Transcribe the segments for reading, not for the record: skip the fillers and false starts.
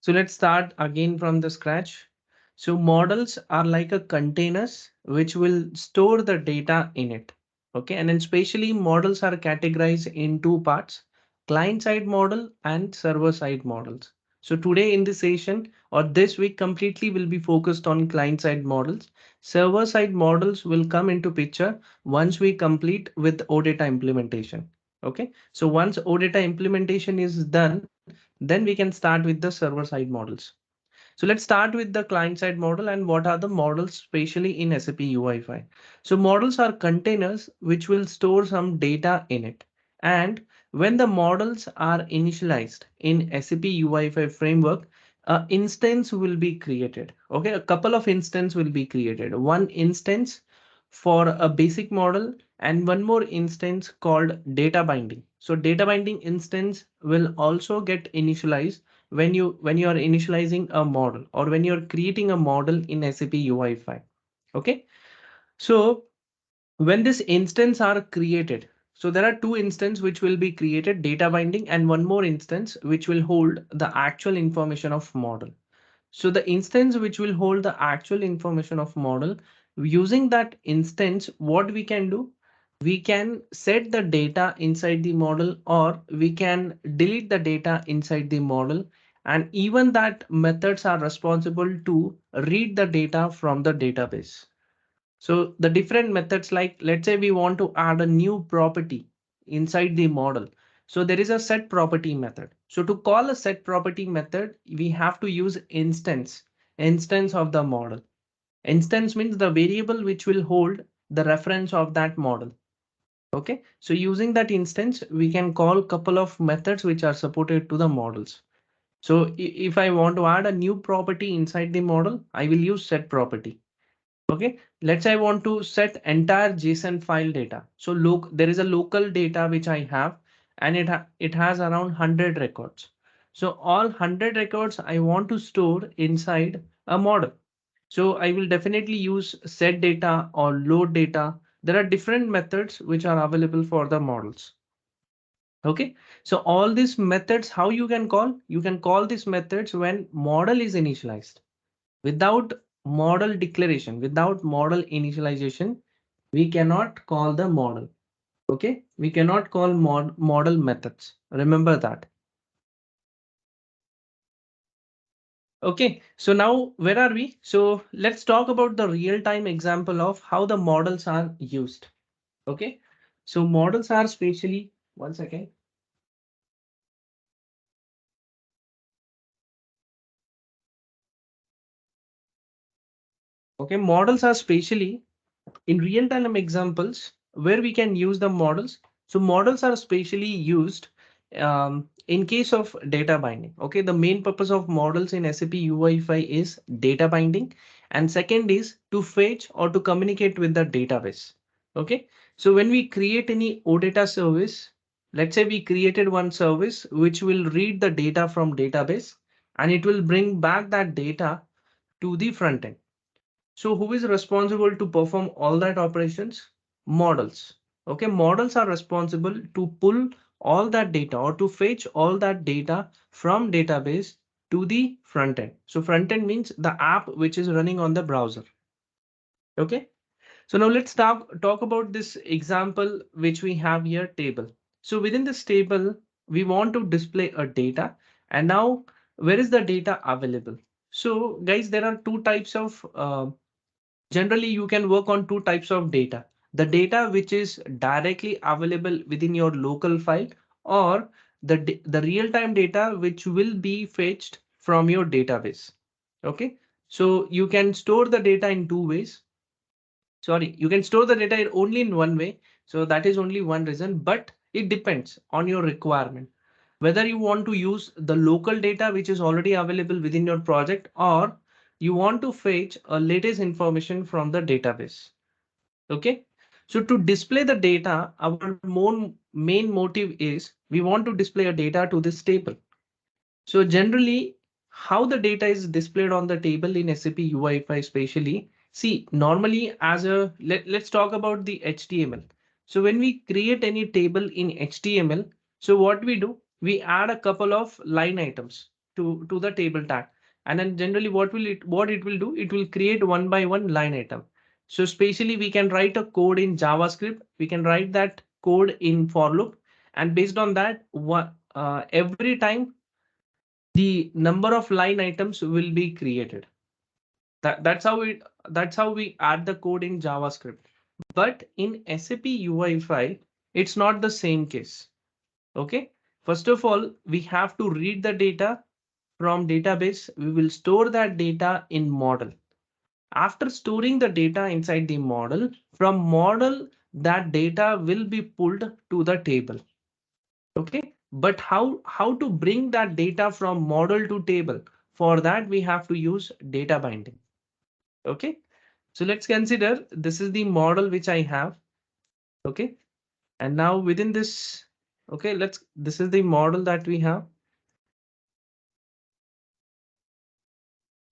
So let's start again from the scratch. So models are like a containers which will store the data in it. Okay, and then especially models are categorized in two parts, client side model and server side models. So today in this session or this week completely will be focused on client side models. Server side models will come into picture once we complete with OData implementation. Okay, so once OData implementation is done, then we can start with the server side models. So let's start with the client side model and what are the models, especially in SAP UI5. So models are containers which will store some data in it. And when the models are initialized in SAP UI5 framework, a instance will be created. Okay, a couple of instances will be created. One instance for a basic model and one more instance called data binding. So data binding instance will also get initialized when you are initializing a model or when you're creating a model in SAP UI5. Okay, so when this instance are created, so there are two instances which will be created, data binding and one more instance which will hold the actual information of model. So the instance which will hold the actual information of model, using that instance, what we can do, we can set the data inside the model or we can delete the data inside the model. And even that methods are responsible to read the data from the database. So the different methods, like let's say we want to add a new property inside the model. So there is a set property method. So to call a set property method, we have to use instance of the model. Instance means the variable which will hold the reference of that model. Okay, so using that instance, we can call couple of methods which are supported to the models. So if I want to add a new property inside the model, I will use set property. Okay, let's say I want to set entire JSON file data. So look, there is a local data which I have and it has around 100 records. So all 100 records I want to store inside a model. So I will definitely use set data or load data. There are different methods which are available for the models. Okay, so all these methods, how you can call? You can call these methods when model is initialized. Without model declaration, without model initialization, we cannot call the model. Okay, we cannot call model methods. Remember that. Okay, so now where are we? So let's talk about the real-time example of how the models are used. Okay, so models are spatially, one second. Okay, models are spatially in real-time examples where we can use the models. So models are spatially used in case of data binding. Okay, the main purpose of models in SAP UI5 is data binding, and second is to fetch or to communicate with the database. Okay, so when we create any OData service, let's say we created one service which will read the data from database and it will bring back that data to the front end. So who is responsible to perform all that operations? Models. Okay, models are responsible to pull all that data or to fetch all that data from database to the front end. So front end means the app which is running on the browser. Okay, so now let's talk about this example which we have here, table. So within this table, we want to display a data. And now where is the data available? So guys, there are two types of generally, you can work on two types of data. The data which is directly available within your local file, or the real-time data which will be fetched from your database. Okay, so you can store the data in two ways. Sorry, you can store the data only in one way. So that is only one reason, but it depends on your requirement. Whether you want to use the local data which is already available within your project, or you want to fetch a latest information from the database. Okay, so to display the data, our main motive is we want to display a data to this table. So generally, how the data is displayed on the table in SAP UI5 especially, see, normally as a, let's talk about the HTML. So when we create any table in HTML, so what we do, we add a couple of line items to the table tag. And then generally what it will do, it will create one by one line item. So especially we can write a code in JavaScript, we can write that code in for loop, and based on that, every time the number of line items will be created. That's how we add the code in JavaScript. But in SAP UI5, it's not the same case. Okay. First of all, we have to read the data from database. We will store that data in model. After storing the data inside the model, from model, that data will be pulled to the table. Okay. But how to bring that data from model to table? For that, we have to use data binding. Okay. So let's consider this is the model which I have. Okay. And now within this, okay, this is the model that we have.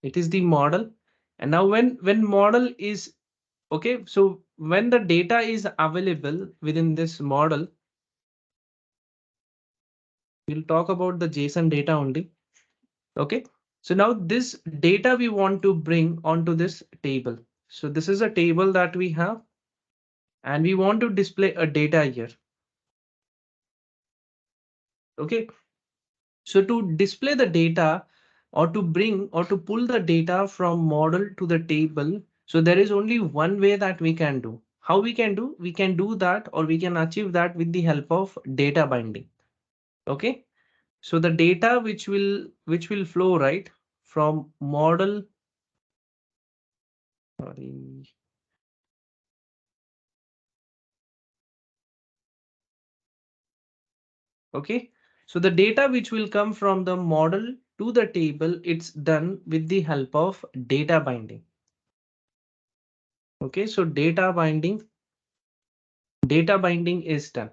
It is the model. And now when model is, okay, so when the data is available within this model, we'll talk about the JSON data only. Okay. So now this data we want to bring onto this table. So this is a table that we have, and we want to display a data here. Okay. So to display the data, or to bring or to pull the data from model to the table, so there is only one way that we can do. How we can do? We can do that, or we can achieve that with the help of data binding. Okay. So the data which will flow right from model. Sorry. Okay. So the data which will come from the model to the table, it's done with the help of data binding. Okay. So data binding is done.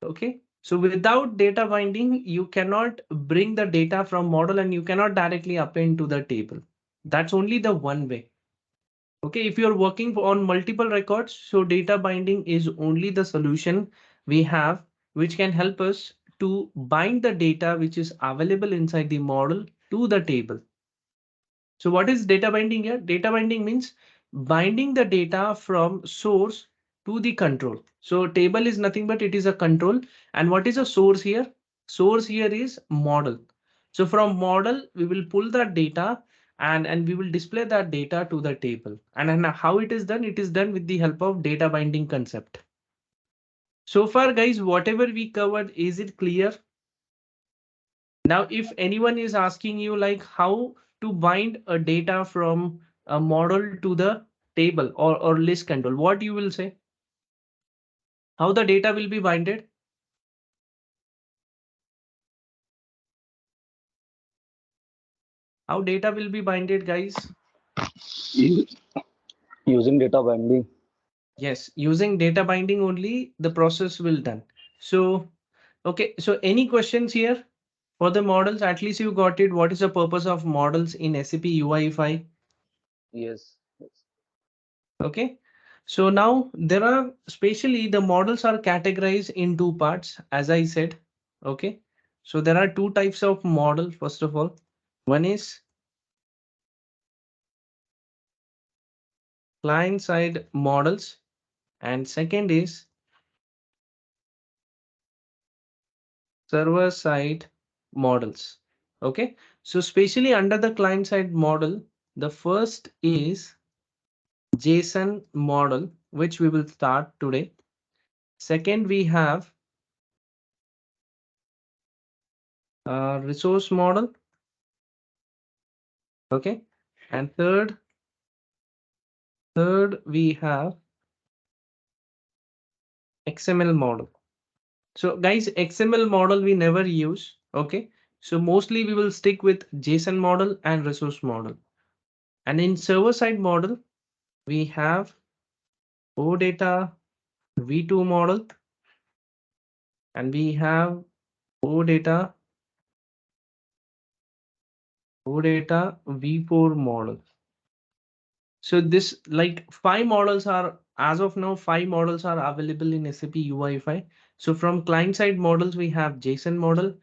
Okay. So without data binding, you cannot bring the data from model and you cannot directly append to the table. That's only the one way. Okay. If you're working on multiple records, so data binding is only the solution we have, which can help us to bind the data which is available inside the model to the table. So what is data binding here? Data binding means binding the data from source to the control. So table is nothing but it is a control. And what is a source here? Source here is model. So from model, we will pull that data and we will display that data to the table. And then how it is done? It is done with the help of data binding concept. So far, guys, whatever we covered, is it clear? Now, if anyone is asking you like how to bind a data from a model to the table or list control, what you will say? How the data will be binded? How data will be binded, guys? Using data binding. Yes, using data binding only the process will done. So, okay, so any questions here for the models? At least you got it. What is the purpose of models in SAP UI5? Yes. Yes. Okay. So now there are, especially the models are categorized in two parts, as I said. Okay. So there are two types of model. First of all, one is client side models, and second is server side models. Okay. So especially under the client side model, the first is JSON model, which we will start today. Second, we have resource model. Okay. And third we have XML model. So guys, XML model we never use. Okay. So mostly we will stick with JSON model and resource model. And in server side model, we have OData V2 model, and we have OData V4 model. So this like five models are, as of now, five models are available in SAP UI5. So from client side models, we have JSON model.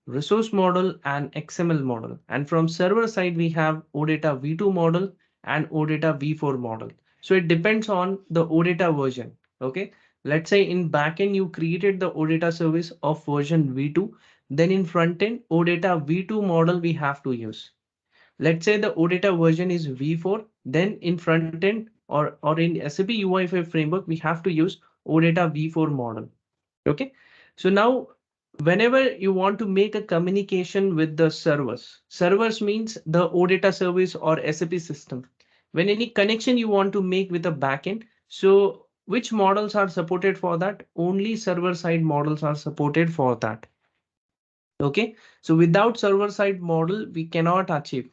resource model, and XML model. And from server side, we have OData v2 model and OData v4 model. So it depends on the OData version. Okay. Let's say in backend, you created the OData service of version v2. Then in front end, OData v2 model we have to use. Let's say the OData version is v4, then in front end or in SAP UI5 framework, we have to use OData v4 model. Okay. So now whenever you want to make a communication with the servers means the OData service or SAP system. When any connection you want to make with the backend, so which models are supported for that? Only server side models are supported for that. Okay. So without server side model, we cannot achieve.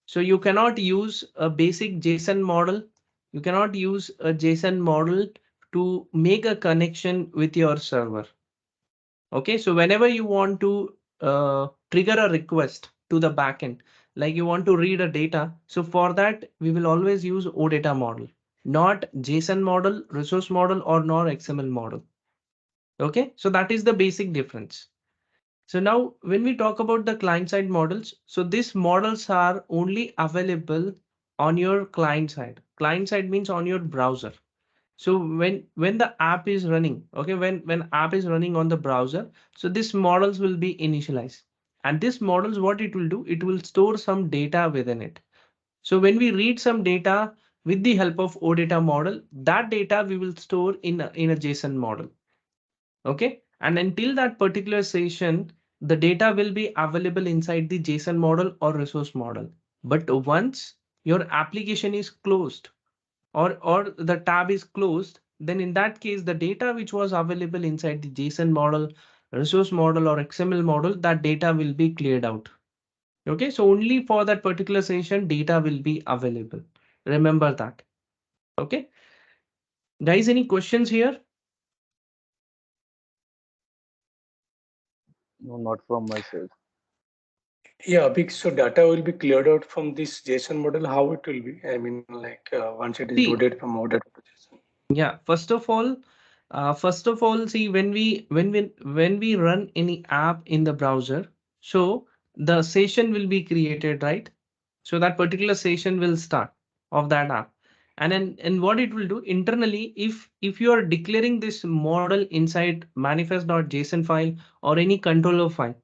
So you cannot use a basic JSON model. You cannot use a JSON model to make a connection with your server. Okay, so whenever you want to trigger a request to the backend, like you want to read a data, so for that we will always use OData model, not JSON model, resource model, or nor XML model. Okay, so that is the basic difference. So now when we talk about the client side models, so these models are only available on your client side. Client side means on your browser. So when the app is running, okay, when app is running on the browser, so these models will be initialized. And these models, what it will do, it will store some data within it. So when we read some data with the help of OData model, that data we will store in a JSON model. Okay. And until that particular session, the data will be available inside the JSON model or resource model. But once your application is closed, or the tab is closed, then in that case, the data which was available inside the JSON model, resource model, or XML model, that data will be cleared out. Okay, so only for that particular session, data will be available. Remember that. Okay, guys, any questions here? No, not from my side. Yeah, big. So data will be cleared out from this JSON model. How it will be? I mean, like once it is See, loaded from order to JSON. yeah, first of all, see when we run any app in the browser, so the session will be created, right? So that particular session will start of that app. And what it will do internally, if you are declaring this model inside manifest.json file or any controller file,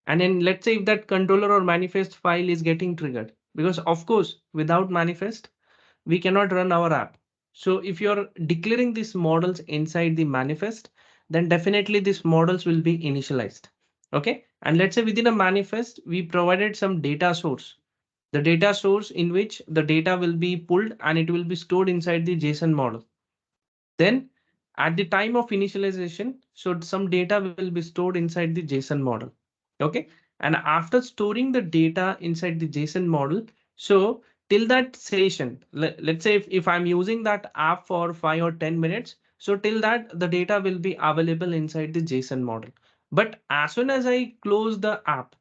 and then let's say if that controller or manifest file is getting triggered, because of course without manifest we cannot run our app. So if you're declaring these models inside the manifest, then definitely these models will be initialized. Okay. And let's say within a manifest, we provided some data source, the data source in which the data will be pulled and it will be stored inside the JSON model. Then at the time of initialization, so some data will be stored inside the JSON model. Okay. And after storing the data inside the JSON model, so till that session, let's say if I'm using that app for 5 or 10 minutes, so till that the data will be available inside the JSON model. But as soon as I close the app,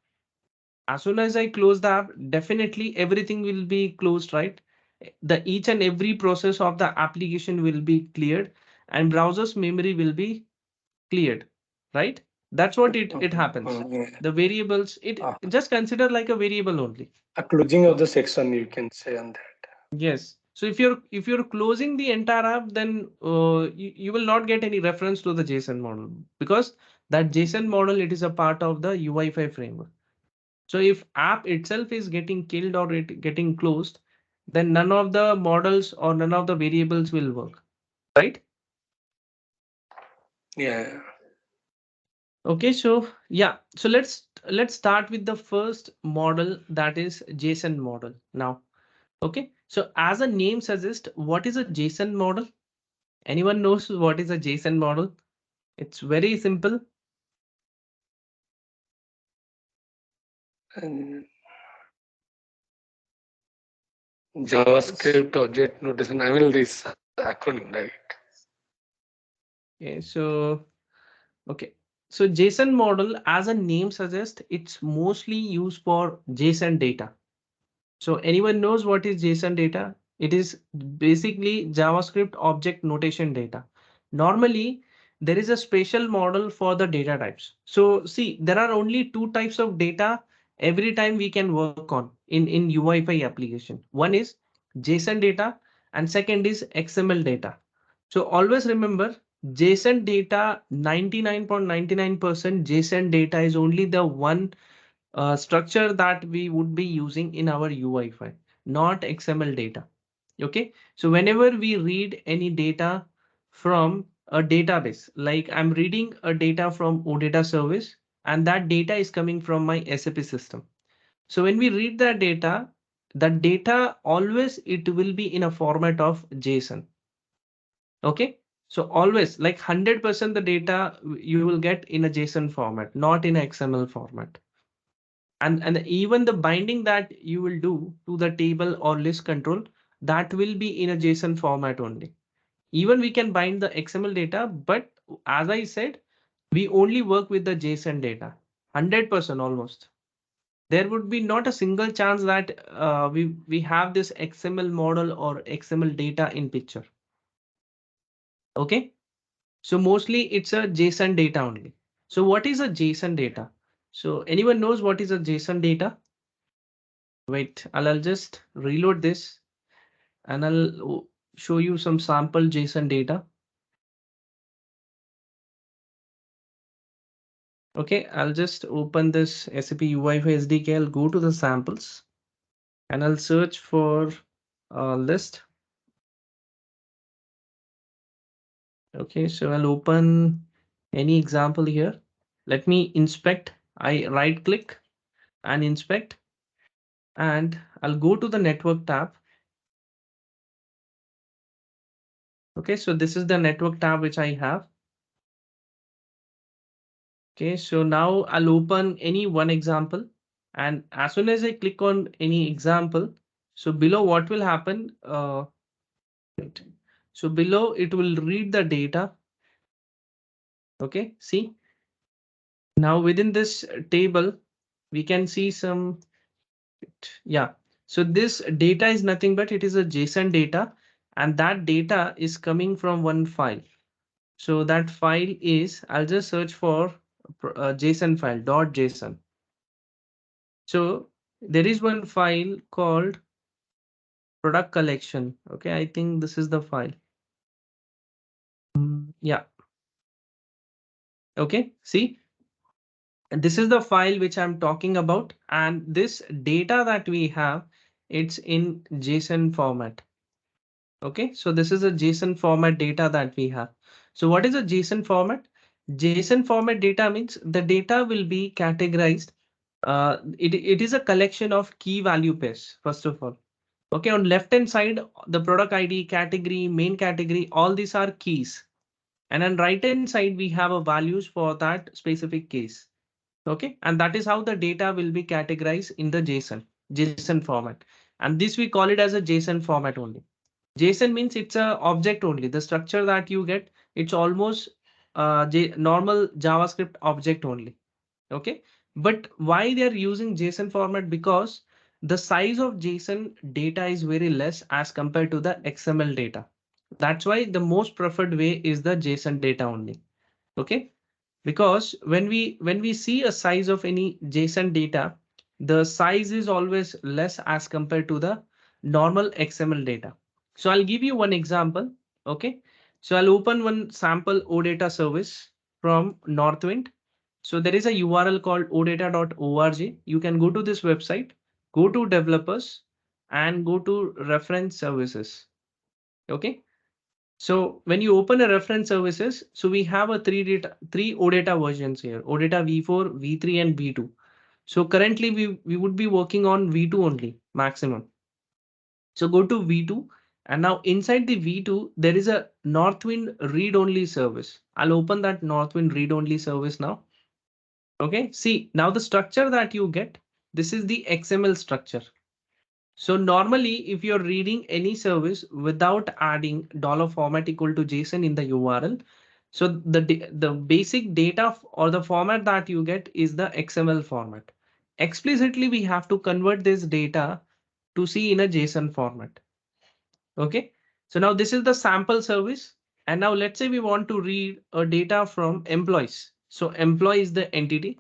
as soon as I close the app, definitely everything will be closed, right? The each and every process of the application will be cleared and browser's memory will be cleared, right? That's what it happens. Yeah. The variables, it just consider like a variable only. A closing of the section, you can say on that. Yes. So if you're closing the entire app, then you will not get any reference to the JSON model because that JSON model, it is a part of the UI5 framework. So if app itself is getting killed or it getting closed, then none of the models or none of the variables will work, right? Yeah. Okay, so yeah, so let's start with the first model, that is JSON model now. Okay, so as a name suggests, what is a JSON model? Anyone knows what is a JSON model? It's very simple. And JavaScript object notation. I will this acronym, right? Okay, so okay. So JSON model, as a name suggests, it's mostly used for JSON data. So anyone knows what is JSON data? It is basically JavaScript object notation data. Normally, there is a special model for the data types. So see, there are only two types of data every time we can work on in UI5 application. One is JSON data and second is XML data. So always remember, JSON data, 99.99% JSON data is only the one structure that we would be using in our UI5, not XML data. Okay, so whenever we read any data from a database, like I'm reading a data from OData service, and that data is coming from my SAP system. So when we read that data always it will be in a format of JSON. Okay, so always like 100% the data you will get in a JSON format, not in a XML format. And even the binding that you will do to the table or list control, that will be in a JSON format only. Even we can bind the XML data, but as I said, we only work with the JSON data, 100% almost. There would be not a single chance that we have this XML model or XML data in picture. Okay, so mostly it's a JSON data only. So what is a JSON data? So anyone knows what is a JSON data? Wait, I'll just reload this and I'll show you some sample JSON data. Okay, I'll just open this SAP UI5 SDK. I'll go to the samples and I'll search for a list. Okay, so I'll open any example here. Let me inspect. I right click and inspect, and I'll go to the network tab. Okay, so this is the network tab which I have. Okay, so now I'll open any one example, and as soon as I click on any example, so below what will happen? Right. So below it will read the data. Okay, see now within this table, we can see some, yeah. So this data is nothing but it is a JSON data, and that data is coming from one file. So that file is, I'll just search for JSON file, .json. So there is one file called product collection. Okay, I think this is the file. Yeah. Okay, see, and this is the file which I'm talking about. And this data that we have, it's in JSON format. Okay, so this is a JSON format data that we have. So what is a JSON format? JSON format data means the data will be categorized. It is a collection of key value pairs, first of all. Okay, on left hand side, the product ID, category, main category, all these are keys. And on right hand side, we have a values for that specific case. Okay, and that is how the data will be categorized in the JSON format. And this we call it as a JSON format only. JSON means it's a object only. The structure that you get, it's almost normal JavaScript object only. Okay, but why they are using JSON format? Because the size of JSON data is very less as compared to the XML data. That's why the most preferred way is the JSON data only. Okay, because when we see a size of any JSON data, the size is always less as compared to the normal XML data. So I'll give you one example. Okay, so I'll open one sample OData service from Northwind. So there is a URL called odata.org. You can go to this website, go to developers, and go to reference services. Okay, so when you open a reference services, so we have a three OData versions here: OData v4, v3, and v2. So currently we would be working on v2 only maximum. So go to v2, and now inside the v2 there is a Northwind read-only service. I'll open that Northwind read-only service now. Okay, see now the structure that you get. This is the XML structure. So normally, if you're reading any service without adding $format equal to JSON in the URL, so the basic data or the format that you get is the XML format. Explicitly, we have to convert this data to see in a JSON format. Okay, so now this is the sample service, And now let's say we want to read a data from employees. So employee is the entity.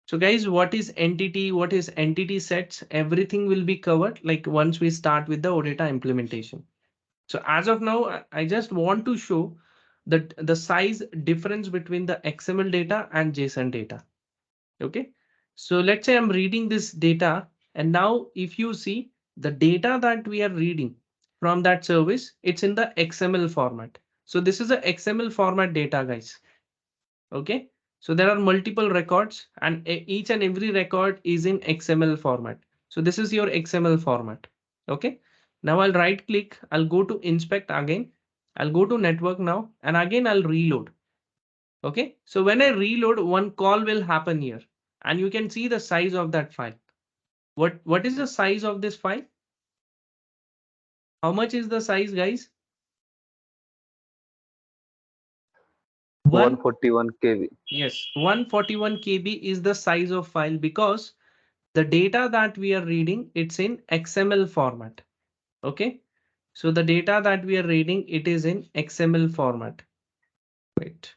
So guys, what is entity? What is entity sets? Everything will be covered like once we start with the OData implementation. So as of now, I just want to show that the size difference between the XML data and JSON data. Okay. So let's say I'm reading this data, and now if you see the data that we are reading from that service, it's in the XML format. So this is a XML format data, guys. Okay. So there are multiple records and each and every record is in XML format. So this is your XML format. Okay. Now I'll right click, I'll go to inspect again. I'll go to network now and again I'll reload. Okay. So when I reload, one call will happen here and you can see the size of that file. What is the size of this file? How much is the size, guys? 141 KB. Yes, 141 KB is the size of file because the data that we are reading, it's in XML format. Okay. So the data that we are reading, it is in XML format. Wait.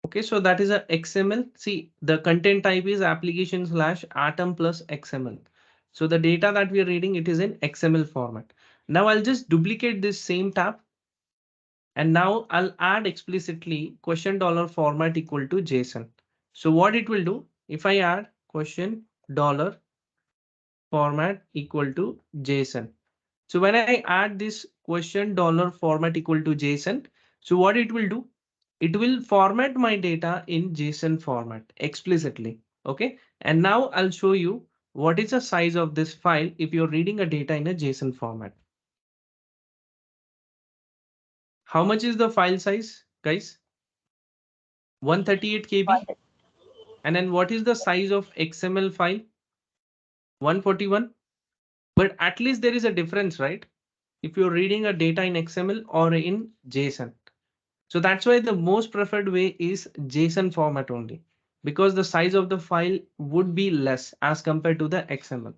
Okay, so that is a XML. See, the content type is application slash atom plus XML. So the data that we are reading, it is in XML format. Now I'll just duplicate this same tab. And now I'll add explicitly question dollar format equal to JSON. So what it will do, if I add question dollar format equal to JSON. So when I add this question dollar format equal to JSON, so what it will do, it will format my data in JSON format explicitly. Okay. And now I'll show you what is the size of this file if you're reading a data in a JSON format. How much is the file size, guys? 138 KB. And then what is the size of XML file? 141. But at least there is a difference, right? If you're reading a data in XML or in JSON. So that's why the most preferred way is JSON format only, because the size of the file would be less as compared to the XML.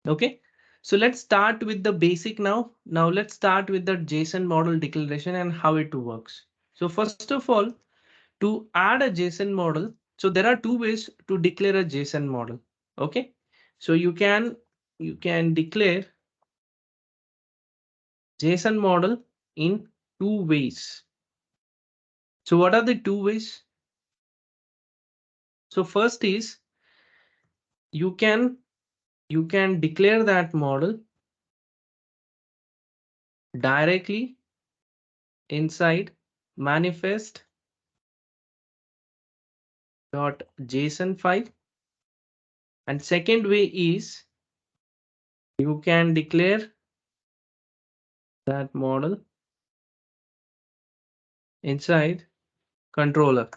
Okay, so let's start with the basic now. Now let's start with the JSON model declaration and how it works. So first of all, to add a JSON model, so there are two ways to declare a JSON model. Okay, so you can declare JSON model in two ways. So what are the two ways? So first is you can declare that model directly inside manifest.json file. And second way is you can declare that model inside controller.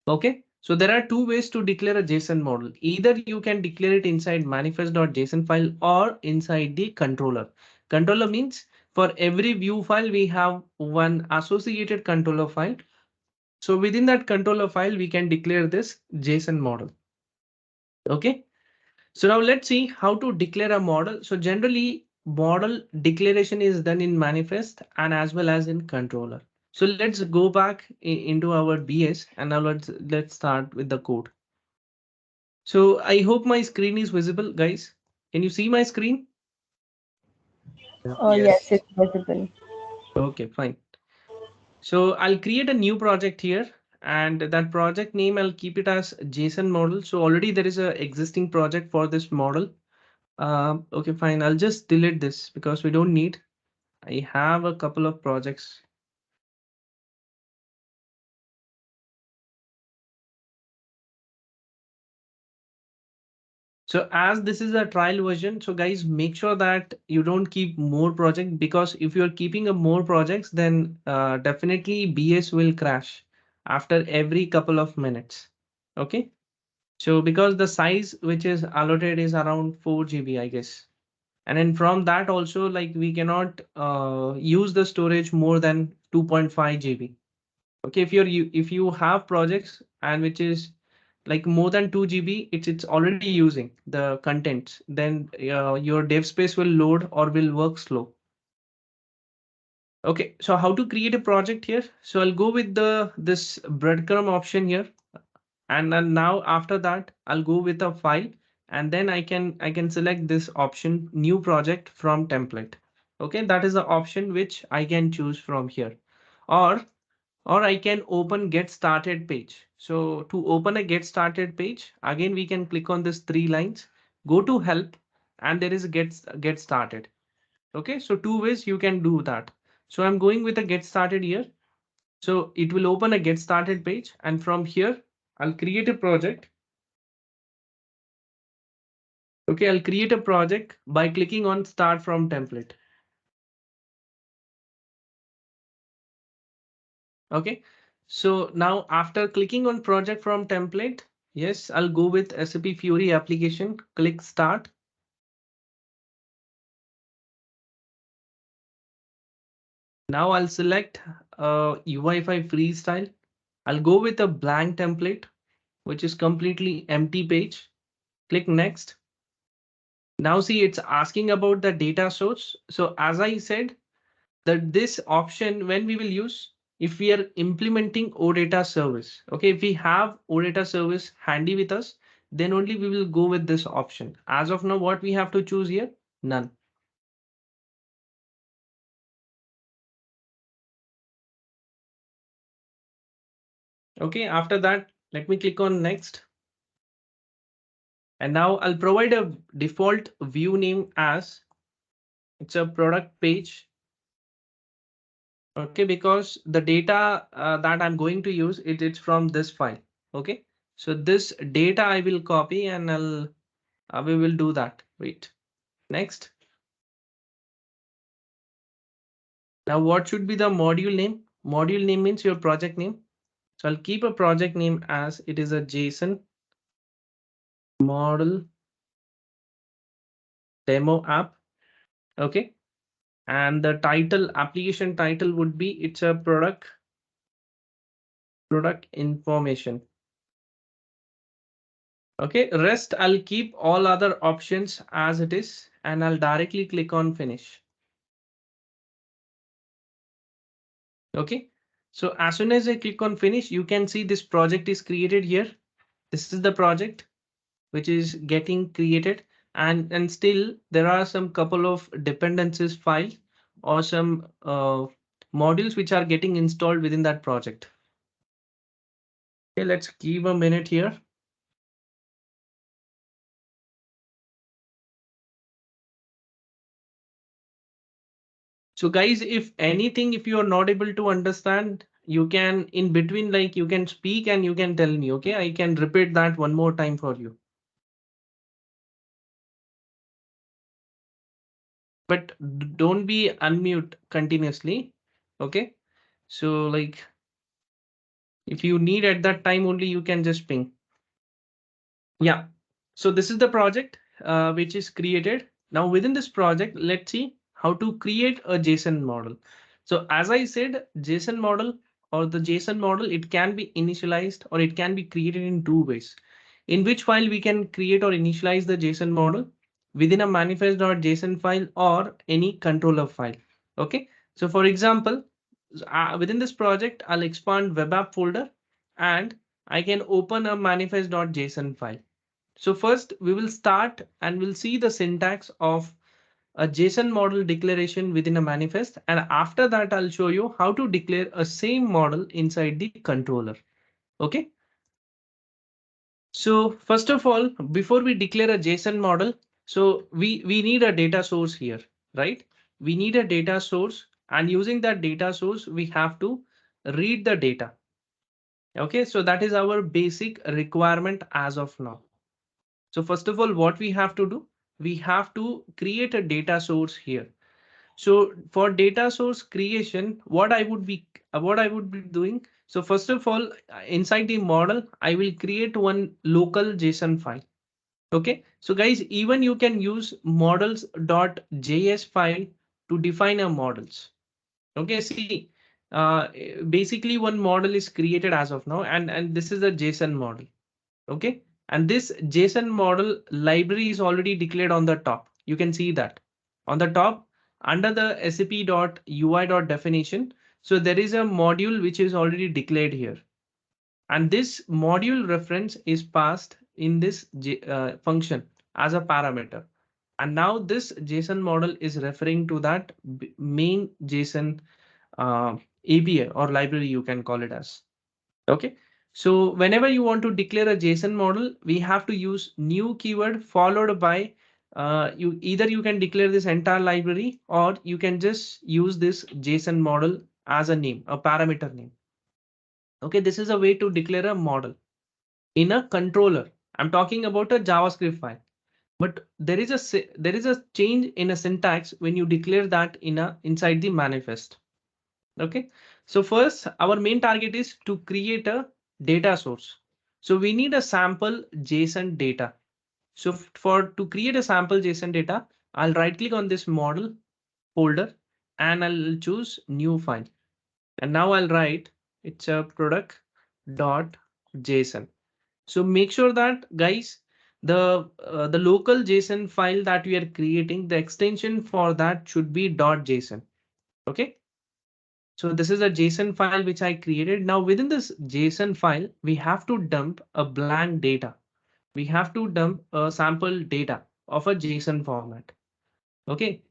Okay, so there are two ways to declare a JSON model. Either you can declare it inside manifest.json file or inside the controller. Controller means for every view file, we have one associated controller file. So within that controller file, we can declare this JSON model. Okay, so now let's see how to declare a model. So generally, model declaration is done in manifest and as well as in controller. So let's go back into our BS and now let's start with the code. So I hope my screen is visible, guys. Can you see my screen? Yes. Yes, it's visible. Okay, fine. So I'll create a new project here and that project name, I'll keep it as JSON model. So already there is a existing project for this model. Okay, fine. I'll just delete this because we don't need. I have a couple of projects. So as this is a trial version, so guys, make sure that you don't keep more projects because if you're keeping a more projects, then definitely BS will crash after every couple of minutes. Okay. So because the size which is allotted is around 4 GB, I guess. And then from that also, like we cannot use the storage more than 2.5 GB. Okay, if you have projects and which is like more than 2 GB, it's already using the contents, then your dev space will load or will work slow. Okay, so how to create a project here? So I'll go with this breadcrumb option here, and then now after that I'll go with a file, and then I can select this option, new project from template. Okay, that is the option which I can choose from here, or I can open get started page. So to open a get started page, again we can click on this three lines, go to help, and there is get started. Okay, so two ways you can do that. So I'm going with a get started here. So it will open a get started page, and from here I'll create a project. Okay, I'll create a project by clicking on start from template. Okay, so now after clicking on project from template, yes, I'll go with SAP Fiori application, click start. Now I'll select UI5 freestyle. I'll go with a blank template, which is completely empty page. Click next. Now see, it's asking about the data source. So as I said, that this option when we will use if we are implementing OData service. Okay, if we have OData service handy with us, then only we will go with this option. As of now, what we have to choose here? None. Okay, after that, let me click on next. And now I'll provide a default view name as it's a product page. Okay, because the data that I'm going to use it's from this file. Okay, so this data I will copy and we will do that. Wait, next. Now what should be the module name? Module name means your project name. So I'll keep a project name as it is a JSON model demo app. Okay, and the title, application title would be it's a product information. Okay, rest I'll keep all other options as it is, and I'll directly click on finish. Okay, so as soon as I click on finish, you can see this project is created here. This is the project which is getting created, and still there are some couple of dependencies files or some modules which are getting installed within that project. Okay, let's give a minute here. So guys, if anything, if you are not able to understand, you can in between, like you can speak and you can tell me. Okay, I can repeat that one more time for you. But don't be unmute continuously. Okay, so like if you need at that time only, you can just ping. Yeah, so this is the project which is created. Now within this project, let's see how to create a JSON model. So as I said, JSON model or the JSON model, it can be initialized or it can be created in two ways. In which file we can create or initialize the JSON model within a manifest.json file or any controller file. Okay, so for example, within this project, I'll expand web app folder and I can open a manifest.json file. So first we will start and we'll see the syntax of a JSON model declaration within a manifest. And after that, I'll show you how to declare a same model inside the controller. Okay. So first of all, before we declare a JSON model, so we need a data source here, right? We need a data source, and using that data source, we have to read the data. Okay, so that is our basic requirement as of now. So first of all, what we have to do, we have to create a data source here. So for data source creation, what I would be doing. So first of all, inside the model, I will create one local JSON file. Okay, so guys, even you can use models.js file to define a models. Okay, see, basically one model is created as of now, and this is a JSON model. Okay. And this JSON model library is already declared on the top. You can see that on the top under the SAP.UI.definition. So there is a module which is already declared here. And this module reference is passed in this function as a parameter. And now this JSON model is referring to that main JSON API or library, you can call it as. Okay. So whenever you want to declare a JSON model, we have to use new keyword followed by you can declare this entire library, or you can just use this JSON model as a name, a parameter name. Okay, this is a way to declare a model in a controller. I'm talking about a JavaScript file, but there is a change in a syntax when you declare that in a inside the manifest. Okay, so first our main target is to create a data source. So we need a sample JSON data. So for to create a sample JSON data, I'll right click on this model folder and I'll choose new file. And now I'll write it's a product dot JSON. So make sure that guys, the local JSON file that we are creating, the extension for that should be .json. Okay. So this is a JSON file which I created. Now within this JSON file, we have to dump a blank data. We have to dump a sample data of a JSON format. Okay.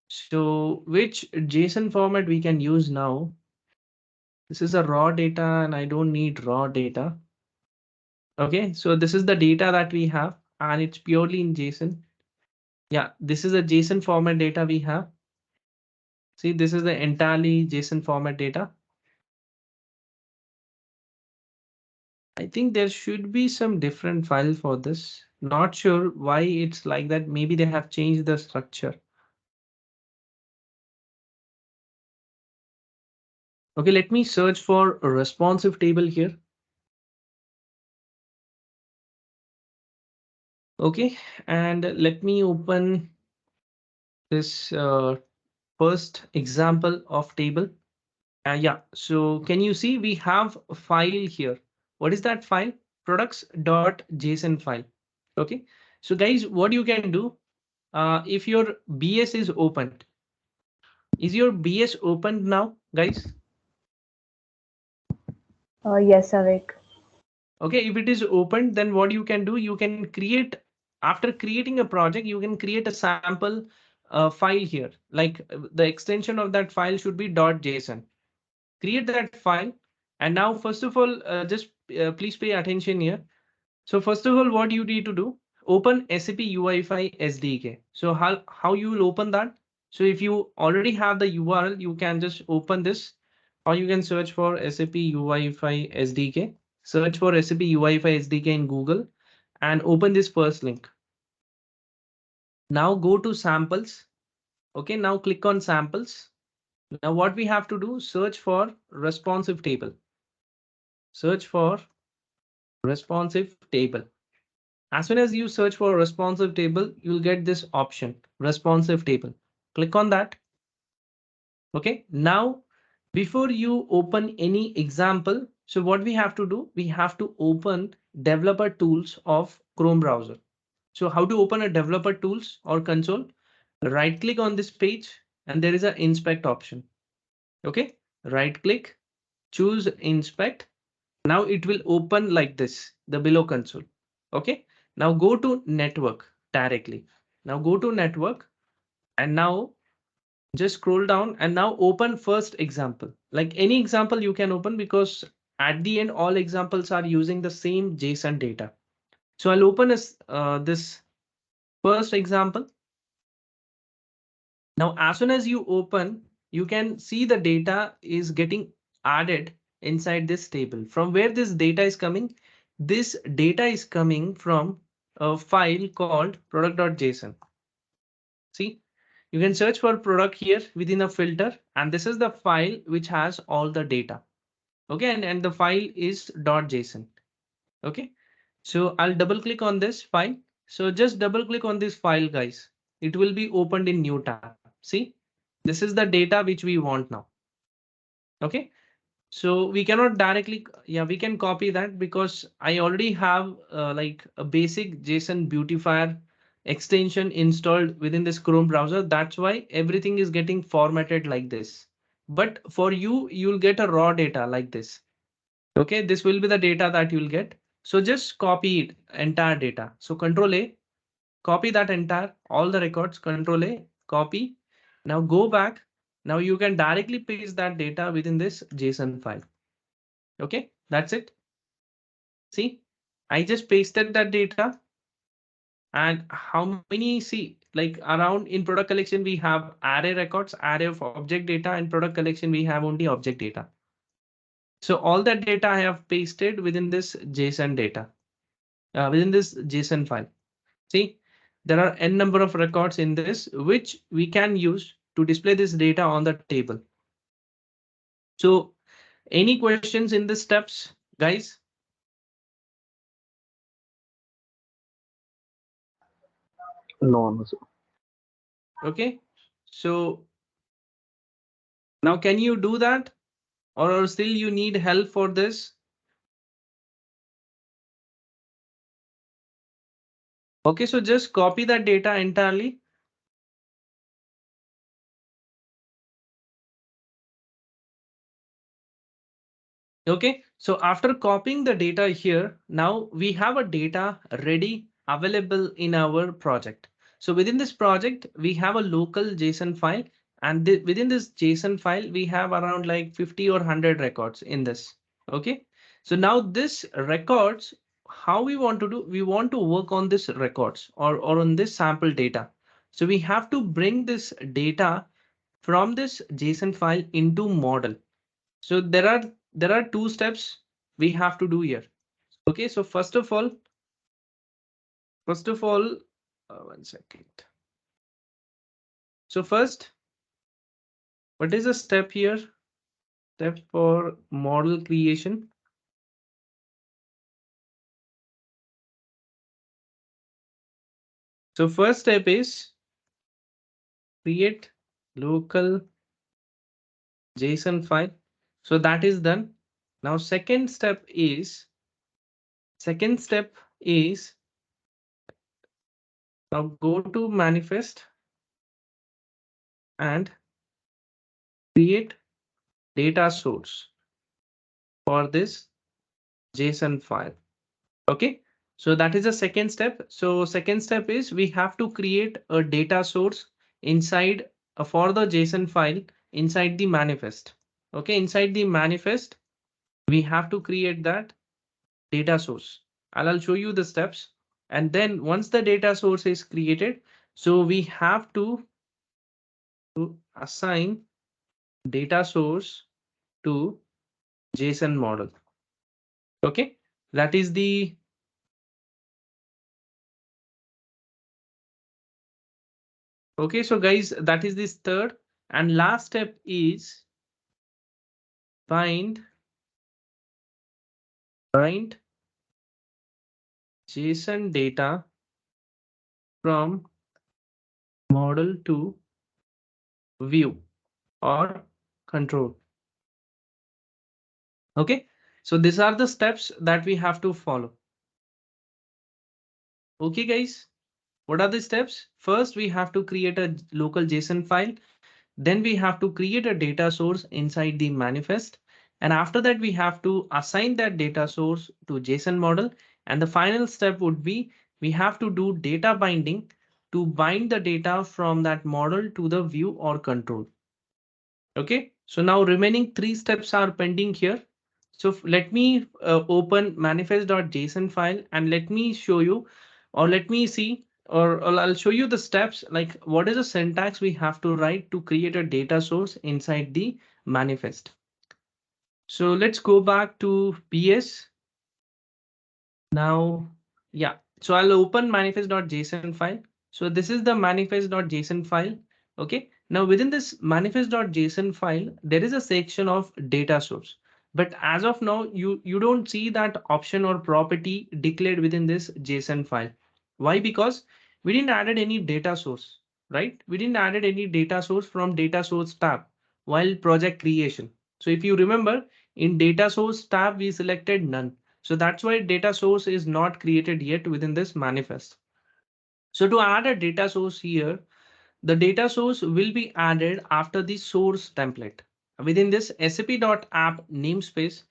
So which JSON format we can use now? This is a raw data and I don't need raw data. Okay, so this is the data that we have and it's purely in JSON. Yeah, this is a JSON format data we have. See, this is the entirely JSON format data. I think there should be some different file for this. Not sure why it's like that. Maybe they have changed the structure. Okay, let me search for a responsive table here. Okay, and let me open this first example of table. Yeah, so can you see we have a file here? What is that file? Products.json file. Okay, so guys, what you can do if your BS is opened, is your BS opened now, guys? Yes, Avik. Okay, if it is opened, then what you can do, you can create, after creating a project, you can create a sample file here. Like the extension of that file should be .json. Create that file. And now, first of all, just please pay attention here. So first of all, what you need to do, open SAPUI5 SDK. So how you will open that? So if you already have the URL, you can just open this, or you can search for SAPUI5 SDK. Search for SAPUI5 SDK in Google and open this first link. Now go to samples. Okay, now click on samples. Now what we have to do, search for responsive table. Search for responsive table. As soon as you search for a responsive table, you'll get this option, responsive table. Click on that. Okay, now before you open any example, so what we have to do, we have to open developer tools of Chrome browser. So how to open a developer tools or console? Right click on this page and there is an inspect option. Okay, right click, choose inspect. Now it will open like this, the below console. Okay, now go to network directly. Now go to network and now just scroll down and now open first example. Like any example you can open because at the end, all examples are using the same JSON data. So I'll open this first example. Now, as soon as you open, you can see the data is getting added inside this table. From where this data is coming? This data is coming from a file called product.json. See, you can search for product here within a filter, and this is the file which has all the data. Okay, and the file is .json. Okay, so I'll double click on this file. So just double click on this file, guys. It will be opened in new tab. See, this is the data which we want now. Okay, So we cannot directly, yeah, we can copy that because I already have like a basic JSON beautifier extension installed within this Chrome browser. That's why everything is getting formatted like this. But for you, you'll get a raw data like this. Okay, this will be the data that you'll get. So just copy it, entire data. So Control A, copy that entire, all the records, Control A, copy. Now go back. Now you can directly paste that data within this JSON file. Okay, that's it. See, I just pasted that data. And how many, see, like around in product collection, we have array records, array of object data, and product collection, we have only object data. So all that data I have pasted within this JSON data, within this JSON file. See, there are n number of records in this, which we can use to display this data on the table. So any questions in the steps, guys? No, no, sir. Okay, so now can you do that, or still you need help for this? Okay, so just copy that data entirely. Okay, so after copying the data here, now we have a data ready available in our project. So within this project, we have a local JSON file, and within this JSON file, we have around like 50 or 100 records in this. Okay, so now this records, how we want to do, we want to work on this records or on this sample data. So we have to bring this data from this JSON file into model. So there are two steps we have to do here. Okay, so first of all, one second. So first, what is the step here? Step for model creation. So first step is create local JSON file. So that is done. Now second step is now go to manifest and create data source for this JSON file. Okay, so that is the second step. So second step is we have to create a data source inside for the JSON file inside the manifest. Okay, inside the manifest, we have to create that data source. I'll show you the steps. And then once the data source is created, so we have to assign data source to JSON model. Okay, that is the okay. So guys, that is this third and last step is bind JSON data from model to view or control. Okay, so these are the steps that we have to follow. Okay, guys, what are the steps? First, we have to create a local JSON file. Then we have to create a data source inside the manifest. And after that, we have to assign that data source to JSON model. And the final step would be we have to do data binding to bind the data from that model to the view or control. Okay, so now remaining three steps are pending here. So let me open manifest.json file and let me show you, or let me see, or I'll show you the steps, like what is the syntax we have to write to create a data source inside the manifest. So let's go back to PS. Now, yeah, so I'll open manifest.json file. So this is the manifest.json file. Okay, now within this manifest.json file, there is a section of data source. But as of now, you don't see that option or property declared within this JSON file. Why? Because we didn't added any data source, right? We didn't added any data source from data source tab while project creation. So if you remember, In data source tab, we selected none. So that's why data source is not created yet within this manifest. So to add a data source here, the data source will be added after the source template within this sap.app namespace.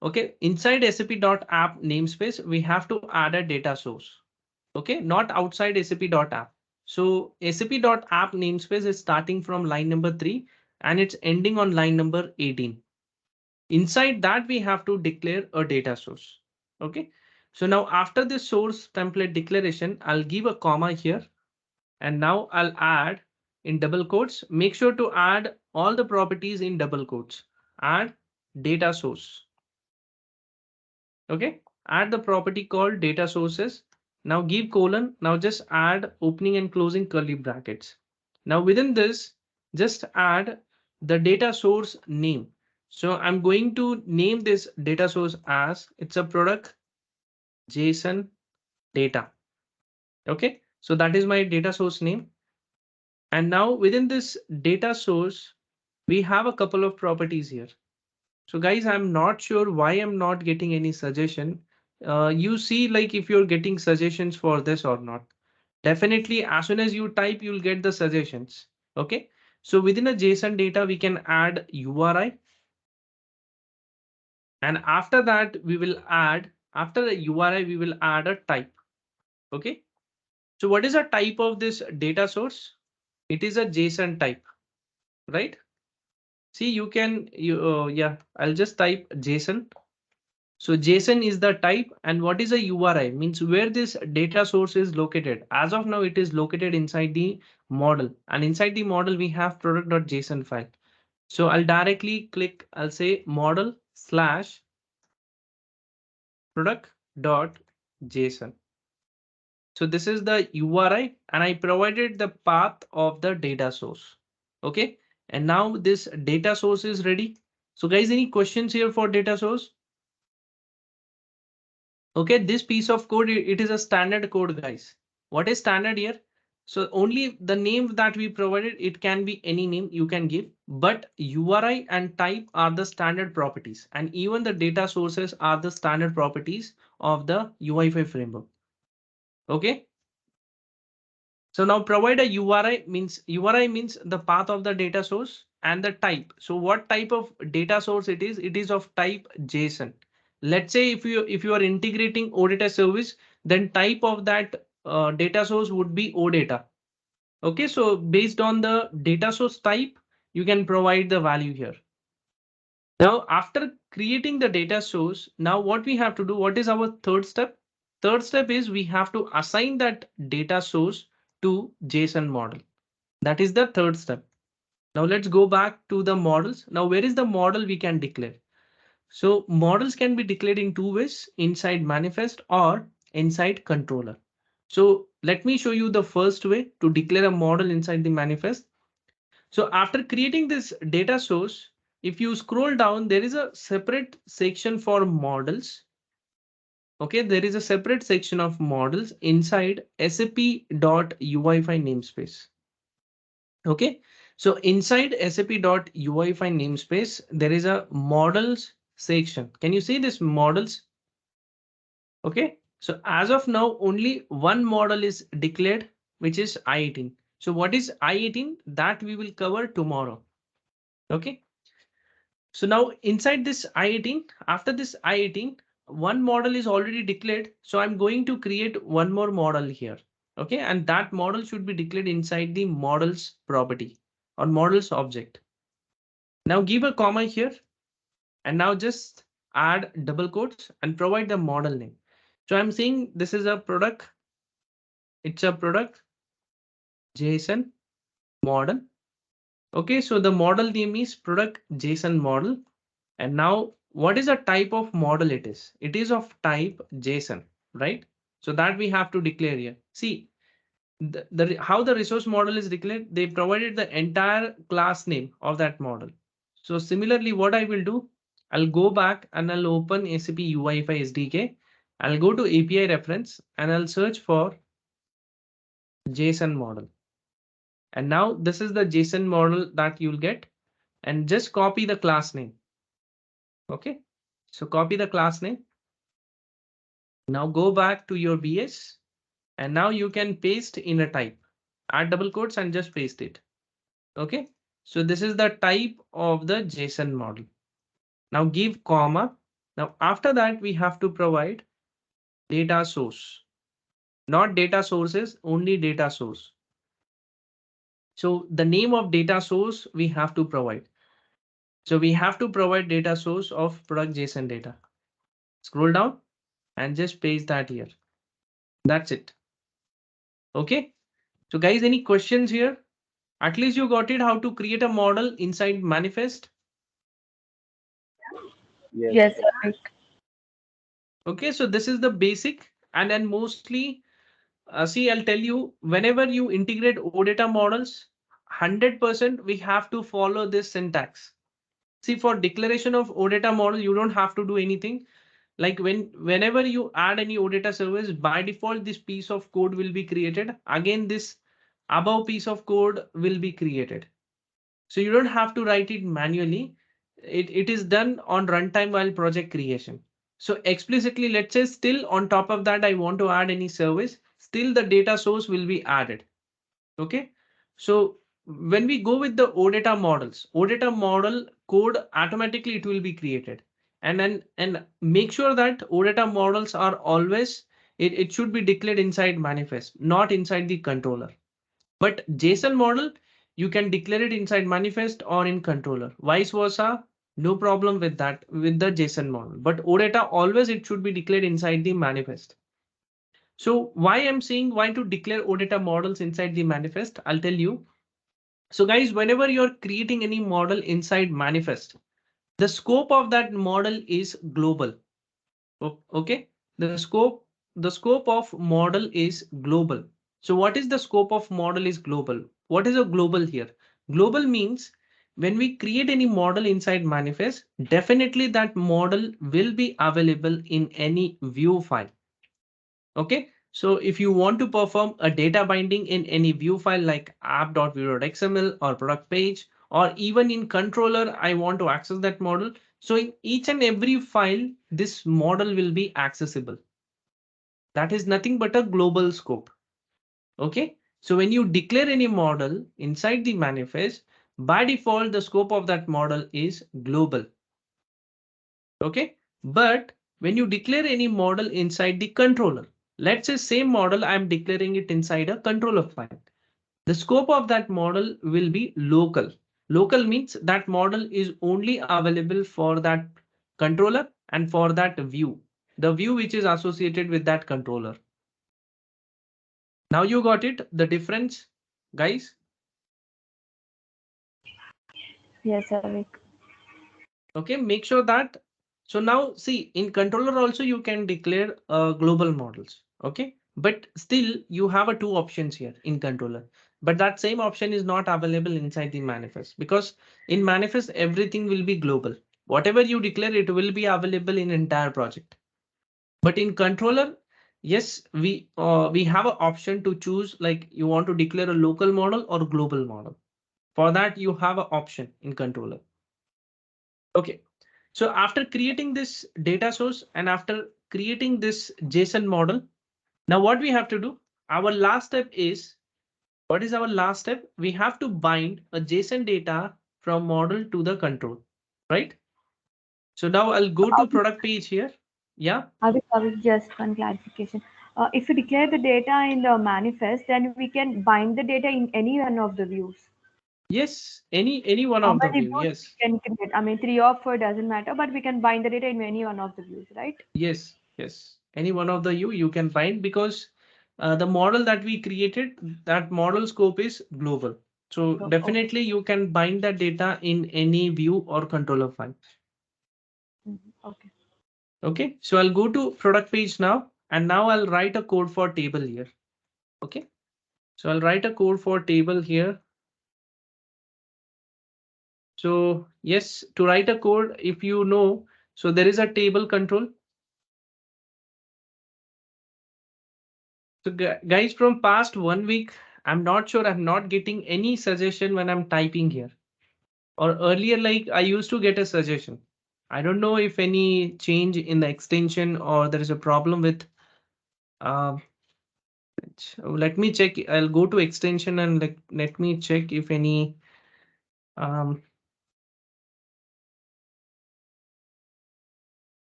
Okay, inside sap.app namespace, we have to add a data source. Okay, not outside sap.app. So sap.app namespace is starting from line number 3 and it's ending on line number 18. Inside that, we have to declare a data source. Okay, so now after this source template declaration, I'll give a comma here. And now I'll add in double quotes. Make sure to add all the properties in double quotes. Add data source. Okay, add the property called data sources. Now give colon. Now just add opening and closing curly brackets. Now within this, just add the data source name. So I'm going to name this data source as it's a product JSON data. Okay, so that is my data source name. And now within this data source, we have a couple of properties here. So guys, I'm not sure why I'm not getting any suggestion. You see like if you're getting suggestions for this or not. Definitely as soon as you type, you'll get the suggestions. Okay. So within a JSON data, we can add URI. And after that, we will add, after the URI, we will add a type. Okay. So what is a type of this data source? It is a JSON type, right? See, yeah, I'll just type JSON. So JSON is the type, and what is a URI means where this data source is located. As of now, it is located inside the model, and inside the model, we have product.json file. So I'll directly click, I'll say model slash product.json. So this is the URI, and I provided the path of the data source. Okay. And now this data source is ready. So guys, any questions here for data source? Okay, this piece of code, it is a standard code, guys. What is standard here? So only the name that we provided, it can be any name you can give, but URI and type are the standard properties, and even the data sources are the standard properties of the UI5 framework. Okay. So now provide a URI means the path of the data source and the type. So what type of data source it is? It is of type JSON. Let's say if you are integrating OData service, then type of that data source would be OData. Okay, so based on the data source type, you can provide the value here. Now, after creating the data source, now what we have to do, what is our third step? Third step is we have to assign that data source to JSON model. That is the third step. Now let's go back to the models. Now, where is the model we can declare? So models can be declared in two ways, inside manifest or inside controller. So let me show you the first way to declare a model inside the manifest. So after creating this data source, if you scroll down, there is a separate section for models. Okay, there is a separate section of models inside SAP.UI5 namespace. Okay, so inside SAP.UI5 namespace, there is a models section. Can you see this models? Okay, so as of now, only one model is declared, which is I18. So what is I18? That we will cover tomorrow. Okay. So now inside this I18, after this I18, one model is already declared. So I'm going to create one more model here. Okay. And that model should be declared inside the models property or models object. Now give a comma here and now just add double quotes and provide the model name. So I'm saying this is a product. It's a product JSON model. Okay. So the model name is product JSON model. And now what is the type of model it is? It is of type JSON, right? So that we have to declare here. See, how the resource model is declared, they provided the entire class name of that model. So similarly, what I will do, I'll go back and I'll open SAP UI5 SDK. I'll go to API reference and I'll search for JSON model. And now this is the JSON model that you'll get, and just copy the class name. Okay, so copy the class name. Now go back to your BS and now you can paste in a type. Add double quotes and just paste it. Okay, so this is the type of the JSON model. Now give comma. Now after that we have to provide data source, not data sources, only data source. So the name of data source we have to provide. So we have to provide data source of product JSON data. Scroll down and just paste that here. That's it. Okay. So guys, any questions here? At least you got it how to create a model inside manifest. Yes, Yes, sir. Avik. Okay, so this is the basic. And then mostly, see, I'll tell you, whenever you integrate OData models, 100% we have to follow this syntax. See, for declaration of OData model, you don't have to do anything. Like whenever you add any OData service, by default, this piece of code will be created. Again, this above piece of code will be created. So you don't have to write it manually. It is done on runtime while project creation. So explicitly, let's say still on top of that, I want to add any service, still the data source will be added. Okay. So when we go with the OData models, OData model code automatically it will be created. And make sure that OData models are always, it should be declared inside manifest, not inside the controller. But JSON model, you can declare it inside manifest or in controller. Vice versa, no problem with that with the JSON model. But OData always it should be declared inside the manifest. So why I'm saying why to declare OData models inside the manifest, I'll tell you. So guys, whenever you're creating any model inside manifest, the scope of that model is global. Okay, the scope of model is global. So what is the scope of model is global? What is a global here? Global means when we create any model inside manifest, definitely that model will be available in any view file. Okay, so if you want to perform a data binding in any view file like app.view.xml or product page, or even in controller, I want to access that model. So in each and every file, this model will be accessible. That is nothing but a global scope. Okay, so when you declare any model inside the manifest, by default, the scope of that model is global. Okay, but when you declare any model inside the controller, let's say same model, I'm declaring it inside a controller file. The scope of that model will be local. Local means that model is only available for that controller and for that view, the view which is associated with that controller. Now you got it, the difference, guys. Yes, Avik. Okay, make sure that. So now see in controller also you can declare global models. Okay, but still you have a two options here in controller. But that same option is not available inside the manifest because in manifest everything will be global. Whatever you declare it will be available in entire project. But in controller, yes, we have an option to choose like you want to declare a local model or global model. For that you have an option in controller. Okay. So after creating this data source and after creating this JSON model, now what we have to do, our last step is, what is our last step? We have to bind a JSON data from model to the control, right? So now I'll go to product page here. Yeah. Avik, just one clarification. If we declare the data in the manifest, then we can bind the data in any one of the views. Yes. Any one How of the many view. views Yes. we can create? I mean, three or four doesn't matter, but we can bind the data in any one of the views, right? Yes. Yes. Any one of the you can find because the model that we created, that model scope is global. So So, okay. definitely you can bind that data in any view or controller file. Okay. Okay, so I'll go to product page now, and now I'll write a code for table here. Okay, so I'll write a code for table here. So yes, to write a code, if you know, so there is a table control. So guys, from past 1 week, I'm not sure I'm not getting any suggestion when I'm typing here. Or earlier, like I used to get a suggestion. I don't know if any change in the extension or there is a problem with uh, let me check. I'll go to extension and let me check if any um,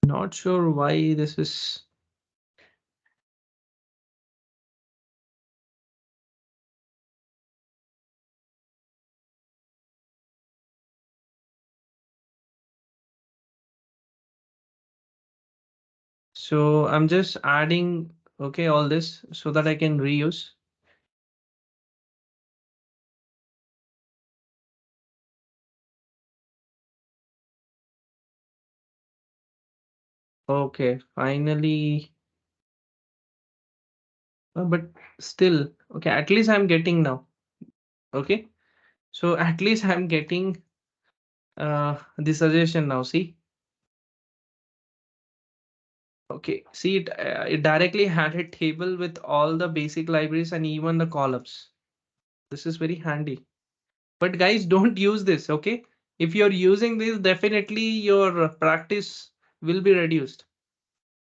not sure why this is. So I'm just adding, okay, all this so that I can reuse. Okay, finally, but still, okay, at least I'm getting now. Okay, so at least I'm getting the suggestion now. See, okay, see it directly had a table with all the basic libraries and even the columns. This is very handy. But guys, don't use this, okay? If you're using this, definitely your practice will be reduced.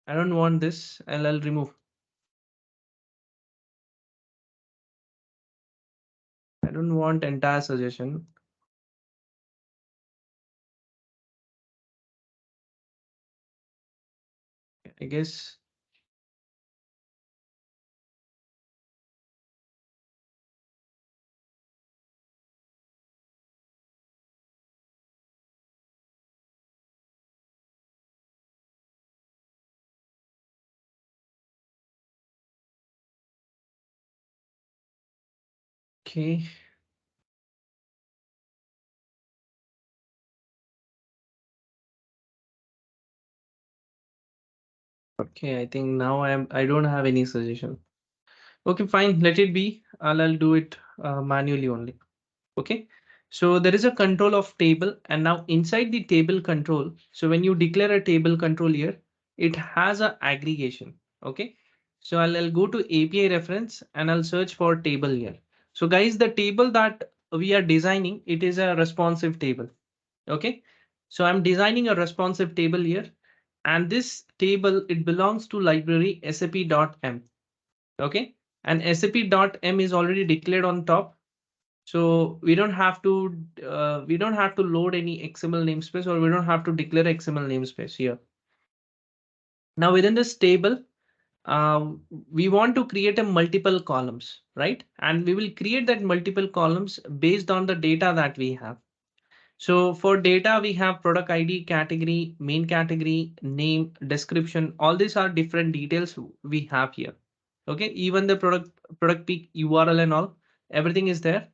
I don't want this, and I'll remove. I don't want entire suggestion. I guess. Okay. Okay, I think now I don't have any suggestion. Okay, fine, let it be. I'll do it manually only. Okay, so there is a control of table, and now inside the table control, so when you declare a table control here, it has a aggregation. Okay, so I'll go to API reference and I'll search for table here. So guys, the table that we are designing, it is a responsive table. Okay, so I'm designing a responsive table here, and this table, it belongs to library sap.m. Okay, and sap.m is already declared on top, so we don't have to load any XML namespace, or we don't have to declare XML namespace here. Now within this table, we want to create a multiple columns, right? And we will create that multiple columns based on the data that we have. So for data, we have product ID, category, main category, name, description. All these are different details we have here. Okay, even the product peak URL and all, everything is there.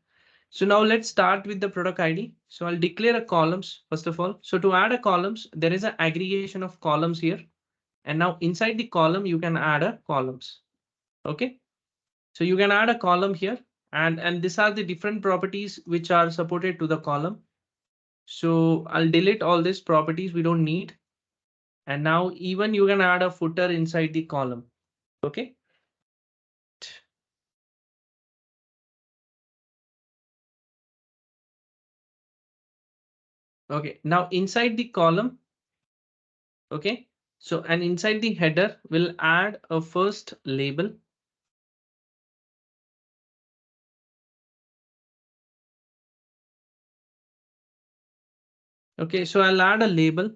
So now let's start with the product ID. So I'll declare a columns first of all. So to add a columns, there is an aggregation of columns here. And now inside the column, you can add a columns. Okay. So you can add a column here, and these are the different properties which are supported to the column. So I'll delete all these properties we don't need. And now even you can add a footer inside the column. Okay. Okay. Now inside the column. Okay. So and inside the header, we'll add a first label. Okay. So I'll add a label.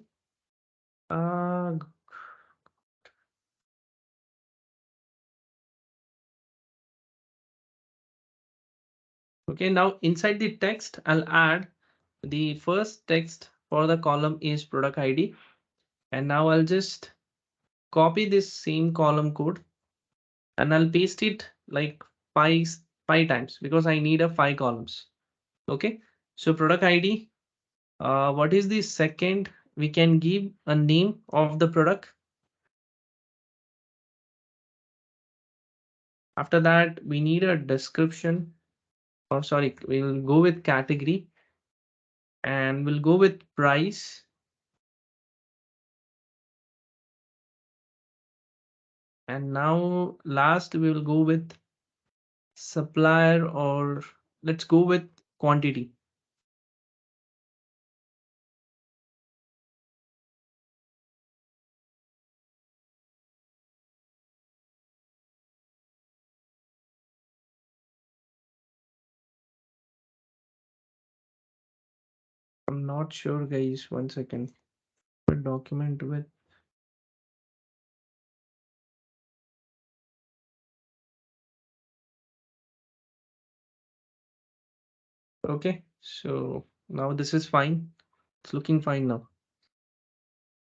Okay, now inside the text, I'll add the first text for the column is product ID. And now I'll just copy this same column code and I'll paste it like five times because I need a 5 columns. Okay, so product ID. What is the second? We can give a name of the product. After that, we need a description. Or sorry, we'll go with category and we'll go with price. And now last we will go with supplier, or let's go with quantity. I'm not sure, guys. One second. A document with. Okay, so now this is fine. It's looking fine now.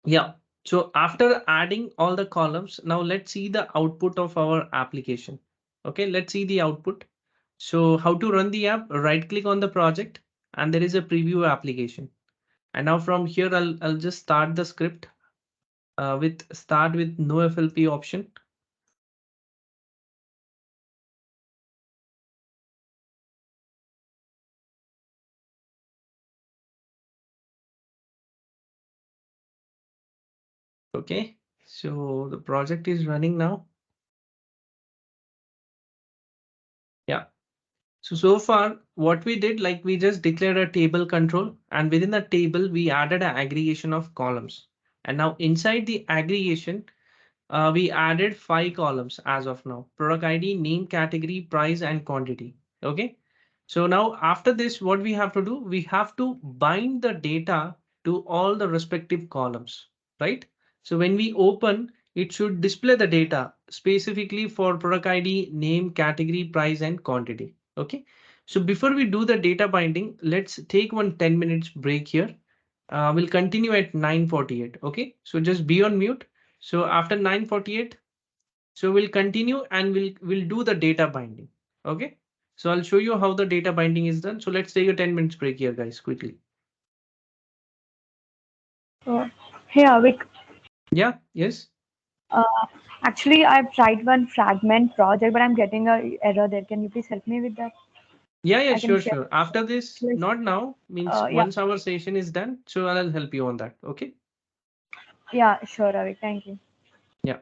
Yeah. So after adding all the columns, now let's see the output of our application. Okay, let's see the output. So how to run the app? Right click on the project and there is a preview application. And now from here, I'll just start the script with start with no FLP option. Okay, so the project is running now. Yeah. So far, what we did, like we just declared a table control, and within the table, we added an aggregation of columns. And now inside the aggregation, we added 5 columns as of now: product ID, name, category, price, and quantity. Okay. So now after this, what we have to do, we have to bind the data to all the respective columns, right? So when we open, it should display the data specifically for product ID, name, category, price, and quantity. Okay. So before we do the data binding, let's take one 10 minutes break here. We'll continue at 9:48. Okay. So just be on mute. So after 9:48, so we'll continue and we'll do the data binding. Okay. So I'll show you how the data binding is done. So let's take a 10 minutes break here, guys, quickly. Hey, Avik. Yeah. Yes. Uh, Actually, I've tried one fragment project, but I'm getting a error there. Can you please help me with that? Yeah. Yeah. I can Sure. share. Sure. After this, Like, not now, means yeah, once our session is done. So I'll help you on that. Okay. yeah, sure, Avik. Thank you. Yeah.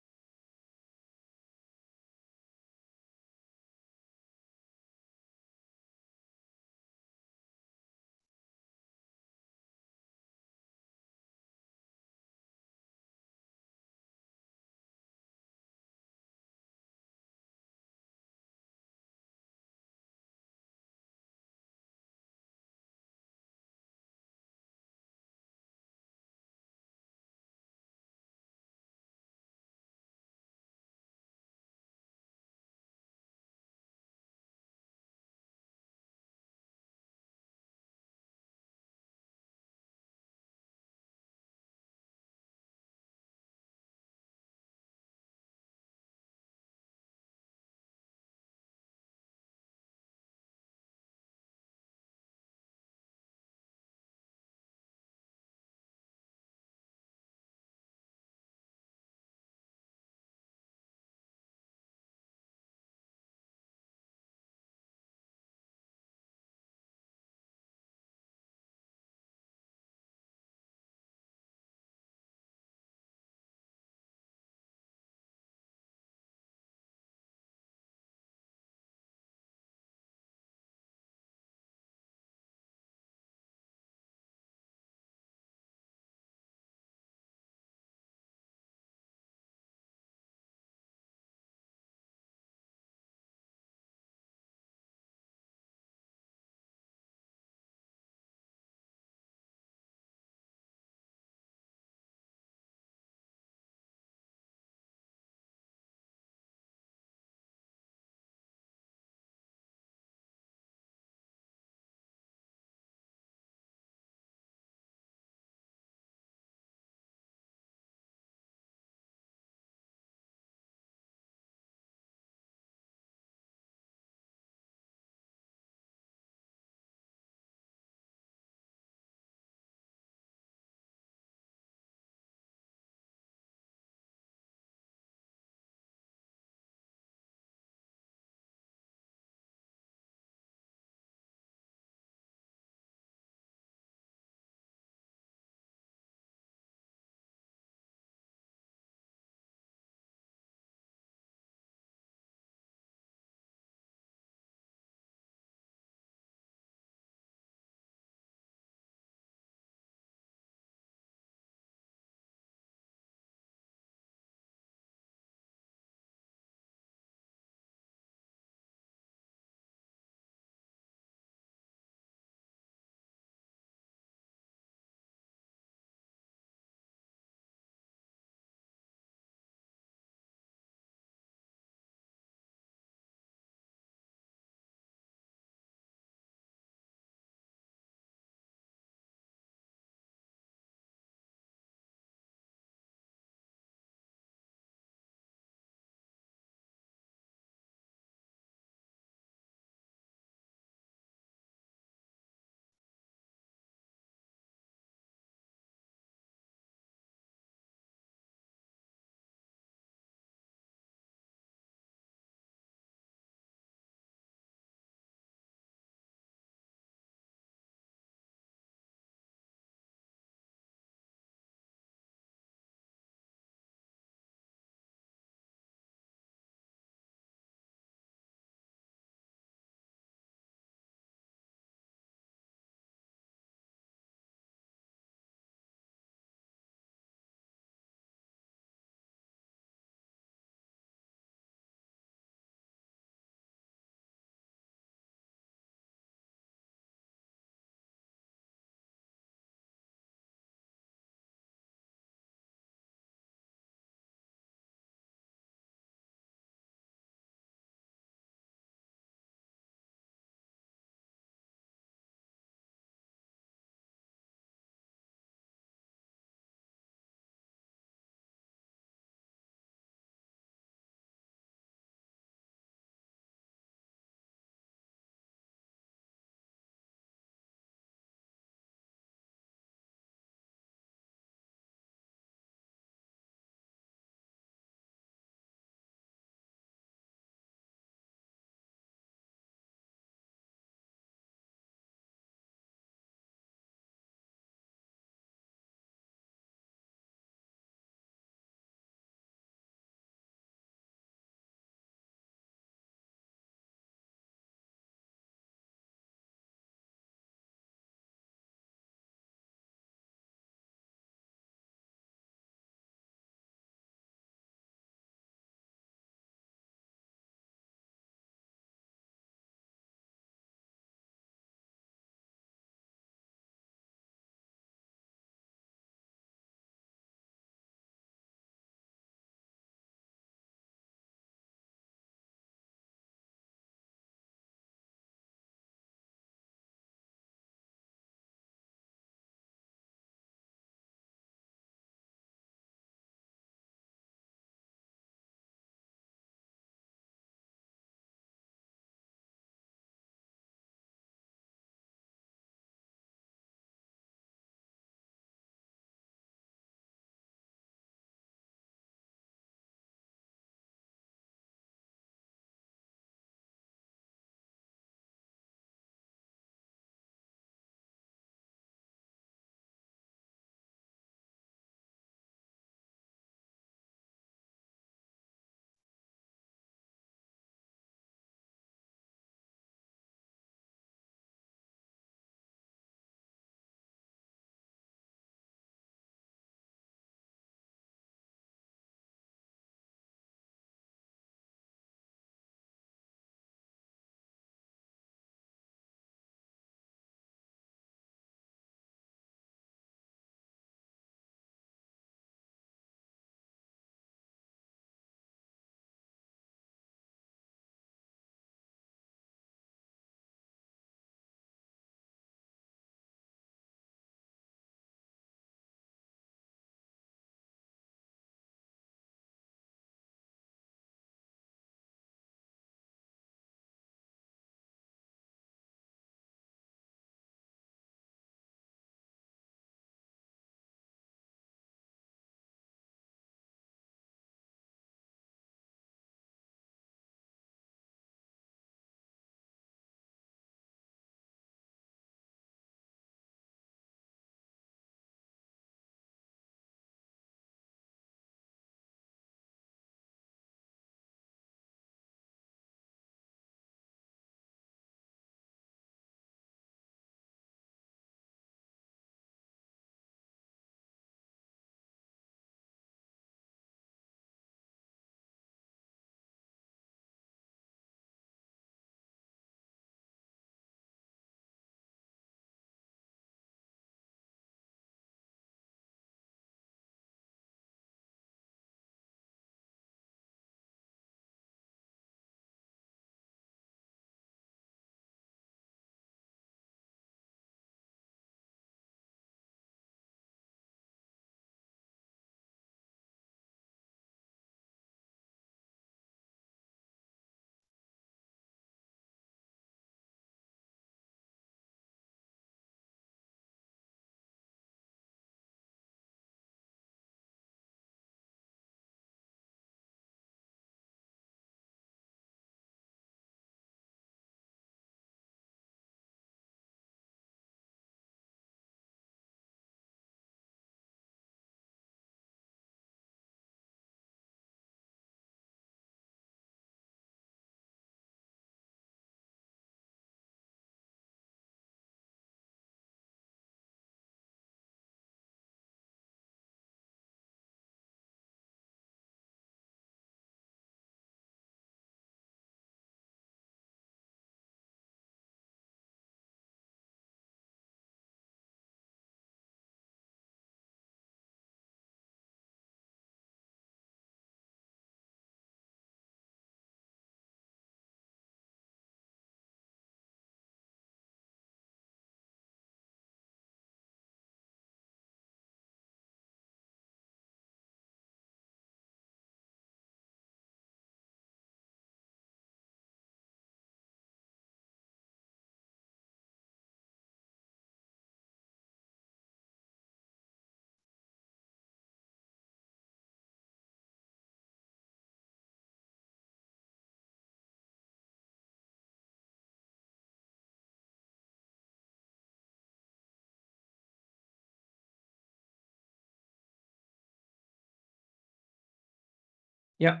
Yeah,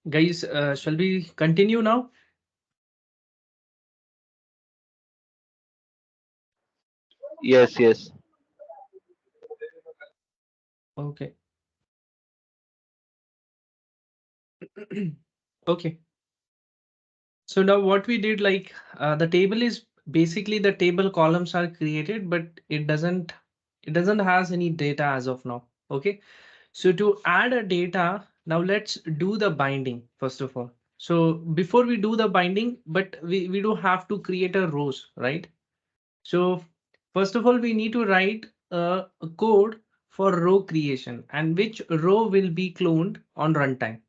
guys, shall we continue now? Yes, yes. Okay. Okay. So now what we did, like the table is basically the table columns are created, but it doesn't has any data as of now. Okay. So to add a data, now let's do the binding first of all. So before we do the binding, but we do have to create a rows, right? So first of all, we need to write a code for row creation and which row will be cloned on runtime.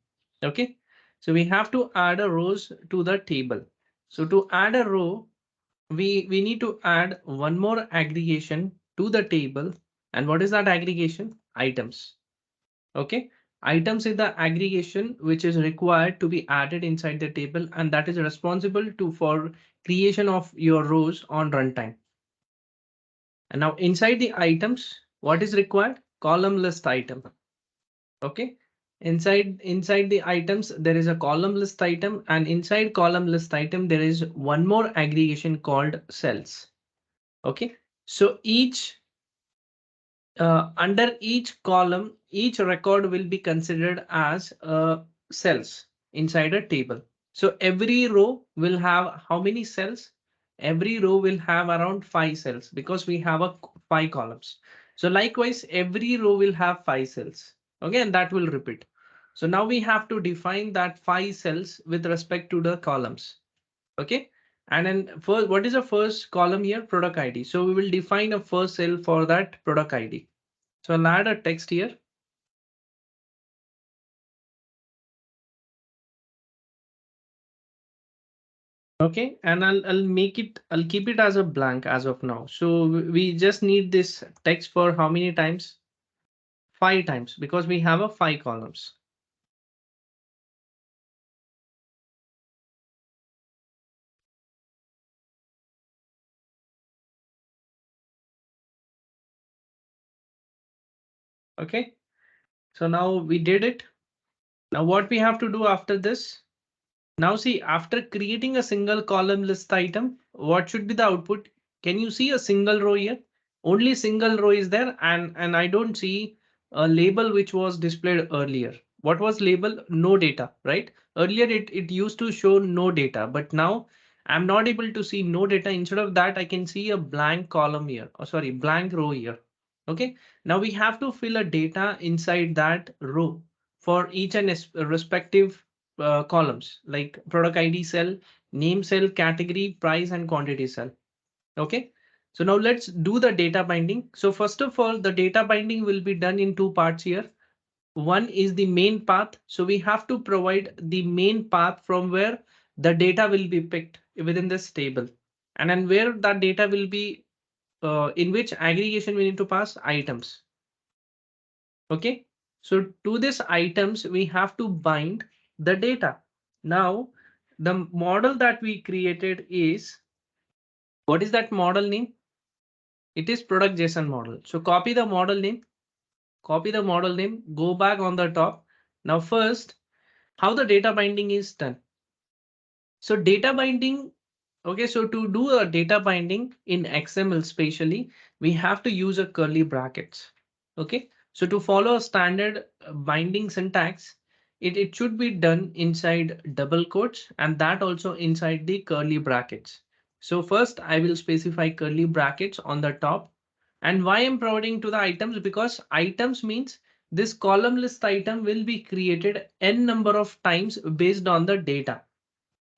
Okay. So we have to add a rows to the table. So to add a row, we need to add one more aggregation to the table. And what is that aggregation? Items. Okay. Items is the aggregation which is required to be added inside the table, and that is responsible to for creation of your rows on runtime. And now inside the items, what is required? Column list item. Okay. Inside the items, there is a column list item, and inside column list item, there is one more aggregation called cells. Okay. So under each column, each record will be considered as cells inside a table. So every row will have how many cells? Every row will have around 5 cells because we have 5 columns. So likewise, every row will have 5 cells. Okay, and that will repeat. So now we have to define that 5 cells with respect to the columns. Okay. And then first, what is the first column here? Product ID. So we will define a first cell for that product ID. So I'll add a text here. Okay, and I'll keep it as a blank as of now. So we just need this text for how many times? 5 times because we have a 5 columns. Okay, so now we did it. Now what we have to do after this? Now see, after creating a single column list item, what should be the output? Can you see a single row here? Only single row is there, and I don't see a label which was displayed earlier. What was label? No data, right? Earlier it used to show no data, but now I'm not able to see no data. Instead of that, I can see a blank column here. Oh, sorry, blank row here. Okay, now we have to fill a data inside that row for each and respective columns like product ID cell, name cell, category, price, and quantity cell. Okay. So now let's do the data binding. So first of all, the data binding will be done in 2 parts here. One is the main path. So we have to provide the main path from where the data will be picked within this table. And then where that data will be, in which aggregation we need to pass items. Okay. So to this items, we have to bind the data. Now, the model that we created is, what is that model name? It is product JSON model. So copy the model name, go back on the top. Now first, how the data binding is done. So data binding, okay, so to do a data binding in XML spatially, we have to use a curly brackets. Okay, so to follow a standard binding syntax, it should be done inside double quotes and that also inside the curly brackets. So first I will specify curly brackets on the top. And why I'm providing to the items? Because items means this column list item will be created n number of times based on the data.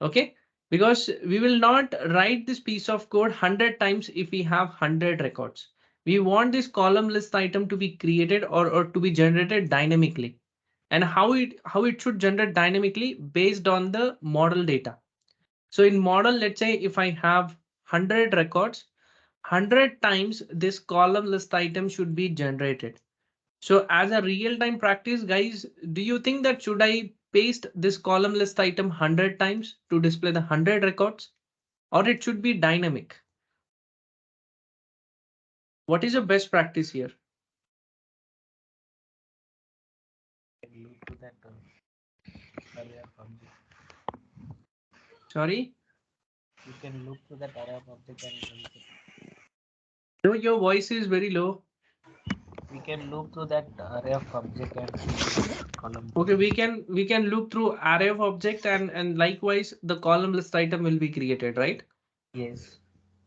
Okay, because we will not write this piece of code 100 times if we have 100 records. We want this column list item to be created or to be generated dynamically. And how it should generate dynamically based on the model data. So in model, let's say if I have 100 records, 100 times this column list item should be generated. So as a real-time practice, guys, do you think that should I paste this column list item 100 times to display the 100 records, or it should be dynamic? What is the best practice here? array of object. Sorry? You can loop to that array of object and run it. No, your voice is very low. We can loop through that array of object and see column. Okay, we can loop through array of object and likewise the column list item will be created, right? Yes.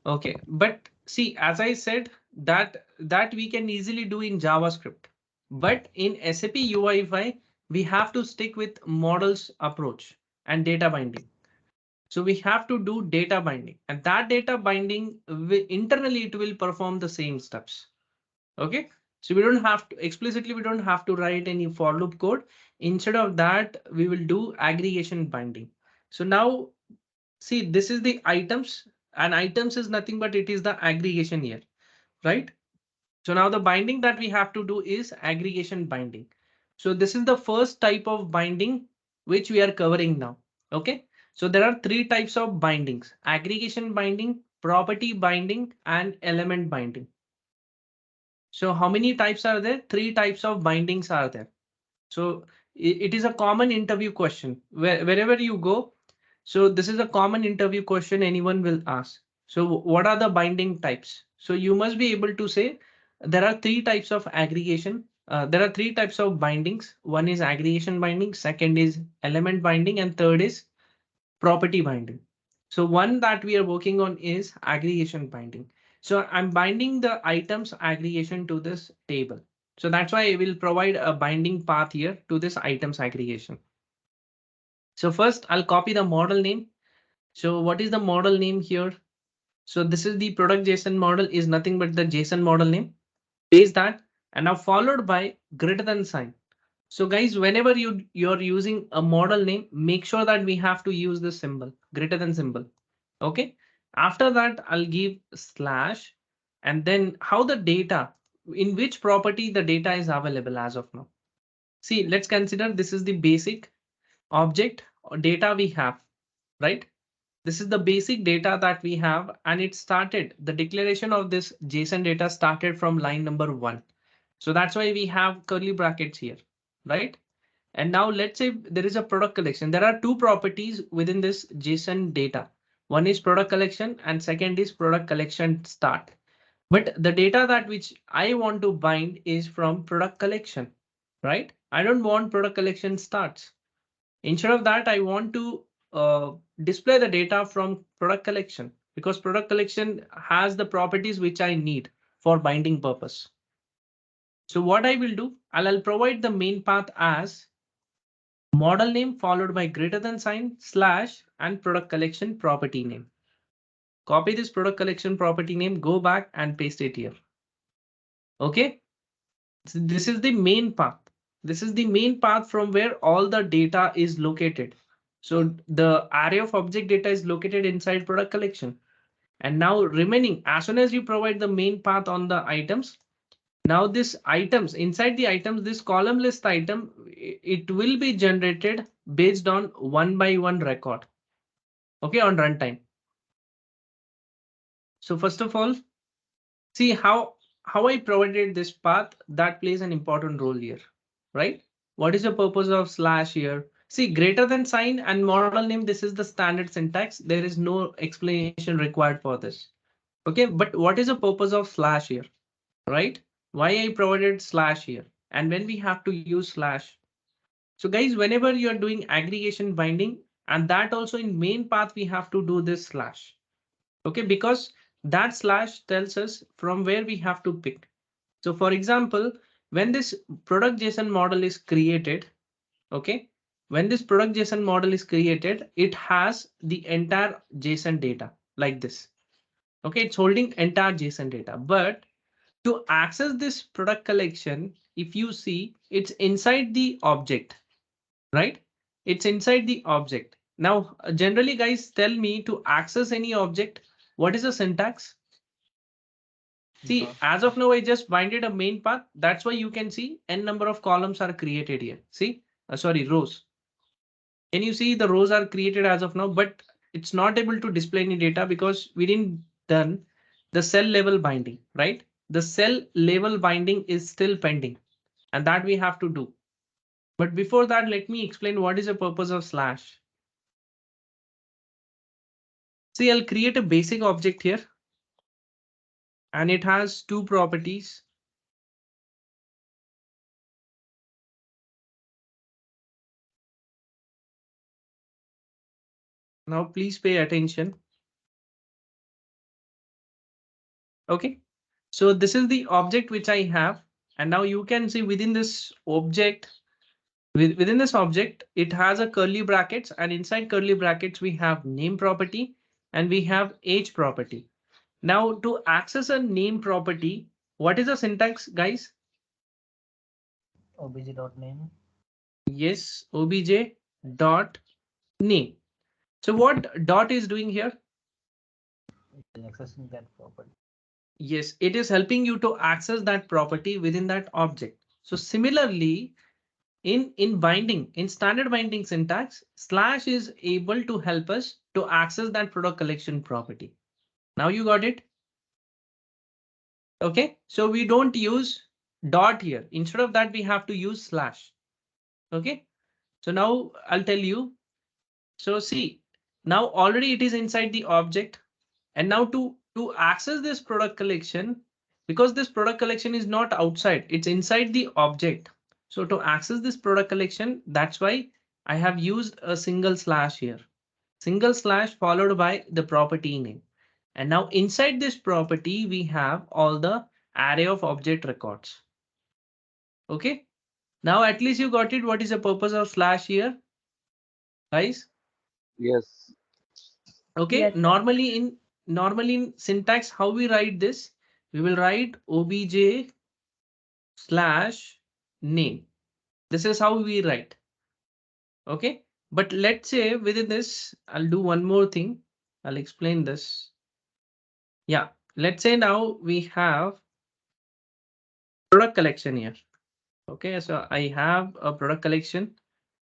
Okay, but see, as I said, that we can easily do in JavaScript. But in SAP UI5, we have to stick with models approach and data binding. So we have to do data binding, and that data binding internally it will perform the same steps. Okay, so we don't have to explicitly, we don't have to write any for loop code. Instead of that, we will do aggregation binding. So now see, this is the items, and items is nothing but it is the aggregation here, right? So now the binding that we have to do is aggregation binding. So this is the first type of binding which we are covering now. Okay, so there are three types of bindings: aggregation binding, property binding, and element binding. So how many types are there? Three types of bindings are there. So it is a common interview question wherever you go. So this is a common interview question anyone will ask. So what are the binding types? So you must be able to say there are three types of aggregation. There are three types of bindings. One is aggregation binding, second is element binding, and third is property binding. So one that we are working on is aggregation binding. So I'm binding the items aggregation to this table. So that's why I will provide a binding path here to this items aggregation. So first I'll copy the model name. So what is the model name here? So this is the product JSON model is nothing but the JSON model name. Paste that and now followed by greater than sign. So guys, whenever you're using a model name, make sure that we have to use this symbol, greater than symbol. Okay. After that, I'll give slash and then how the data, in which property the data is available as of now. See, let's consider this is the basic object or data we have, right? This is the basic data that we have, and it started, the declaration of this JSON data started from line number 1. So that's why we have curly brackets here, right? And now let's say there is a product collection. There are two properties within this JSON data. One is product collection and second is product collection start. But the data that which I want to bind is from product collection, right? I don't want product collection starts. Instead of that, I want to display the data from product collection because product collection has the properties which I need for binding purpose. So what I will do, I'll provide the main path as model name followed by greater than sign slash and product collection property name. Copy this product collection property name, go back and paste it here. Okay, so this is the main path. This is the main path from where all the data is located. So the array of object data is located inside product collection. And now remaining, as soon as you provide the main path on the items, now this items inside the items, this column list item, it will be generated based on one by one record. Okay, on runtime. So first of all, see how I provided this path that plays an important role here, right? What is the purpose of slash here? See, greater than sign and model name, this is the standard syntax. There is no explanation required for this. Okay, but what is the purpose of slash here, right? Why I provided slash here and when we have to use slash. So guys, whenever you are doing aggregation binding and that also in main path, we have to do this slash. Okay, because that slash tells us from where we have to pick. So for example, when this product JSON model is created, okay, when this product JSON model is created, it has the entire JSON data like this. Okay, it's holding entire JSON data, but to access this product collection, if you see, it's inside the object, right? It's inside the object. Now, generally, guys, tell me to access any object, what is the syntax? See, as of now, I just binded a main path. That's why you can see n number of columns are created here. See, sorry, rows. Can you see the rows are created as of now, but it's not able to display any data because we didn't done the cell level binding, right? The cell level binding is still pending and that we have to do. But before that, let me explain what is the purpose of slash. See, I'll create a basic object here, and it has two properties. Now, please pay attention. Okay, so this is the object which I have, and now you can see within this object, within this object, it has a curly brackets, and inside curly brackets, we have name property and we have age property. Now, to access a name property, what is the syntax, guys? obj.name. Yes, obj dot name. So what dot is doing here? Accessing that property. Yes, it is helping you to access that property within that object. So similarly, in binding, in standard binding syntax, slash is able to help us to access that product collection property. Now you got it? Okay, so we don't use dot here. Instead of that, we have to use slash. Okay, so now I'll tell you. So see, now already it is inside the object. And now to access this product collection, because this product collection is not outside, it's inside the object. So to access this product collection, that's why I have used a single slash here. Single slash followed by the property name. And now inside this property, we have all the array of object records. Okay. Now at least you got it. What is the purpose of slash here, guys? Yes. Okay, Yes, sir. normally in syntax, how we write this? We will write obj slash name. This is how we write. Okay, but let's say within this, I'll do one more thing. I'll explain this. Yeah, let's say now we have product collection here. Okay, so I have a product collection,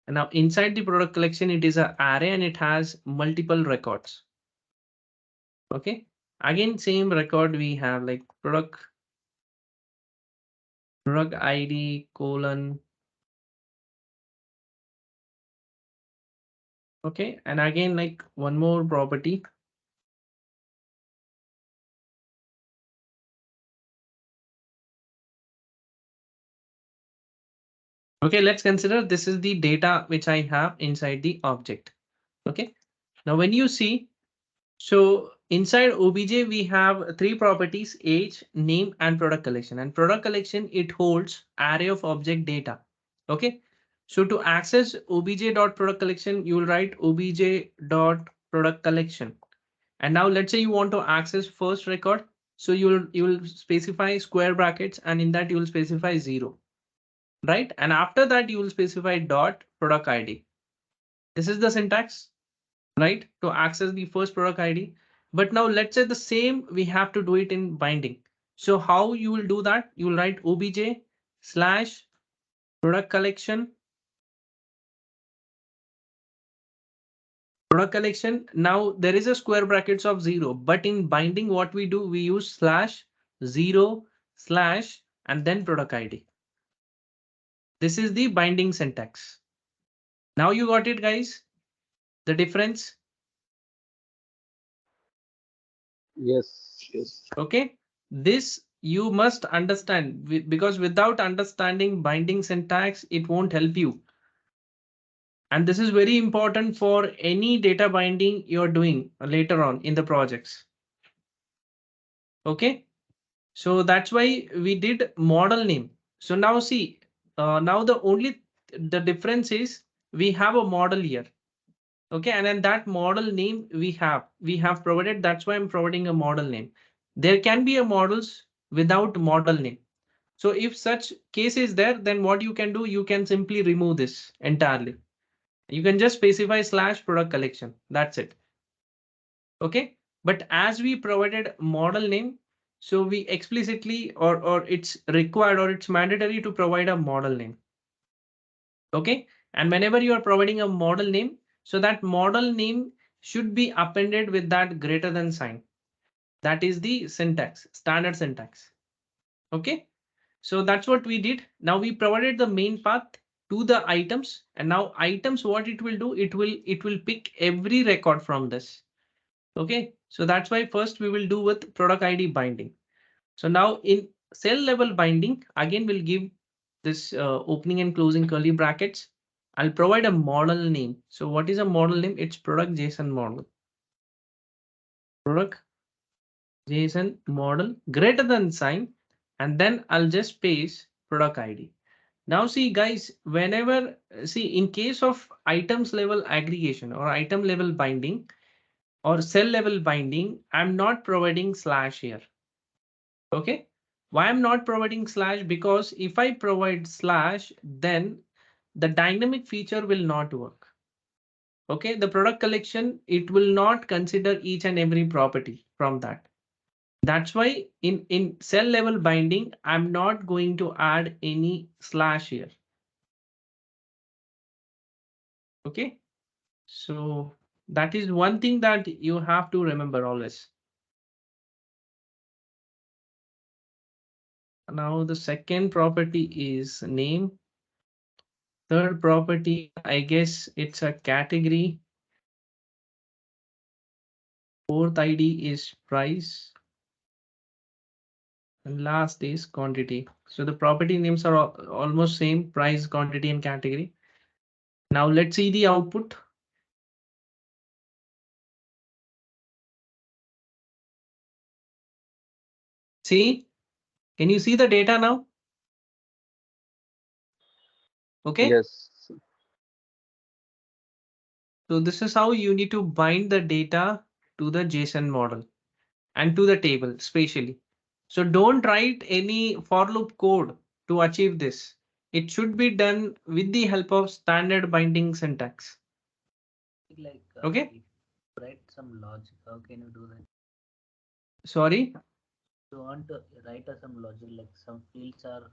and now inside the product collection, it is an array and it has multiple records. Okay, again, same record we have like product ID colon. Okay, and again, like one more property. Okay, let's consider this is the data which I have inside the object. Okay, now when you see, so inside obj we have three properties: age, name, and product collection. And product collection, it holds array of object data. Okay, so to access obj.product collection, you will write obj.product collection. And now let's say you want to access first record. So you will specify square brackets, and in that you will specify 0. Right? And after that, you will specify dot product ID. This is the syntax, right? To access the first product ID. But now let's say the same, we have to do it in binding. So how you will do that? You will write obj slash product collection. Product collection. Now there is a square brackets of 0, but in binding, what we do, we use slash 0 slash and then product ID. This is the binding syntax. Now you got it, guys. The difference. Yes. Yes. Okay, this you must understand because without understanding binding syntax, it won't help you. And this is very important for any data binding you're doing later on in the projects. Okay, so that's why we did model name. So now see, now the difference is we have a model here. Okay, and then that model name we have provided. That's why I'm providing a model name. There can be a models without model name. So if such case is there, then what you can do, you can simply remove this entirely. You can just specify slash product collection. That's it. Okay. But as we provided model name, so we explicitly or it's required or it's mandatory to provide a model name. Okay. And whenever you are providing a model name, so that model name should be appended with that greater than sign. That is the syntax, standard syntax. Okay. So that's what we did. Now we provided the main path to the items. And now items, what it will do, it will pick every record from this. Okay, so that's why first we will do with product ID binding. So now in cell level binding, again we'll give this opening and closing curly brackets. I'll provide a model name. So what is a model name? It's product JSON model. Product JSON model greater than sign, and then I'll just paste product ID. Now see guys, whenever see in case of items level aggregation or item level binding or cell level binding, I'm not providing slash here. Okay. Why I'm not providing slash? Because if I provide slash, then the dynamic feature will not work. Okay. The product collection, it will not consider each and every property from that. That's why in cell level binding, I'm not going to add any slash here. Okay. So that is one thing that you have to remember always. Now the second property is name. Third property, I guess it's a category. Fourth ID is price. And last is quantity. So the property names are almost same: price, quantity, and category. Now let's see the output. See, can you see the data now? Okay. Yes. So this is how you need to bind the data to the JSON model and to the table spatially. So don't write any for loop code to achieve this. It should be done with the help of standard binding syntax. Like Okay. if you write some logic, how can you do that? Sorry. You want to write some logic, like some fields are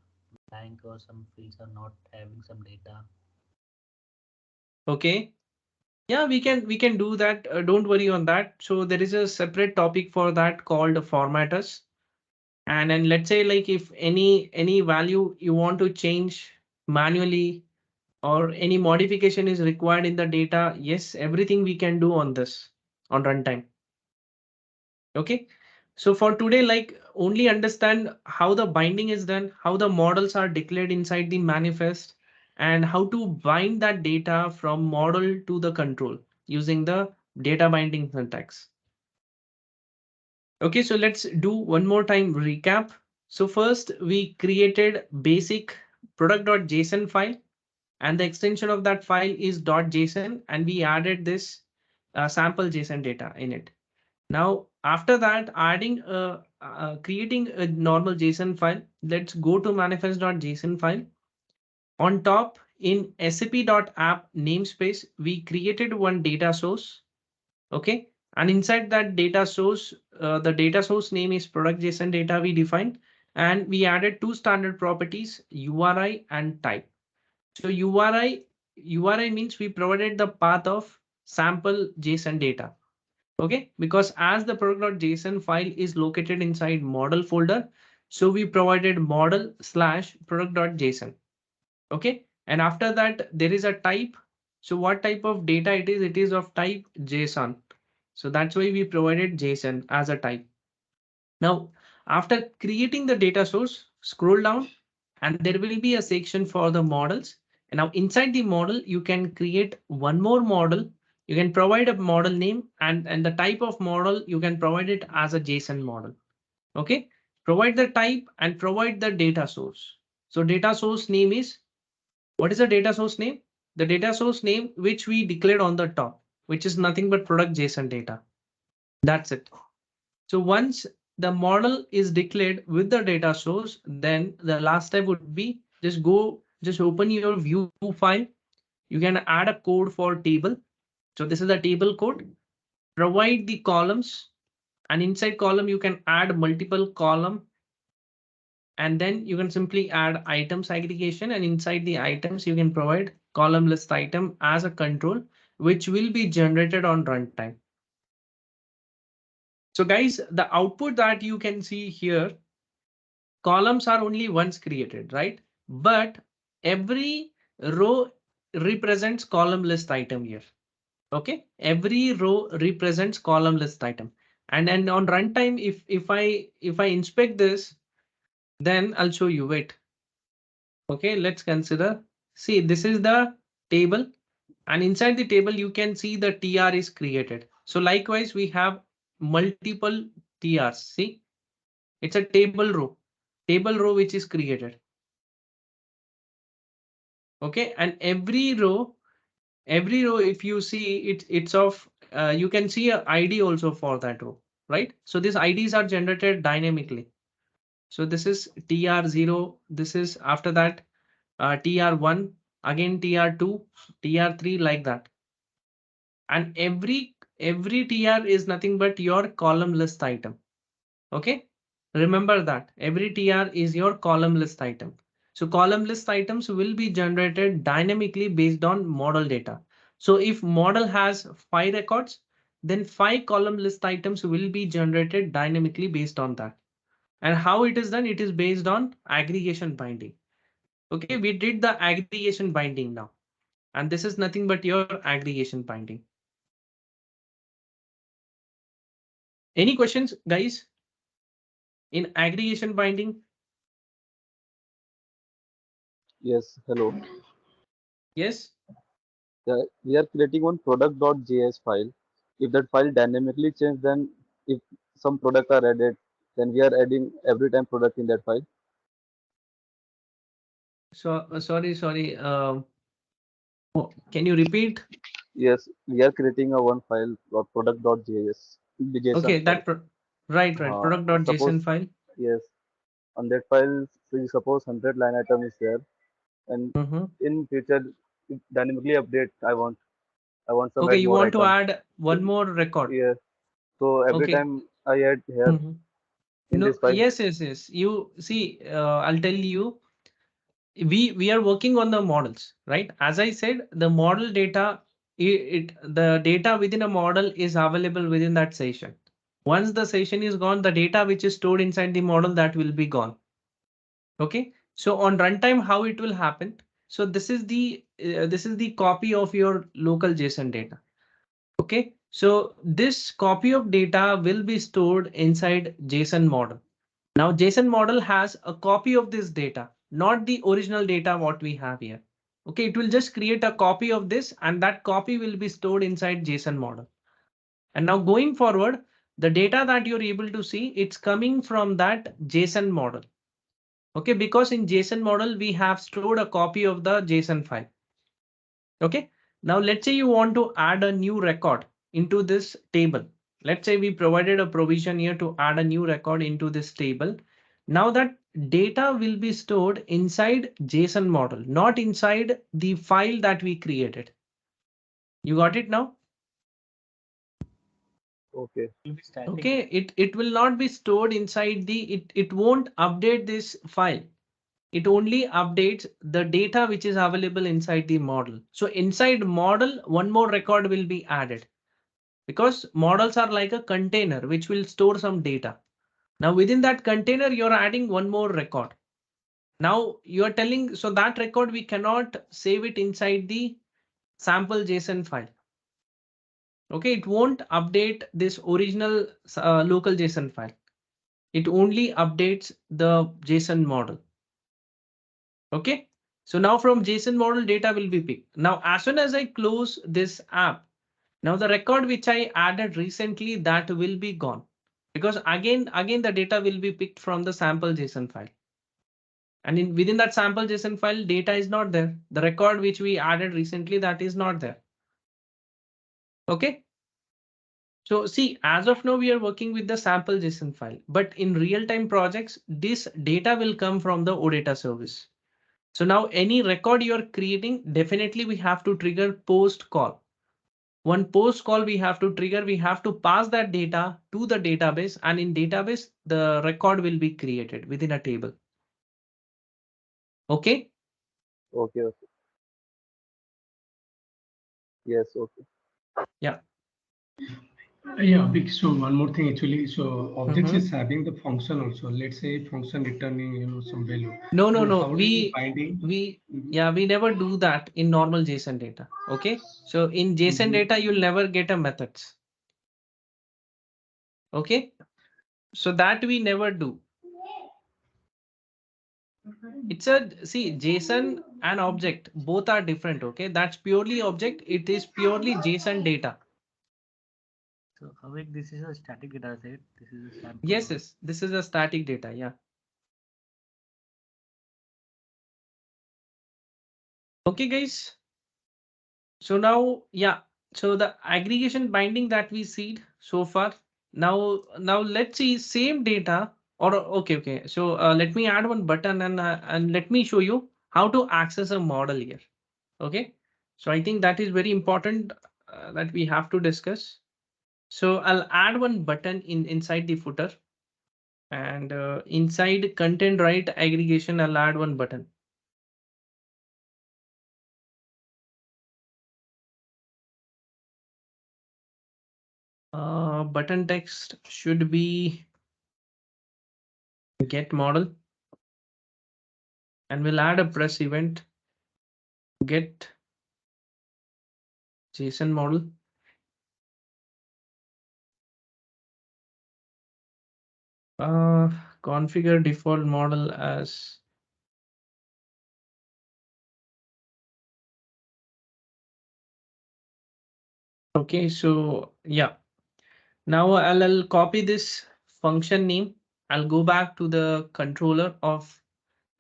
blank or some fields are not having some data. Okay. Yeah, we can do that. Don't worry on that. So there is a separate topic for that called formatters. And then let's say like if any value you want to change manually or any modification is required in the data, yes, everything we can do on this on runtime. Okay. So for today, like only understand how the binding is done, how the models are declared inside the manifest, and how to bind that data from model to the control using the data binding syntax. Okay, so let's do one more time recap. So first we created basic product.json file, and the extension of that file is .json, and we added this sample JSON data in it. Now, after that, creating a normal JSON file, let's go to manifest.json file. On top in SAP.app namespace, we created one data source. Okay. And inside that data source, the data source name is product JSON data we defined. And we added two standard properties, URI and type. So URI means we provided the path of sample JSON data. Okay, because as the product.json file is located inside model folder, so we provided model slash product.json. Okay, and after that there is a type. So what type of data it is? It is of type JSON. So that's why we provided JSON as a type. Now, after creating the data source, scroll down and there will be a section for the models. And now inside the model, you can create one more model. You can provide a model name and the type of model, you can provide it as a JSON model. Okay, provide the type and provide the data source. So data source name is, what is the data source name? The data source name which we declared on the top, which is nothing but product JSON data. That's it. So once the model is declared with the data source, then the last step would be just open your view file. You can add a code for table. So this is the table code. Provide the columns, and inside column you can add multiple column, and then you can simply add items aggregation, and inside the items you can provide column list item as a control, which will be generated on runtime. So guys, the output that you can see here, columns are only once created, right? But every row represents column list item here. Okay, every row represents column list item. And then on runtime, if I inspect this, then I'll show you. Wait. Okay, let's consider. See, this is the table, and inside the table you can see the TR is created. So likewise, we have multiple TRs. See, it's a table row which is created. Okay, and every row, if you see it's of you can see a ID also for that row, right? So these IDs are generated dynamically. So this is TR0, this is after that TR1, again TR2, TR3, like that. And every TR is nothing but your column list item. Okay, remember that every TR is your column list item. So column list items will be generated dynamically based on model data. So if model has 5 records, then 5 column list items will be generated dynamically based on that. And how it is done? It is based on aggregation binding. Okay, we did the aggregation binding now, and this is nothing but your aggregation binding. Any questions, guys, in aggregation binding? Yes, hello. Yes. We are creating one product.js file. If that file dynamically changes, then if some product are added, then we are adding every time product in that file. So sorry. Can you repeat? Yes, we are creating a one file product.js, the JSON Okay, file. right. Product.json Suppose, file. yes, on that file, suppose 100 line item is there, and Mm-hmm. in future it dynamically update. I want some Okay, add you more want to item. add So, one more record. yes, so every Okay. time I add here Mm-hmm. in No, this file. yes. You see, I'll tell you, we are working on the models, right? As I said, the model data, the data within a model is available within that session. Once the session is gone, the data which is stored inside the model, that will be gone. Okay, so on runtime, how it will happen? So this is the copy of your local JSON data. Okay, so this copy of data will be stored inside JSON model. Now JSON model has a copy of this data, not the original data what we have here. Okay, it will just create a copy of this, and that copy will be stored inside JSON model. And now going forward, the data that you're able to see, it's coming from that JSON model. Okay, because in JSON model, we have stored a copy of the JSON file. Okay, now let's say you want to add a new record into this table. Let's say we provided a provision here to add a new record into this table. Now that data will be stored inside JSON model, not inside the file that we created. You got it now? Okay, Will be static. Okay, it will not be stored inside it won't update this file. It only updates the data which is available inside the model. So inside model, one more record will be added, because models are like a container which will store some data. Now within that container, you're adding one more record. Now you're telling, so that record we cannot save it inside the sample JSON file. Okay, it won't update this original local JSON file. It only updates the JSON model. Okay, so now from JSON model, data will be picked. Now as soon as I close this app, now the record which I added recently, that will be gone, because again the data will be picked from the sample JSON file. And within that sample JSON file, data is not there. The record which we added recently, that is not there. Okay. So see, as of now, we are working with the sample JSON file, but in real-time projects, this data will come from the OData service. So now any record you're creating, definitely we have to trigger post call. One post call we have to trigger, we have to pass that data to the database, and in database, the record will be created within a table. Okay. okay. Yes, okay. Yeah. Yeah, big. So one more thing actually. So objects Mm-hmm. is having the function also. Let's say function returning, some value. No, no, So no. how it is binding? Mhm. Yeah, we never do that in normal JSON data. Okay. So in JSON Mhm. data, you'll never get a methods. Okay. So that we never do. It's a, see, JSON and object, both are different. Okay. That's purely object. It is purely JSON data. So Avik, this is a static data set. This is a sample Yes, or yes. This is a static data. Yeah. Okay, guys. So now, yeah. So the aggregation binding that we see so far. Now let's see same data. Or okay, okay. So let me add one button and let me show you how to access a model here. Okay. So I think that is very important that we have to discuss. So I'll add one button inside the footer, and inside content right aggregation, I'll add one button. Button text should be get model, and we'll add a press event get JSON model. Uh, Configure default model as okay. So yeah, now I'll copy this function name. I'll go back to the controller of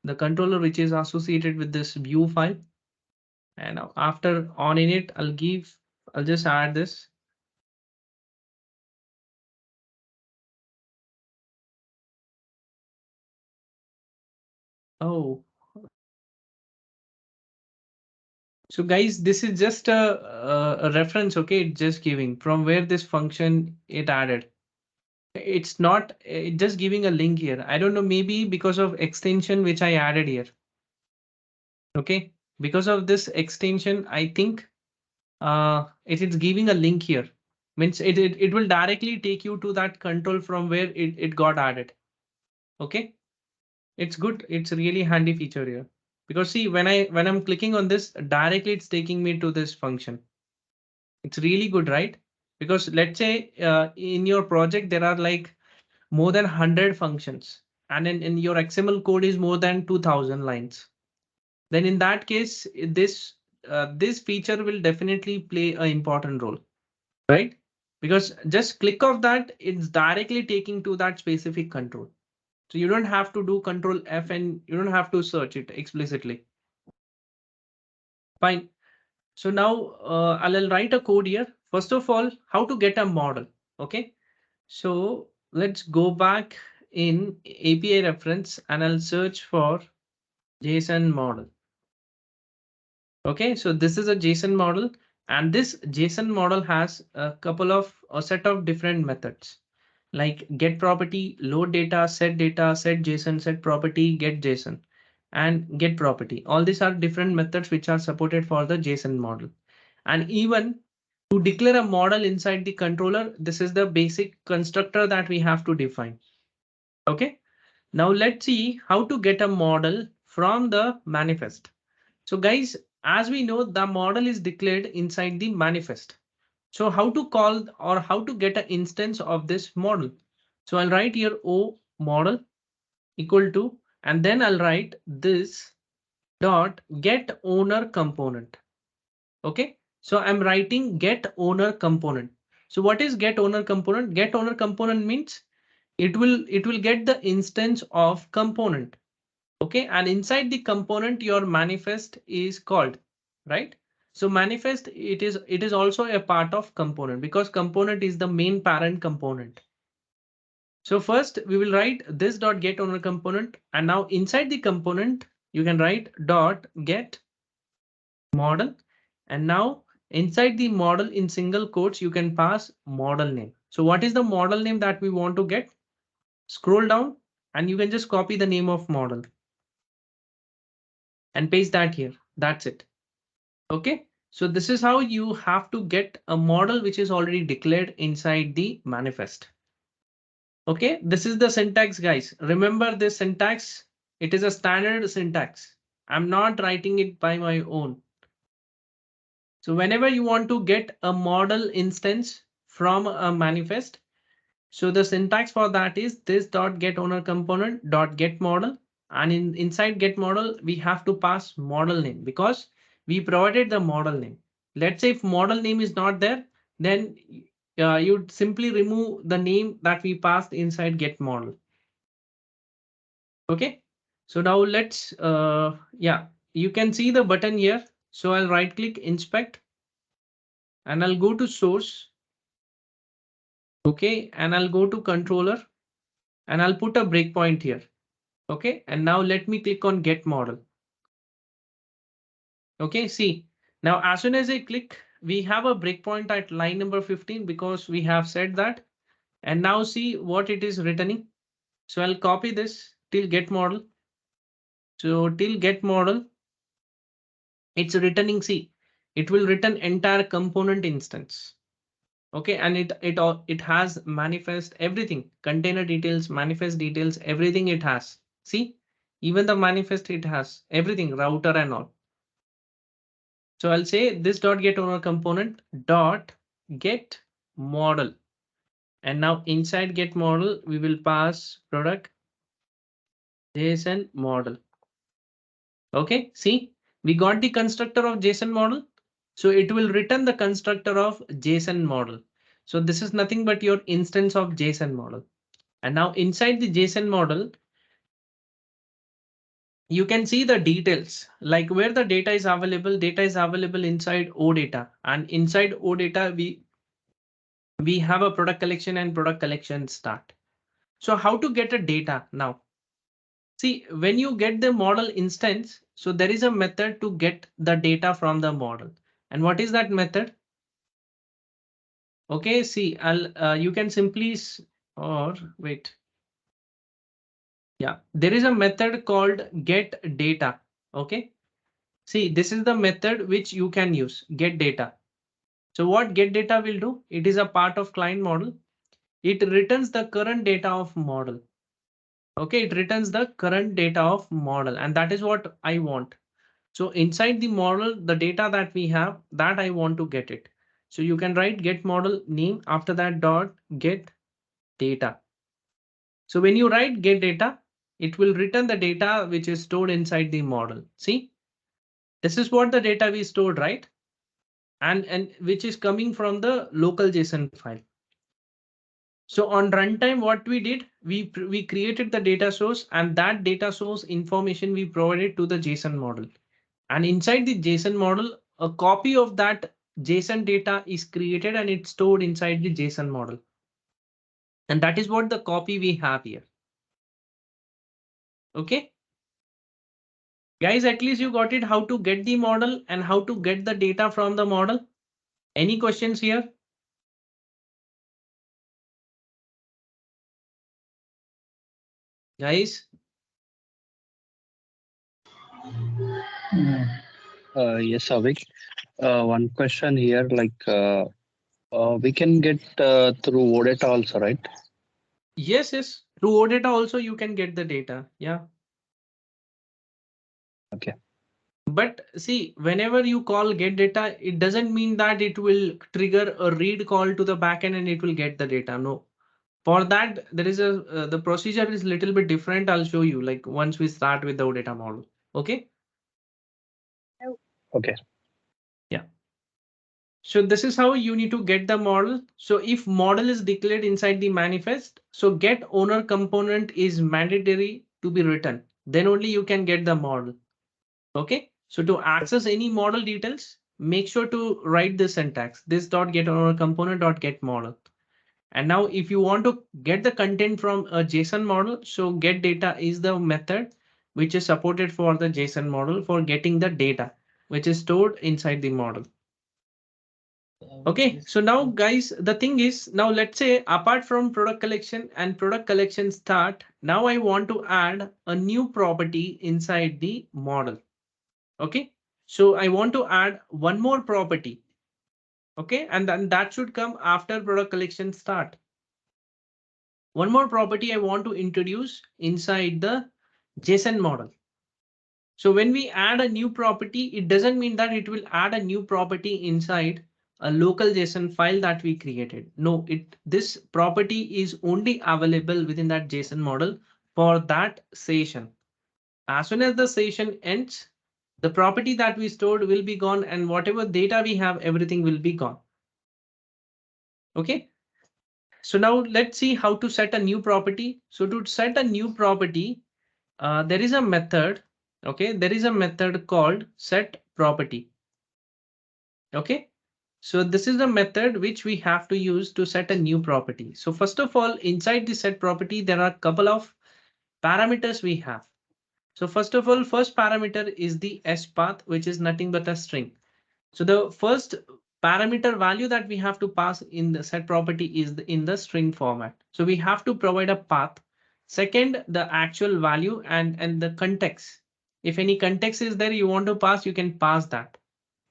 the controller which is associated with this view file. And now after on init, I'll just add this. Oh, so guys, this is just a reference. Okay, it's just giving from where this function it added. It's not just giving a link here. I don't know, maybe because of extension which I added here. Okay, because of this extension, I think it is giving a link here. Means it will directly take you to that control from where it got added. Okay, it's good. It's a really handy feature here. Because see, when I'm clicking on this, directly it's taking me to this function. It's really good, right? Because let's say in your project there are like more than 100 functions, and in your XML code is more than 2000 lines. Then in that case, this feature will definitely play an important role, right? Because just click of that, it's directly taking to that specific control. So you don't have to do control F and you don't have to search it explicitly. Fine. So now I'll write a code here. First of all, how to get a model. Okay. So let's go back in API reference and I'll search for JSON model. Okay, so this is a JSON model, and this JSON model has a set of different methods like get property, load data, set JSON, set property, get JSON, and get property. All these are different methods which are supported for the JSON model. And even to declare a model inside the controller, this is the basic constructor that we have to define. Okay, now let's see how to get a model from the manifest. So guys, as we know, the model is declared inside the manifest. So how to call or how to get an instance of this model? So I'll write here O model equal to, and then I'll write this dot get owner component. Okay, so I'm writing get owner component. So what is get owner component? Get owner component means it will get the instance of component. Okay, and inside the component your manifest is called, right? So manifest, it is also a part of component because component is the main parent component. So first we will write this dot get owner component, and now inside the component you can write dot get model, and now inside the model in single quotes you can pass model name. So what is the model name that we want to get? Scroll down and you can just copy the name of model and paste that here. That's it. Okay. So this is how you have to get a model which is already declared inside the manifest. Okay, this is the syntax, guys. Remember this syntax. It is a standard syntax. I'm not writing it by my own. So whenever you want to get a model instance from a manifest, so the syntax for that is this dot get owner component dot get model. And inside get model, we have to pass model name because we provided the model name. Let's say if model name is not there, then you'd simply remove the name that we passed inside get model. Okay, so now let's yeah, you can see the button here. So I'll right click inspect and I'll go to source. Okay, and I'll go to controller and I'll put a breakpoint here. Okay, and now let me click on get model. Okay, see, now as soon as I click, we have a breakpoint at line number 15 because we have said that. And now see what it is returning. So I'll copy this till get model. So till get model, it's returning C. It will return entire component instance. Okay, and it has manifest everything, container details, manifest details, everything it has. See, even the manifest it has everything, router and all. So I'll say this dot get owner component dot get model. And now inside get model, we will pass product JSON model. Okay, see, we got the constructor of JSON model. So it will return the constructor of JSON model. So this is nothing but your instance of JSON model. And now inside the JSON model, you can see the details like where the data is available. Data is available inside OData, and inside OData, we have a product collection and product collection start. So how to get a data now? See, when you get the model instance, so there is a method to get the data from the model. And what is that method? Okay, see, you can simply or wait. Yeah, there is a method called get data. Okay, see, this is the method which you can use, get data. So what get data will do? It is a part of client model. It returns the current data of model. Okay, it returns the current data of model, and that is what I want. So inside the model, the data that we have, that I want to get it. So you can write get model name, after that dot get data. So when you write get data, it will return the data which is stored inside the model. See, this is what the data we stored, right? And which is coming from the local JSON file. So on runtime, what we did, we created the data source, and that data source information we provided to the JSON model. And inside the JSON model, a copy of that JSON data is created and it's stored inside the JSON model. And that is what the copy we have here. Okay. Guys, at least you got it, how to get the model and how to get the data from the model. Any questions here? Guys? Yes, Avik. One question here, we can get through OData also, right? Yes, yes. Through OData also you can get the data. Yeah. Okay. But see, whenever you call get data, it doesn't mean that it will trigger a read call to the backend and it will get the data. No. For that, there is the procedure is a little bit different. I'll show you like once we start with the OData model. Okay. Okay. Yeah. So this is how you need to get the model. So if model is declared inside the manifest, so get owner component is mandatory to be written. Then only you can get the model. Okay. So to access any model details, make sure to write the syntax. This dot get owner component dot get model. And now if you want to get the content from a JSON model, so get data is the method which is supported for the JSON model for getting the data, which is stored inside the model. Okay, so now guys, the thing is, now let's say apart from product collection and product collection start, now I want to add a new property inside the model. Okay, So I want to add one more property. Okay, and then that should come after product collection start. One more property I want to introduce inside the JSON model. So when we add a new property, it doesn't mean that it will add a new property inside a local JSON file that we created. No, this property is only available within that JSON model for that session. As soon as the session ends, the property that we stored will be gone, and whatever data we have, everything will be gone. Okay. So now let's see how to set a new property. So to set a new property, there is a method. Okay, there is a method called set property. Okay, so this is the method which we have to use to set a new property. So first of all, inside the set property, there are a couple of parameters we have. So first of all, first parameter is the s path, which is nothing but a string. So the first parameter value that we have to pass in the set property is in the string format. So we have to provide a path. Second, the actual value and the context. If any context is there you want to pass, you can pass that.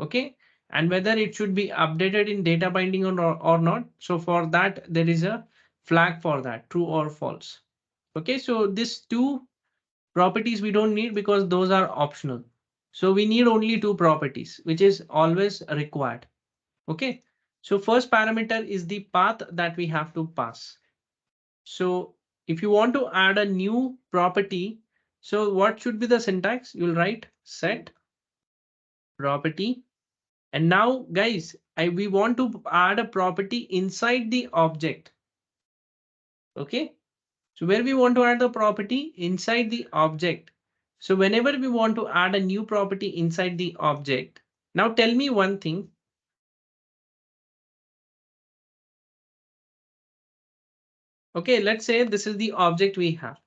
Okay. And whether it should be updated in data binding or not. So for that, there is a flag for that, true or false. Okay. So these two properties we don't need because those are optional. So we need only two properties, which is always required. Okay. So first parameter is the path that we have to pass. So if you want to add a new property, so what should be the syntax? You'll write set property. And now guys, we want to add a property inside the object. Okay. So where we want to add the property inside the object. So whenever we want to add a new property inside the object, now tell me one thing. Okay, let's say this is the object we have.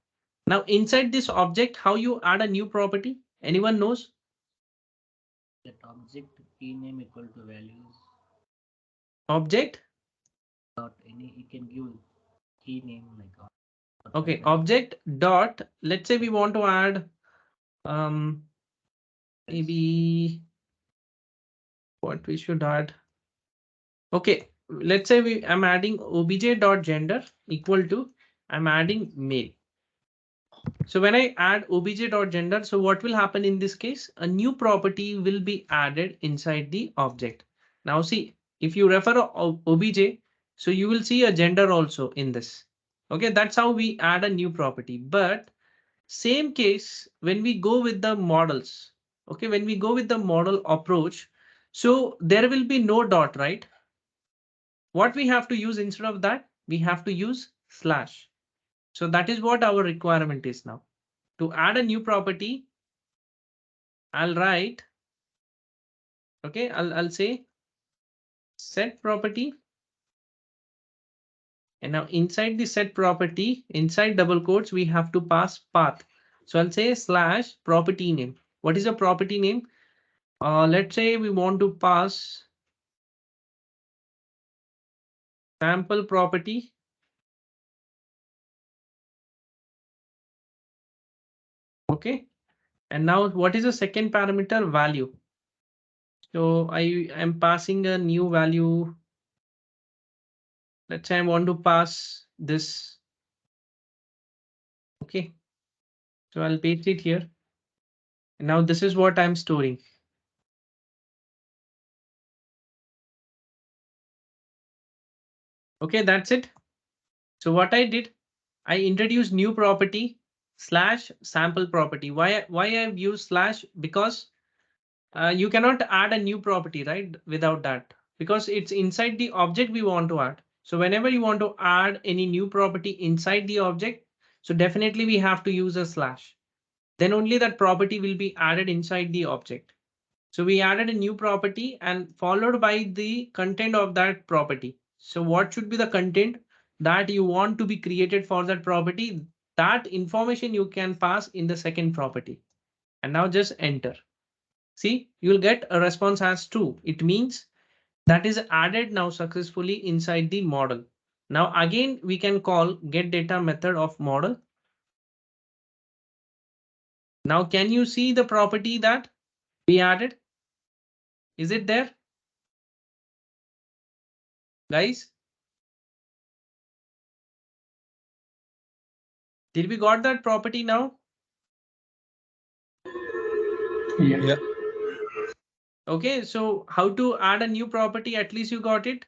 Now inside this object, how you add a new property? Anyone knows? That object key name equal to values Object. dot any, you can give key name like Okay, object dot, let's say we want to add maybe what we should add. Okay, let's say I'm adding obj.gender equal to I'm adding male. So when I add obj.gender, so what will happen in this case? A new property will be added inside the object. Now see, if you refer obj, so you will see a gender also in this. Okay, that's how we add a new property. But same case when we go with the models. Okay, when we go with the model approach, so there will be no dot, right? What we have to use instead of that, we have to use slash. So that is what our requirement is now. To add a new property, I'll write, okay, I'll say set property. And now inside the set property, inside double quotes, we have to pass path. So I'll say slash property name. What is a property name? Let's say we want to pass sample property. Okay. And now what is the second parameter? Value. So I am passing a new value. Let's say I want to pass this. Okay. So I'll paste it here. And now this is what I'm storing. Okay, that's it. So what I did, I introduced new property slash sample property. Why I've used slash? Because you cannot add a new property, right? Without that, because it's inside the object we want to add. So whenever you want to add any new property inside the object, so definitely we have to use a slash. Then only that property will be added inside the object. So we added a new property and followed by the content of that property. So what should be the content that you want to be created for that property? That information you can pass in the second property. And now just enter. See, you'll get a response as true. It means that is added now successfully inside the model. Now again, we can call get data method of model. Now, can you see the property that we added? Is it there? Guys? Did we got that property now? Yeah. Okay, so how to add a new property? At least you got it.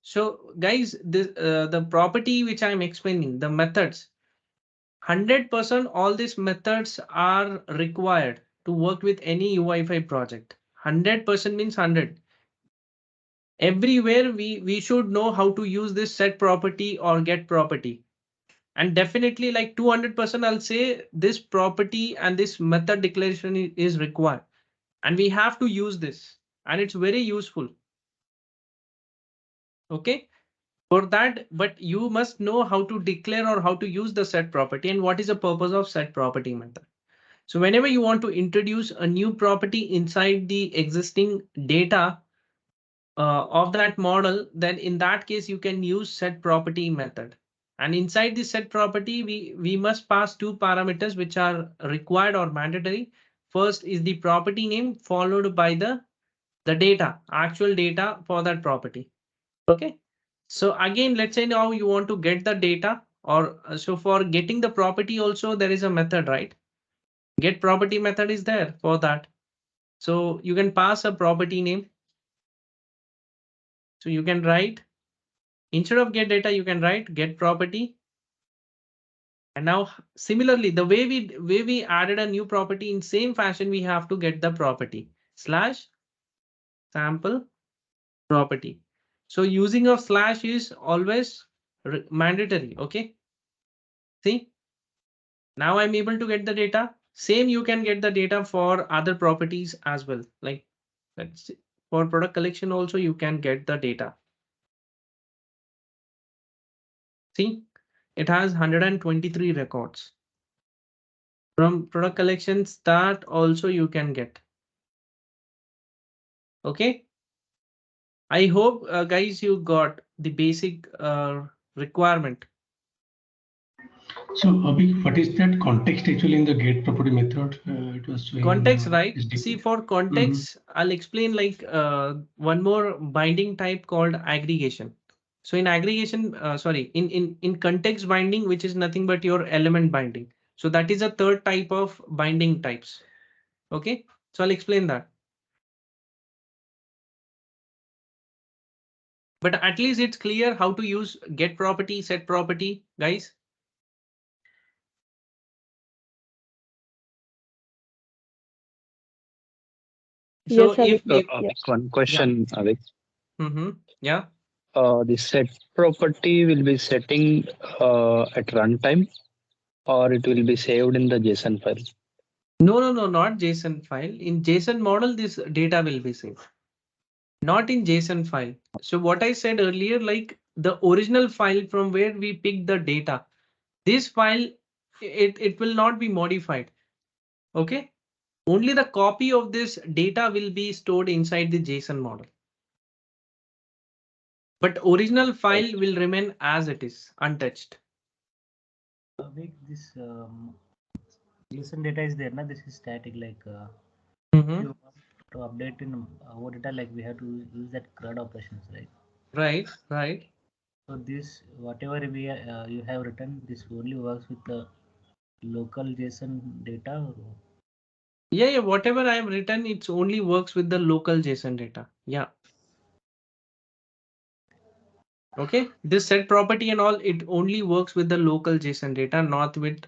So guys, this the property which I'm explaining, the methods, 100% all these methods are required to work with any UI5 project. 100% means 100. Everywhere we should know how to use this set property or get property. And definitely like 200% I'll say this property and this method declaration is required. And we have to use this. And it's very useful. Okay. For that, but you must know how to declare or how to use the set property and what is the purpose of set property method. So whenever you want to introduce a new property inside the existing data of that model, then in that case, you can use set property method. And inside the set property, we must pass two parameters which are required or mandatory. First is the property name followed by the data, actual data for that property. Okay. So again, let's say now you want to get the data or so for getting the property also there is a method, right? Get property method is there for that. So you can pass a property name. So you can write instead of get data, you can write get property. And now similarly, the way we added a new property in same fashion, we have to get the property slash sample property. So using of slash is always mandatory. Okay. See, now I'm able to get the data. Same, you can get the data for other properties as well. Like let's see, for product collection also you can get the data. See, it has 123 records. From product collection start also you can get. Okay. I hope guys you got the basic requirement. So, Abhi, what is that context actually in the get property method? It was showing Context, right? SDK. See, for context, I'll explain like one more binding type called aggregation. So in aggregation, sorry, in context binding, which is nothing but your element binding. So that is a third type of binding types. Okay, so I'll explain that. But at least it's clear how to use get property, set property, guys. So Yes, Avik. if Yeah. One question, Avik. yeah. The set property will be setting at runtime, or it will be saved in the JSON file. No, not JSON file. In JSON model, this data will be saved. Not in JSON file. So what I said earlier, like the original file from where we pick the data, this file, it will not be modified. Okay. Only the copy of this data will be stored inside the JSON model. But original file will remain as it is, untouched. With this JSON data is there, na? This is static. Like if you want to update in our data, like we have to use that CRUD operations, right? Right. So this whatever we you have written, this only works with the local JSON data. Or... Yeah. Whatever I have written, it only works with the local JSON data. Yeah. Okay, this set property and all, it only works with the local JSON data, not with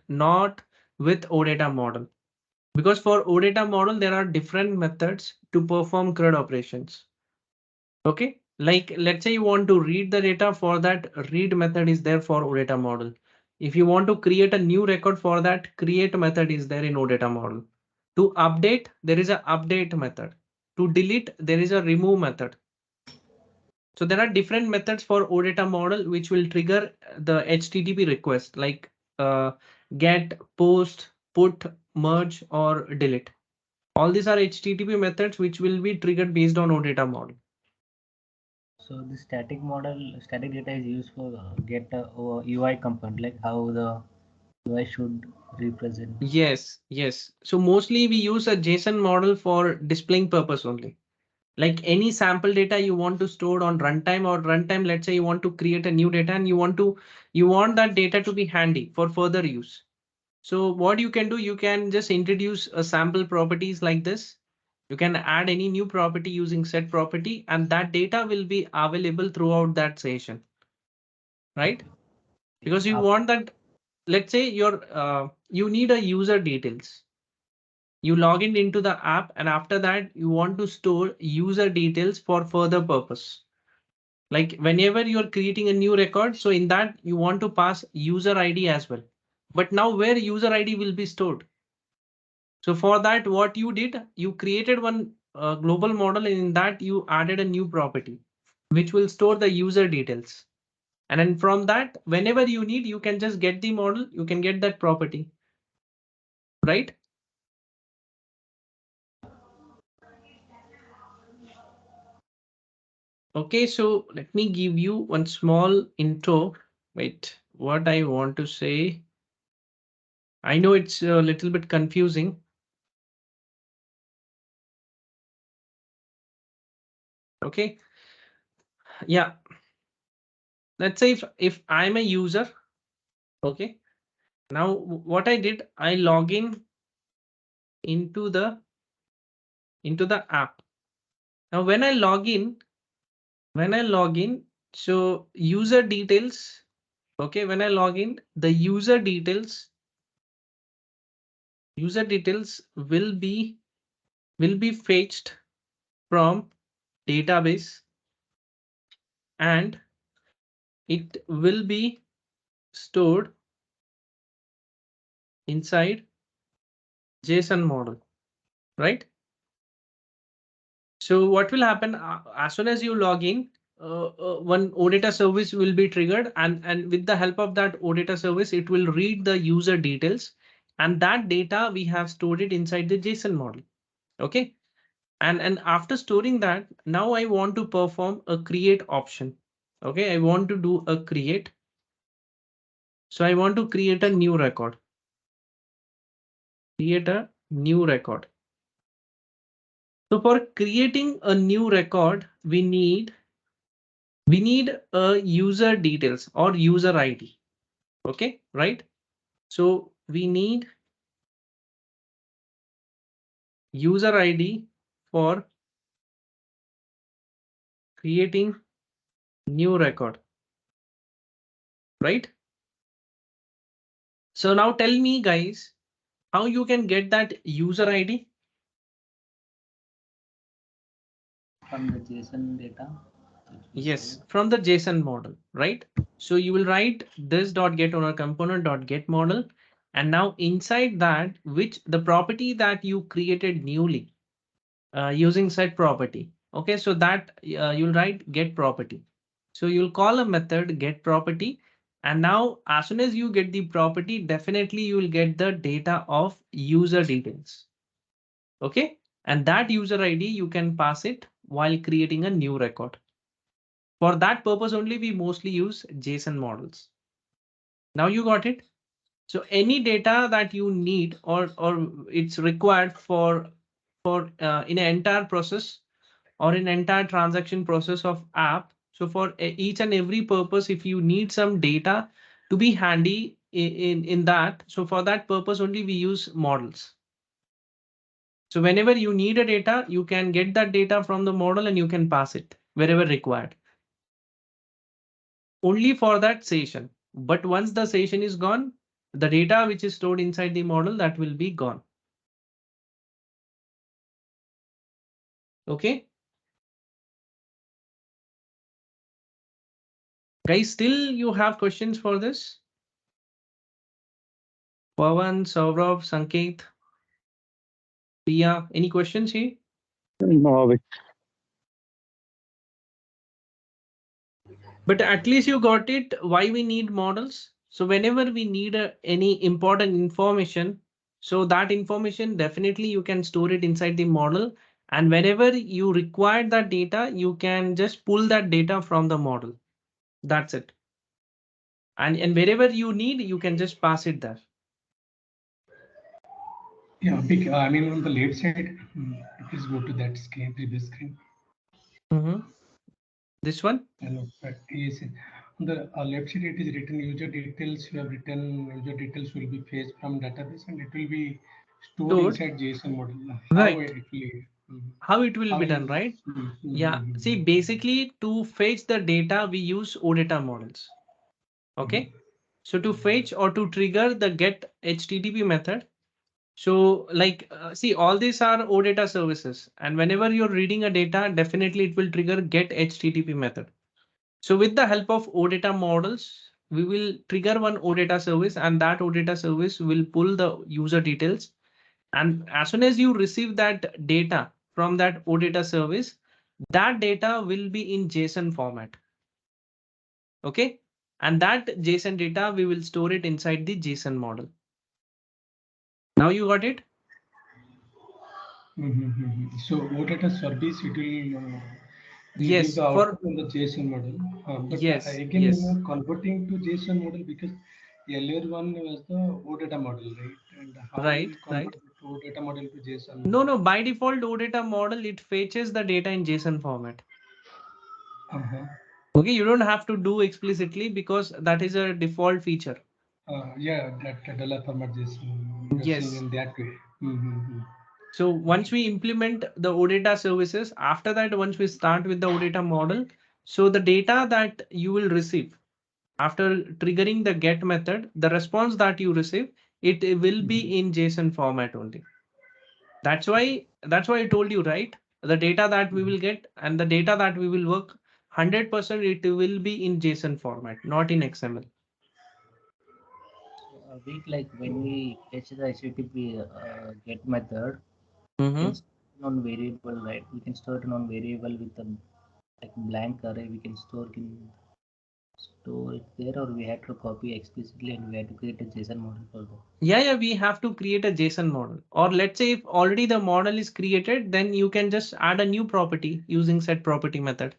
OData model. Because for OData model, there are different methods to perform CRUD operations. Okay, like let's say you want to read the data, for that read method is there for OData model. If you want to create a new record, for that create method is there in OData model. To update, there is a update method. To delete, there is a remove method. So there are different methods for OData model which will trigger the HTTP request like get, post, put, merge, or delete. All these are HTTP methods which will be triggered based on OData model. So the static model, static data is used for get UI component, like how the UI should represent. Yes. So mostly we use a JSON model for displaying purpose only. Like any sample data you want to store on runtime, or runtime, let's say you want to create a new data and you want that data to be handy for further use. So what you can do, you can just introduce a sample properties like this. You can add any new property using set property, and that data will be available throughout that session, right? Because you want that, let's say you need a user details. You log in into the app, and after that you want to store user details for further purpose. Like whenever you're creating a new record, so in that you want to pass user ID as well. But now where user ID will be stored? So for that, what you did, you created one global model, and in that you added a new property, which will store the user details. And then from that, whenever you need, you can just get the model, you can get that property, right? Okay, so let me give you one small intro. Wait, what I want to say. I know it's a little bit confusing. Okay. Yeah. Let's say if I'm a user, okay. Now what I did, I log in into the app. Now when I log in, so user details, okay, when I log in, the user details will be fetched from database, and it will be stored inside JSON model, right? So what will happen as soon as you log in, one OData service will be triggered, and with the help of that OData service, it will read the user details, and that data we have stored it inside the JSON model. Okay. And after storing that, now I want to perform a create option. Okay, I want to do a create. So I want to create a new record. Create a new record. So for creating a new record, we need a user details or user ID. Okay, right? So we need user ID for creating new record, right? So now tell me guys, how you can get that user ID? From the JSON data. Yes, from the JSON model, right? So you will write this dot get owner component dot get model, and now inside that, which the property that you created newly using set property. Okay, so that you'll write get property. So you'll call a method get property, and now as soon as you get the property, definitely you will get the data of user details. Okay, and that user ID you can pass it while creating a new record. For that purpose only, we mostly use JSON models. Now you got it. So any data that you need or it's required for in an entire process or in entire transaction process of app. So for each and every purpose, if you need some data to be handy in that, so for that purpose only we use models. So whenever you need a data, you can get that data from the model and you can pass it wherever required. Only for that session. But once the session is gone, the data which is stored inside the model, that will be gone. Okay. Guys, still you have questions for this? Pawan, Saurav, Sanket, Priya, any questions here? No, Avik. But at least you got it, why we need models. So whenever we need any important information, so that information definitely you can store it inside the model. And whenever you require that data, you can just pull that data from the model. That's it. And wherever you need, you can just pass it there. Yeah, big. I mean, on the left side, please go to that screen, previous screen. This one? Hello, yes. On the left side, it is written user details. You have written user details will be fetched from database and it will be stored Stored. inside JSON model. How Right. it will? How it will How be is? done, right? Yeah. Mm-hmm. See, basically to fetch the data, we use OData models. Okay. So to fetch or to trigger the get HTTP method. So like, see, all these are OData services. And whenever you're reading a data, definitely it will trigger get HTTP method. So with the help of OData models, we will trigger one OData service and that OData service will pull the user details. And as soon as you receive that data from that OData service, that data will be in JSON format. Okay. And that JSON data, we will store it inside the JSON model. Now you got it? So what at a service it will give Yes. the For output on the JSON model. But yes, again, yes. converting to JSON model because earlier one was the OData model, right? And how Right, will convert right. to OData model to JSON No, model? no, by default OData model, it fetches the data in JSON format. Uh-huh. Okay, you don't have to do explicitly because that is a default feature. Yeah, that dollar format JSON you're seeing Yes. in that way. Mm-hmm. So once Okay. we implement the OData services, after that, once we start with the OData model, so the data that you will receive after triggering the get method, the response that you receive, it will Mm-hmm. be in JSON format only. That's why I told you, right? The data that we Mm-hmm. will get and the data that we will work 100% it will be in JSON format, not in XML. So a week like when we fetch the HTTP get method, we can Mm-hmm. store it on variable, right? We can store it on variable with a like blank array. We can store it there, or we had to copy explicitly and we had to create a JSON model for that. Yeah, we have to create a JSON model. Or let's say if already the model is created, then you can just add a new property using set property method.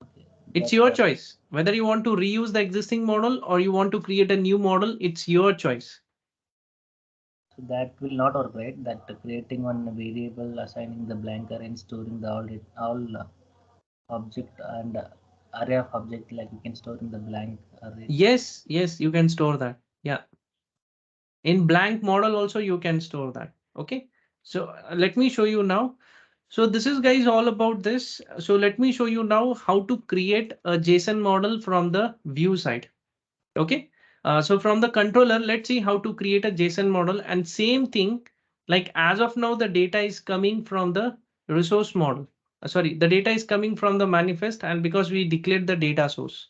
Okay, It's that your choice whether you want to reuse the existing model or you want to create a new model. It's your choice. so that will not work, right? That creating one variable, assigning the blank array, and storing the all object and array of object like we can store in the blank array. Yes, you can store that. Yeah. In blank model also you can store that. Okay. So let me show you now. So this is guys all about this. So let me show you now how to create a JSON model from the view side. Okay. So from the controller, let's see how to create a JSON model and same thing like as of now, the data is coming from the resource model. Sorry, the data is coming from the manifest and because we declared the data source.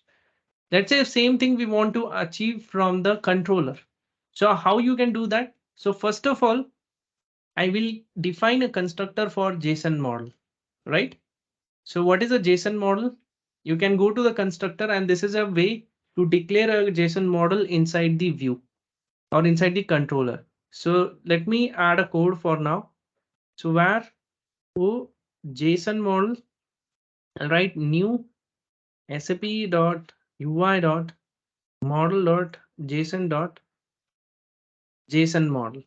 Let's say same thing we want to achieve from the controller. So how you can do that? So first of all, I will define a constructor for JSON model, right? So what is a JSON model? You can go to the constructor and this is a way to declare a JSON model inside the view or inside the controller. So let me add a code for now. So where JSON model and write new sap.ui.model.json.json model.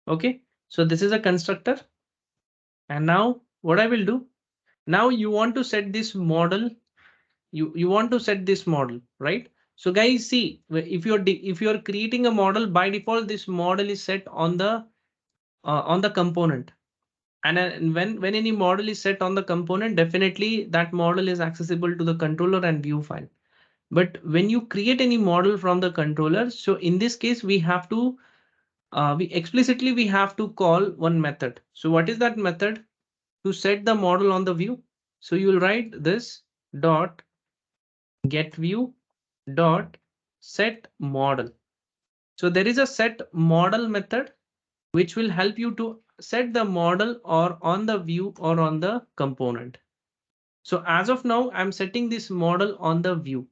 Okay, so this is a constructor. And now what I will do now you want to set this model. You want to set this model, right? So guys, see if you're creating a model by default, this model is set on the component. And when any model is set on the component, definitely that model is accessible to the controller and view file. But when you create any model from the controller, so in this case, we have to we have to call one method. So what is that method? To set the model on the view. So you will write this dot get view dot set model. So there is a set model method which will help you to set the model or on the view or on the component. So as of now, I'm setting this model on the view.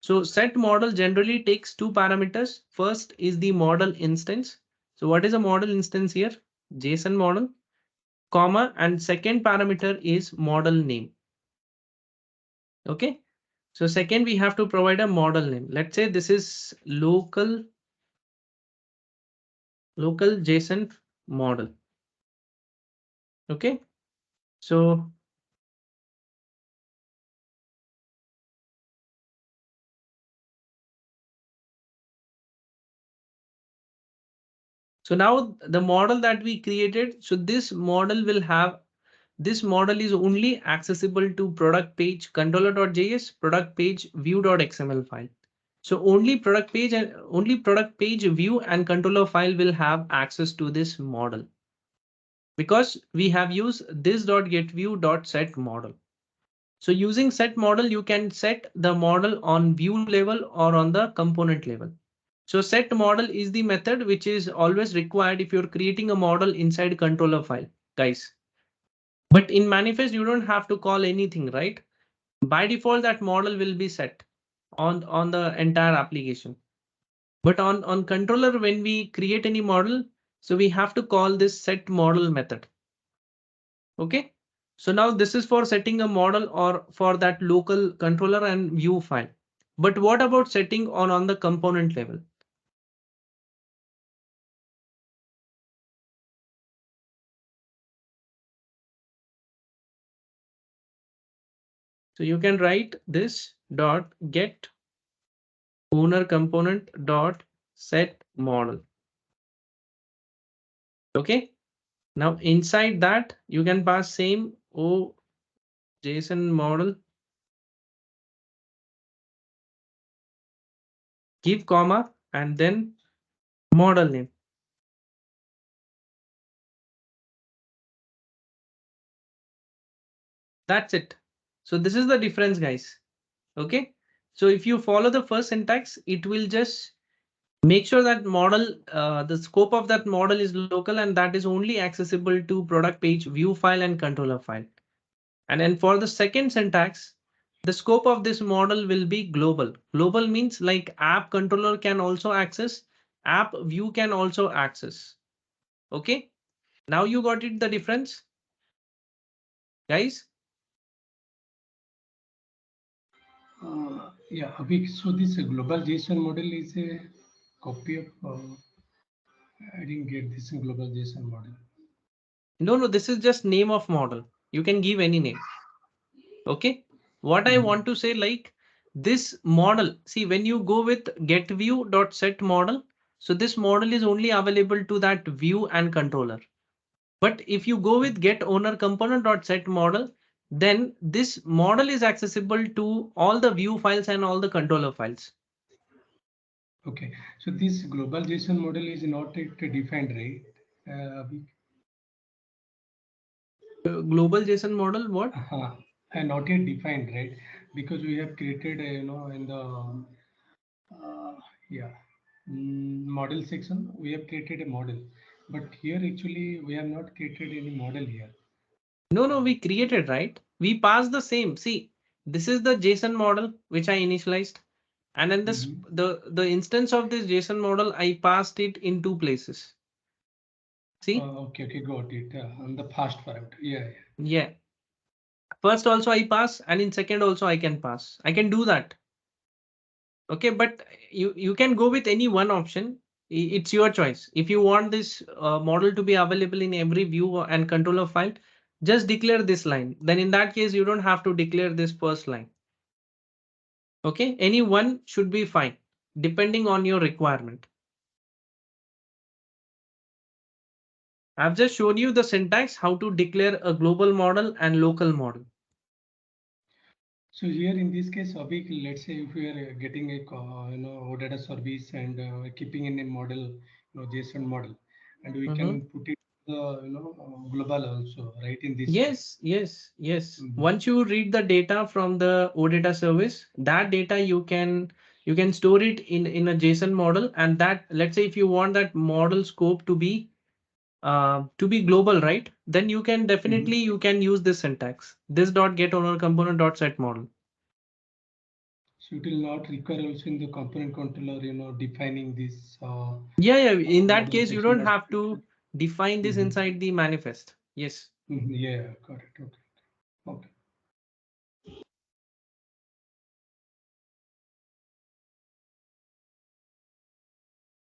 So set model generally takes two parameters. First is the model instance. So what is a model instance here? JSON model, comma, and second parameter is model name. Okay. So second, we have to provide a model name. Let's say this is local JSON model. Okay. So So now the model that we created, so this model will have, this model is only accessible to product page controller.js, product page view.xml file. So only product page view and controller file will have access to this model because we have used this.getView.set model. So using set model, you can set the model on view level or on the component level. So set model is the method which is always required if you're creating a model inside controller file, guys. But in manifest, you don't have to call anything, right? By default, that model will be set on the entire application. But on controller, when we create any model, so we have to call this set model method. OK, so now this is for setting a model or for that local controller and view file. But what about setting on the component level? So you can write this dot get owner component dot set model. OK, now inside that you can pass same JSON model, give comma and then model name. That's it. So this is the difference, guys. OK, so if you follow the first syntax, it will just make sure that model, the scope of that model is local and that is only accessible to product page view file and controller file. And then for the second syntax, the scope of this model will be global. Global means like app controller can also access, app view can also access. OK, now you got it, the difference, guys. Yeah, Abhi, so this global JSON model is a copy of. I didn't get this global JSON model. No, this is just name of model. You can give any name. OK, what I want to say, like this model, see when you go with getView.set model, so this model is only available to that view and controller. But if you go with get owner component.set model, then this model is accessible to all the view files and all the controller files. Okay, so this global JSON model is not yet defined, right? Abhi? Global JSON model, what? And not yet defined, right? Because we have created, in the yeah model section, we have created a model, but here actually we have not created any model here. No, we created, right? We passed the same. See, this is the JSON model which I initialized. And then this the instance of this JSON model, I passed it in two places. See? Okay, got it. On the fast parameter. Yeah. Yeah. First also I pass, and in second also I can pass. I can do that. Okay, but you can go with any one option. It's your choice. If you want this model to be available in every view and controller file, just declare this line. Then in that case, you don't have to declare this first line. Okay, any one should be fine, depending on your requirement. I've just shown you the syntax, how to declare a global model and local model. So here in this case, Abhi, let's say if we are getting a OData service and keeping in a model, JSON model, and we can put it global also, right? In this case. Yes. Once you read the data from the OData service, that data you can store it in a JSON model, and that, let's say if you want that model scope to be global, right? Then you can definitely you can use this syntax, this dot get owner component dot set model. So it will not require also in the component controller, defining this. Yeah. In that model case, you section don't as have to define this inside the manifest. Yes. Yeah, correct. Okay.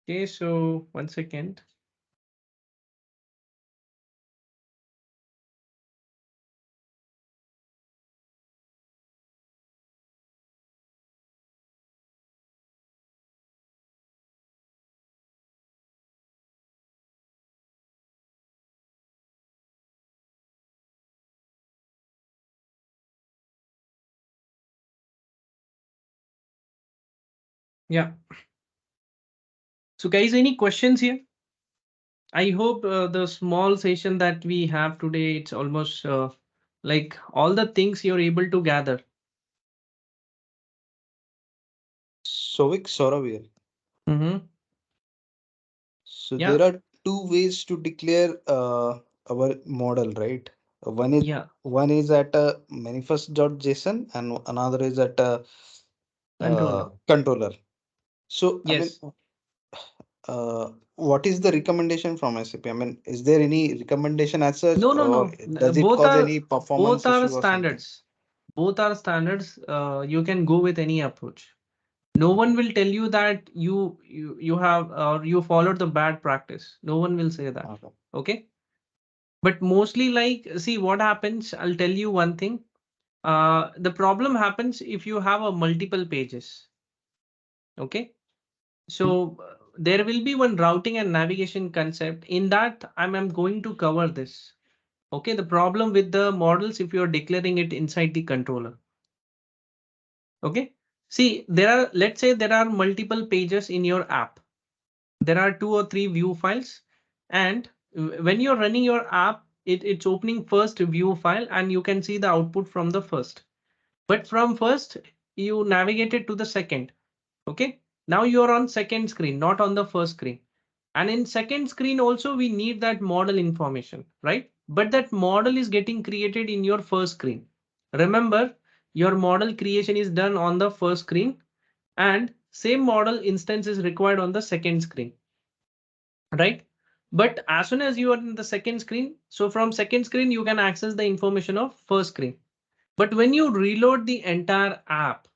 Okay, so 1 second. Yeah. So guys, any questions here? I hope the small session that we have today, it's almost like all the things you're able to gather. Sovik, Saurav here. Mm-hmm. So Yeah. there are two ways to declare our model, right? One is Yeah. at a manifest.json and another is at a Controller. controller. So I mean, Yes. what is the recommendation from SAP? I mean, is there any recommendation as such, No, no, or no. does it Both cause are any both performance are issue or something? standards. Both are standards. You can go with any approach. No one will tell you that you have or you followed the bad practice. No one will say that. Okay. Okay. But mostly like, see what happens. I'll tell you one thing. The problem happens if you have a multiple pages. Okay. So there will be one routing and navigation concept. In that, I'm going to cover this. Okay, the problem with the models if you're declaring it inside the controller. Okay, see, let's say there are multiple pages in your app. There are 2 or 3 view files, and when you're running your app, it's opening first view file and you can see the output from the first. But from first, you navigated to the second. Okay, now you're on second screen, not on the first screen. And in second screen also, we need that model information, right? But that model is getting created in your first screen. Remember, your model creation is done on the first screen and same model instance is required on the second screen, right? But as soon as you are in the second screen, so from second screen, you can access the information of first screen. But when you reload the entire app,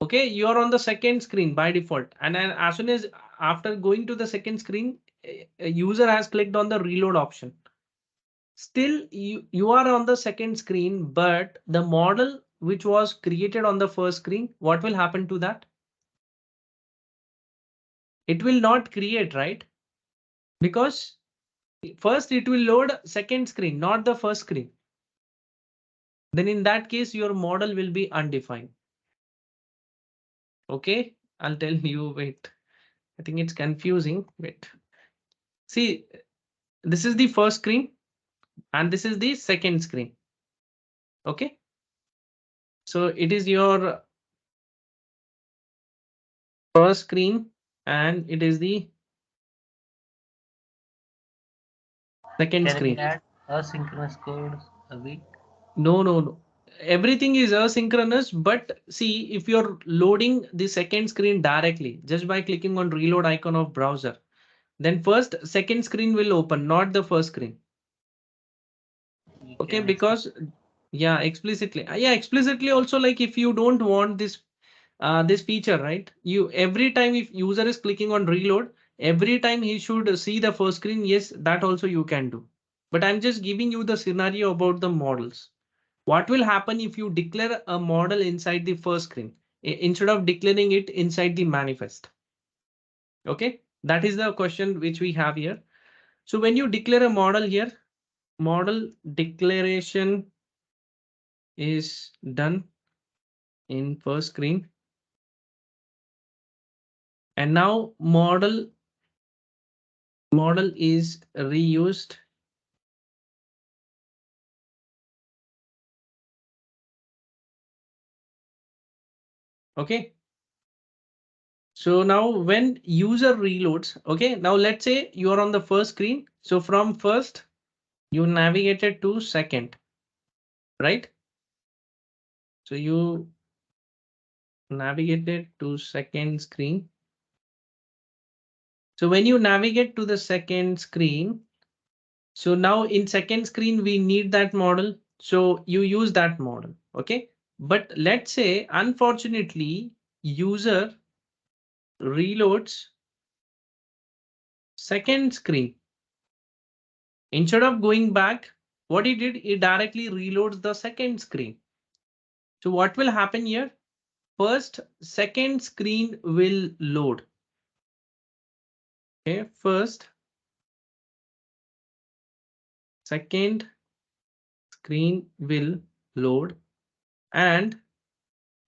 okay, you're on the second screen by default. And then as soon as after going to the second screen, a user has clicked on the reload option. Still, you are on the second screen, but the model which was created on the first screen, what will happen to that? It will not create, right? Because first it will load second screen, not the first screen. Then in that case, your model will be undefined. Okay, I'll tell you, wait. I think it's confusing. Wait. See, this is the first screen and this is the second screen. Okay. So it is your first screen and it is the second Can we screen. add asynchronous code a week? No, no, no. Everything is asynchronous, but see, if you're loading the second screen directly just by clicking on reload icon of browser, then first second screen will open, not the first screen. We Okay, can explain. because yeah, explicitly. Yeah, explicitly also, like if you don't want this feature, right? You every time if user is clicking on reload, every time he should see the first screen. Yes, that also you can do. But I'm just giving you the scenario about the models. What will happen if you declare a model inside the first screen instead of declaring it inside the manifest? Okay, that is the question which we have here. So when you declare a model here, model declaration is done in first screen. And now model is reused okay. So now when user reloads, okay, now let's say you are on the first screen. So from first you navigated to second, right? So you navigated to second screen. So when you navigate to the second screen, so now in second screen, we need that model. So you use that model. Okay. But let's say, unfortunately, user reloads second screen. Instead of going back, what he did, he directly reloads the second screen. So what will happen here? First, second screen will load. Okay. First, second screen will load and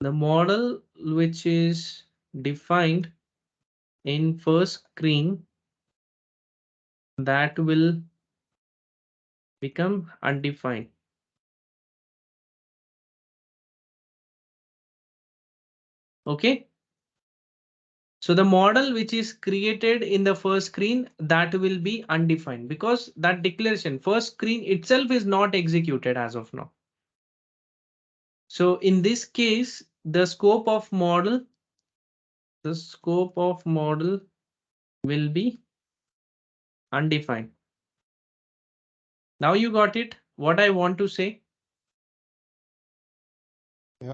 The model which is defined in first screen, that will become undefined. Okay. So the model which is created in the first screen, that will be undefined because that declaration first screen itself is not executed as of now. So in this case, the scope of model will be undefined. Now you got it, what I want to say. Yeah.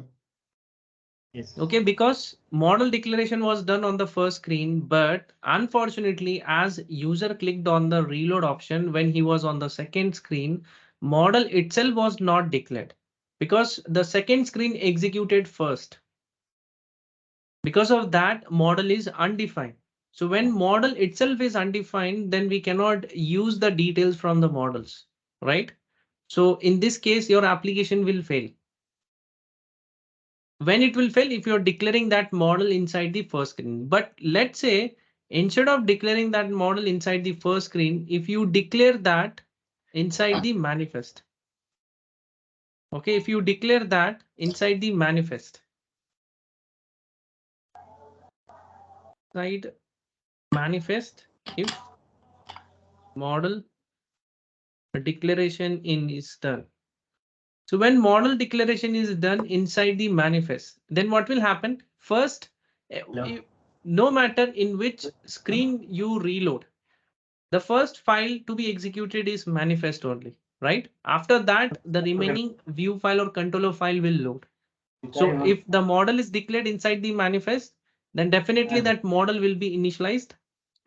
Yes. Okay, because model declaration was done on the first screen, but unfortunately, as user clicked on the reload option when he was on the second screen, model itself was not declared because the second screen executed first. Because of that, model is undefined. So when model itself is undefined, then we cannot use the details from the models, right? So in this case, your application will fail. When it will fail if you're declaring that model inside the first screen. But let's say instead of declaring that model inside the first screen, if you declare that inside the manifest. Okay, if you declare that inside the manifest. Inside manifest, if model declaration in is done. So when model declaration is done inside the manifest, then what will happen? First, no matter in which screen you reload, the first file to be executed is manifest only, right? After that, the remaining view file or controller file will load. So if the model is declared inside the manifest, then definitely that model will be initialized.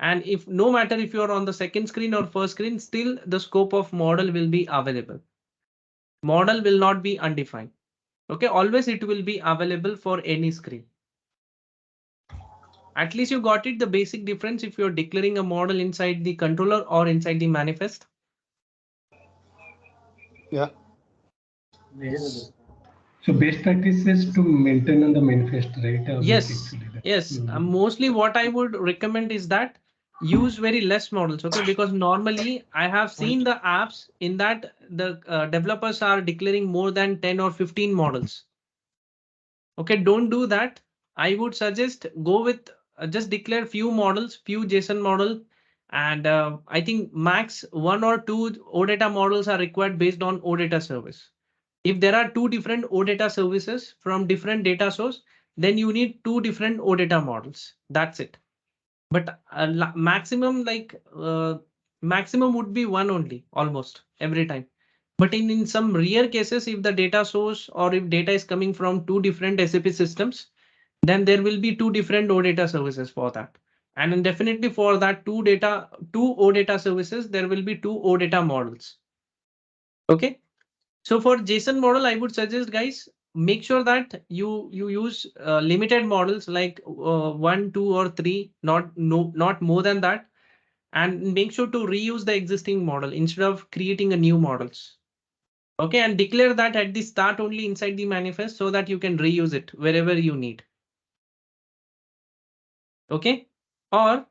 And if no matter if you're on the second screen or first screen, still the scope of model will be available. Model will not be undefined. Okay, always it will be available for any screen. At least you got it, the basic difference if you're declaring a model inside the controller or inside the manifest. Yeah. Yes. So best practice is to maintain on the manifest, right? Yes, yes. Mostly what I would recommend is that use very less models. Okay, because normally I have seen the apps in that the developers are declaring more than 10 or 15 models. Okay, don't do that. I would suggest go with just declare few models, few JSON model, and I think max one or two OData models are required based on OData service. If there are two different OData services from different data source, then you need two different OData models. That's it. But maximum maximum would be one only almost every time. But in some rare cases, if the data source or if data is coming from two different SAP systems, then there will be two different OData services for that. And then definitely for that two OData services, there will be two OData models. Okay. So for JSON model, I would suggest guys, make sure that you use limited models like one, two, or three, not more than that, and make sure to reuse the existing model instead of creating a new models. Okay, and declare that at the start only inside the manifest so that you can reuse it wherever you need. Okay, or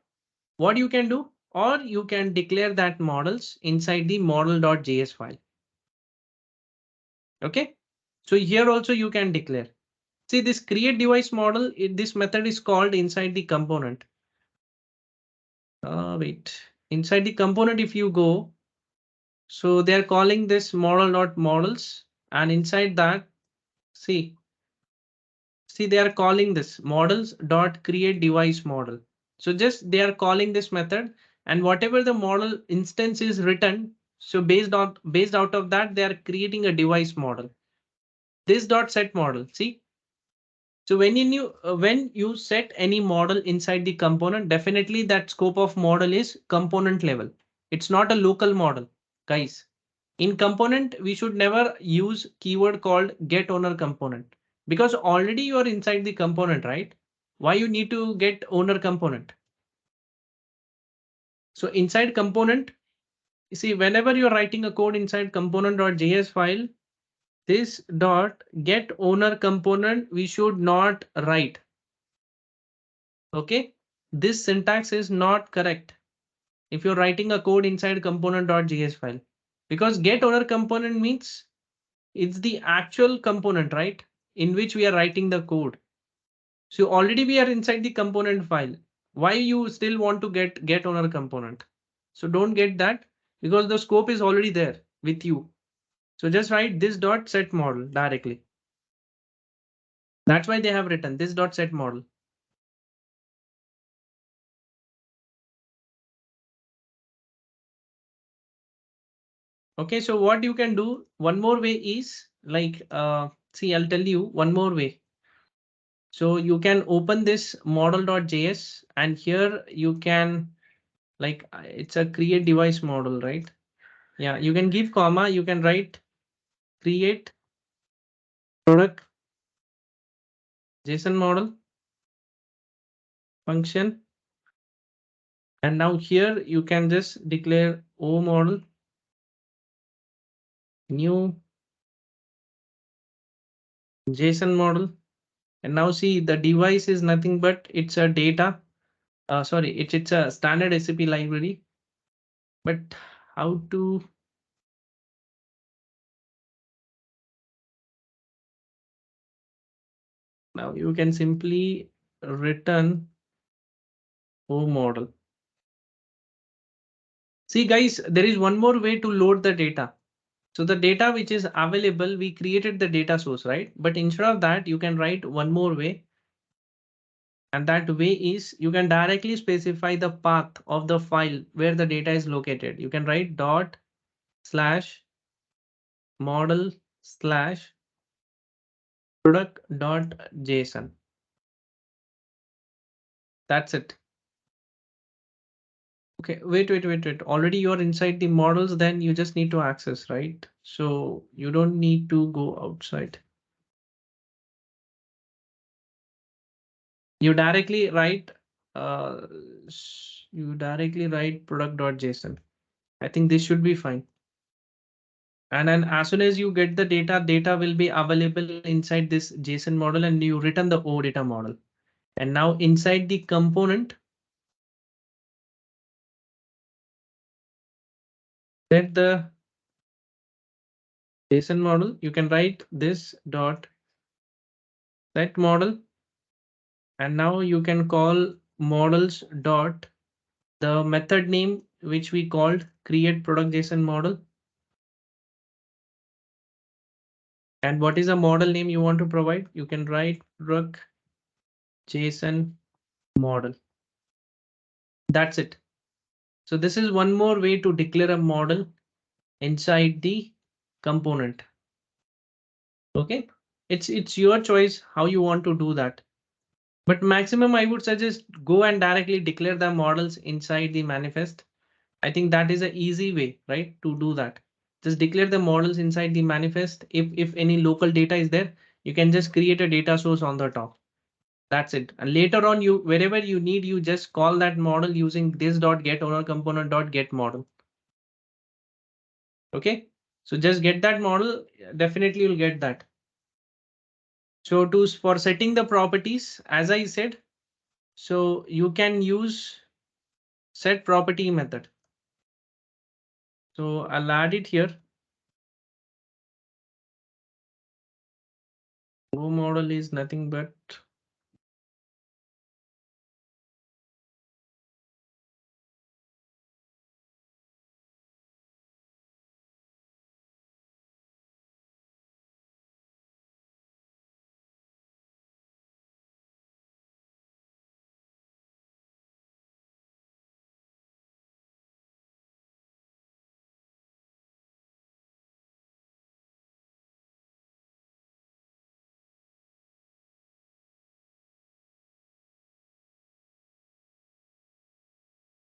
what you can do, or you can declare that models inside the model.js file. Okay, so here also you can declare. See this create device model, this method is called inside the component. Wait, inside the component, if you go, so they're calling this model.models, and inside that, see, they are calling this models.create device model. So just they are calling this method, and whatever the model instance is written, so based out of that, they are creating a device model. This dot set model, see. So when you set any model inside the component, definitely that scope of model is component level. It's not a local model, guys. In component, we should never use keyword called get owner component because already you are inside the component, right? Why you need to get owner component? So inside component, you see, whenever you're writing a code inside component.js file, this dot get owner component we should not write. Okay, this syntax is not correct if you're writing a code inside component.js file, because get owner component means it's the actual component, right, in which we are writing the code. So already we are inside the component file. Why you still want to get owner component? So don't get that, because the scope is already there with you. So just write this dot set model directly. That's why they have written this dot set model. Okay, so what you can do one more way is like, see, I'll tell you one more way. So you can open this model.js and here you can like, it's a create device model, right? Yeah, you can give comma, you can write create product JSON model function. And now here you can just declare O model new JSON model. And now see the device is nothing but it's a data. Sorry, it's a standard SAP library. But how to now you can simply return O model. See guys, there is one more way to load the data. So the data which is available, we created the data source, right? But instead of that, you can write one more way. And that way is you can directly specify the path of the file where the data is located. You can write dot slash model slash product dot JSON. That's it. Okay, wait. Already you're inside the models, then you just need to access, right? So you don't need to go outside. You directly write uh, product.json. I think this should be fine. And then as soon as you get the data will be available inside this JSON model and you return the OData model. And now inside the component, set the JSON model. You can write this dot set model. And now you can call models dot the method name, which we called create product JSON model. And what is the model name you want to provide? You can write product JSON model. That's it. So this is one more way to declare a model inside the component. Okay, it's your choice how you want to do that. But maximum I would suggest go and directly declare the models inside the manifest. I think that is an easy way, right, to do that. Just declare the models inside the manifest. If any local data is there, you can just create a data source on the top. That's it. And later on, you wherever you need, you just call that model using this dot get owner component dot get model. Okay, so just get that model. Definitely you'll get that. So for setting the properties, as I said, so you can use set property method. So I'll add it here. Go model is nothing but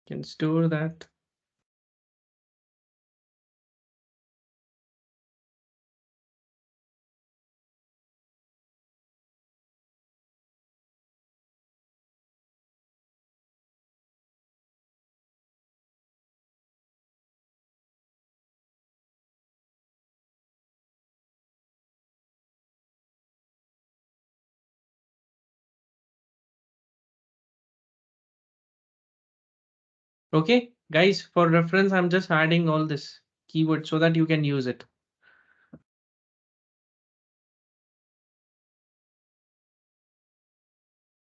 can store that. Okay, guys, for reference, I'm just adding all this keyword so that you can use it.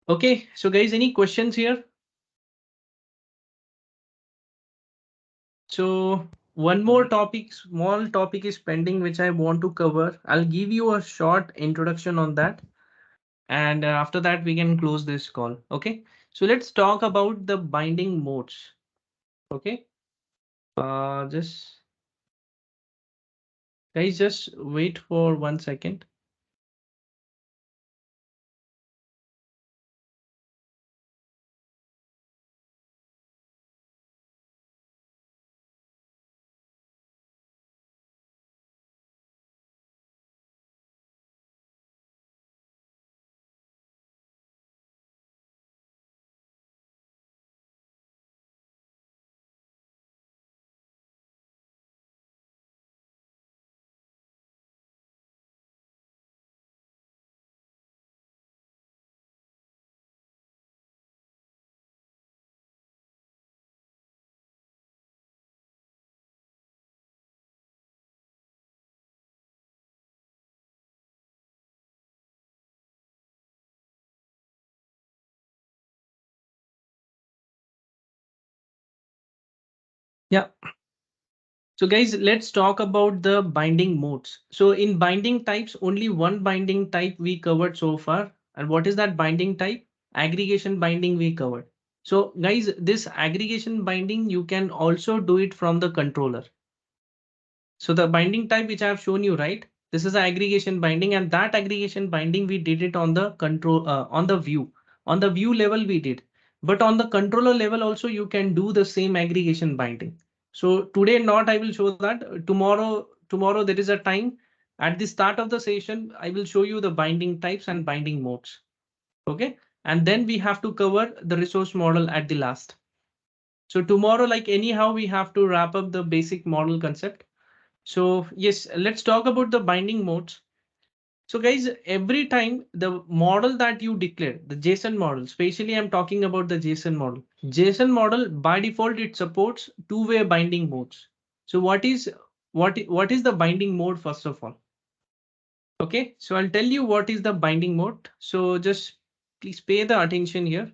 Okay, so guys, any questions here? So one more topic, small topic is pending, which I want to cover. I'll give you a short introduction on that. And after that, we can close this call. Okay, so let's talk about the binding modes. Okay, just guys, just wait for 1 second. Yeah. So guys, let's talk about the binding modes. So in binding types, only one binding type we covered so far. And what is that binding type? Aggregation binding we covered. So guys, this aggregation binding, you can also do it from the controller. So the binding type which I have shown you, right? This is the aggregation binding, and that aggregation binding we did it on the control on the view. On the view level we did, but on the controller level also you can do the same aggregation binding. So today not I will show that. Tomorrow there is a time at the start of the session I will show you the binding types and binding modes. Okay, and then we have to cover the resource model at the last. So tomorrow, like anyhow, we have to wrap up the basic model concept. So yes, let's talk about the binding modes. So guys, every time the model that you declare, the JSON model, especially I'm talking about the JSON model. JSON model by default, it supports two-way binding modes. So what is the binding mode first of all? Okay, so I'll tell you what is the binding mode. So just please pay the attention here.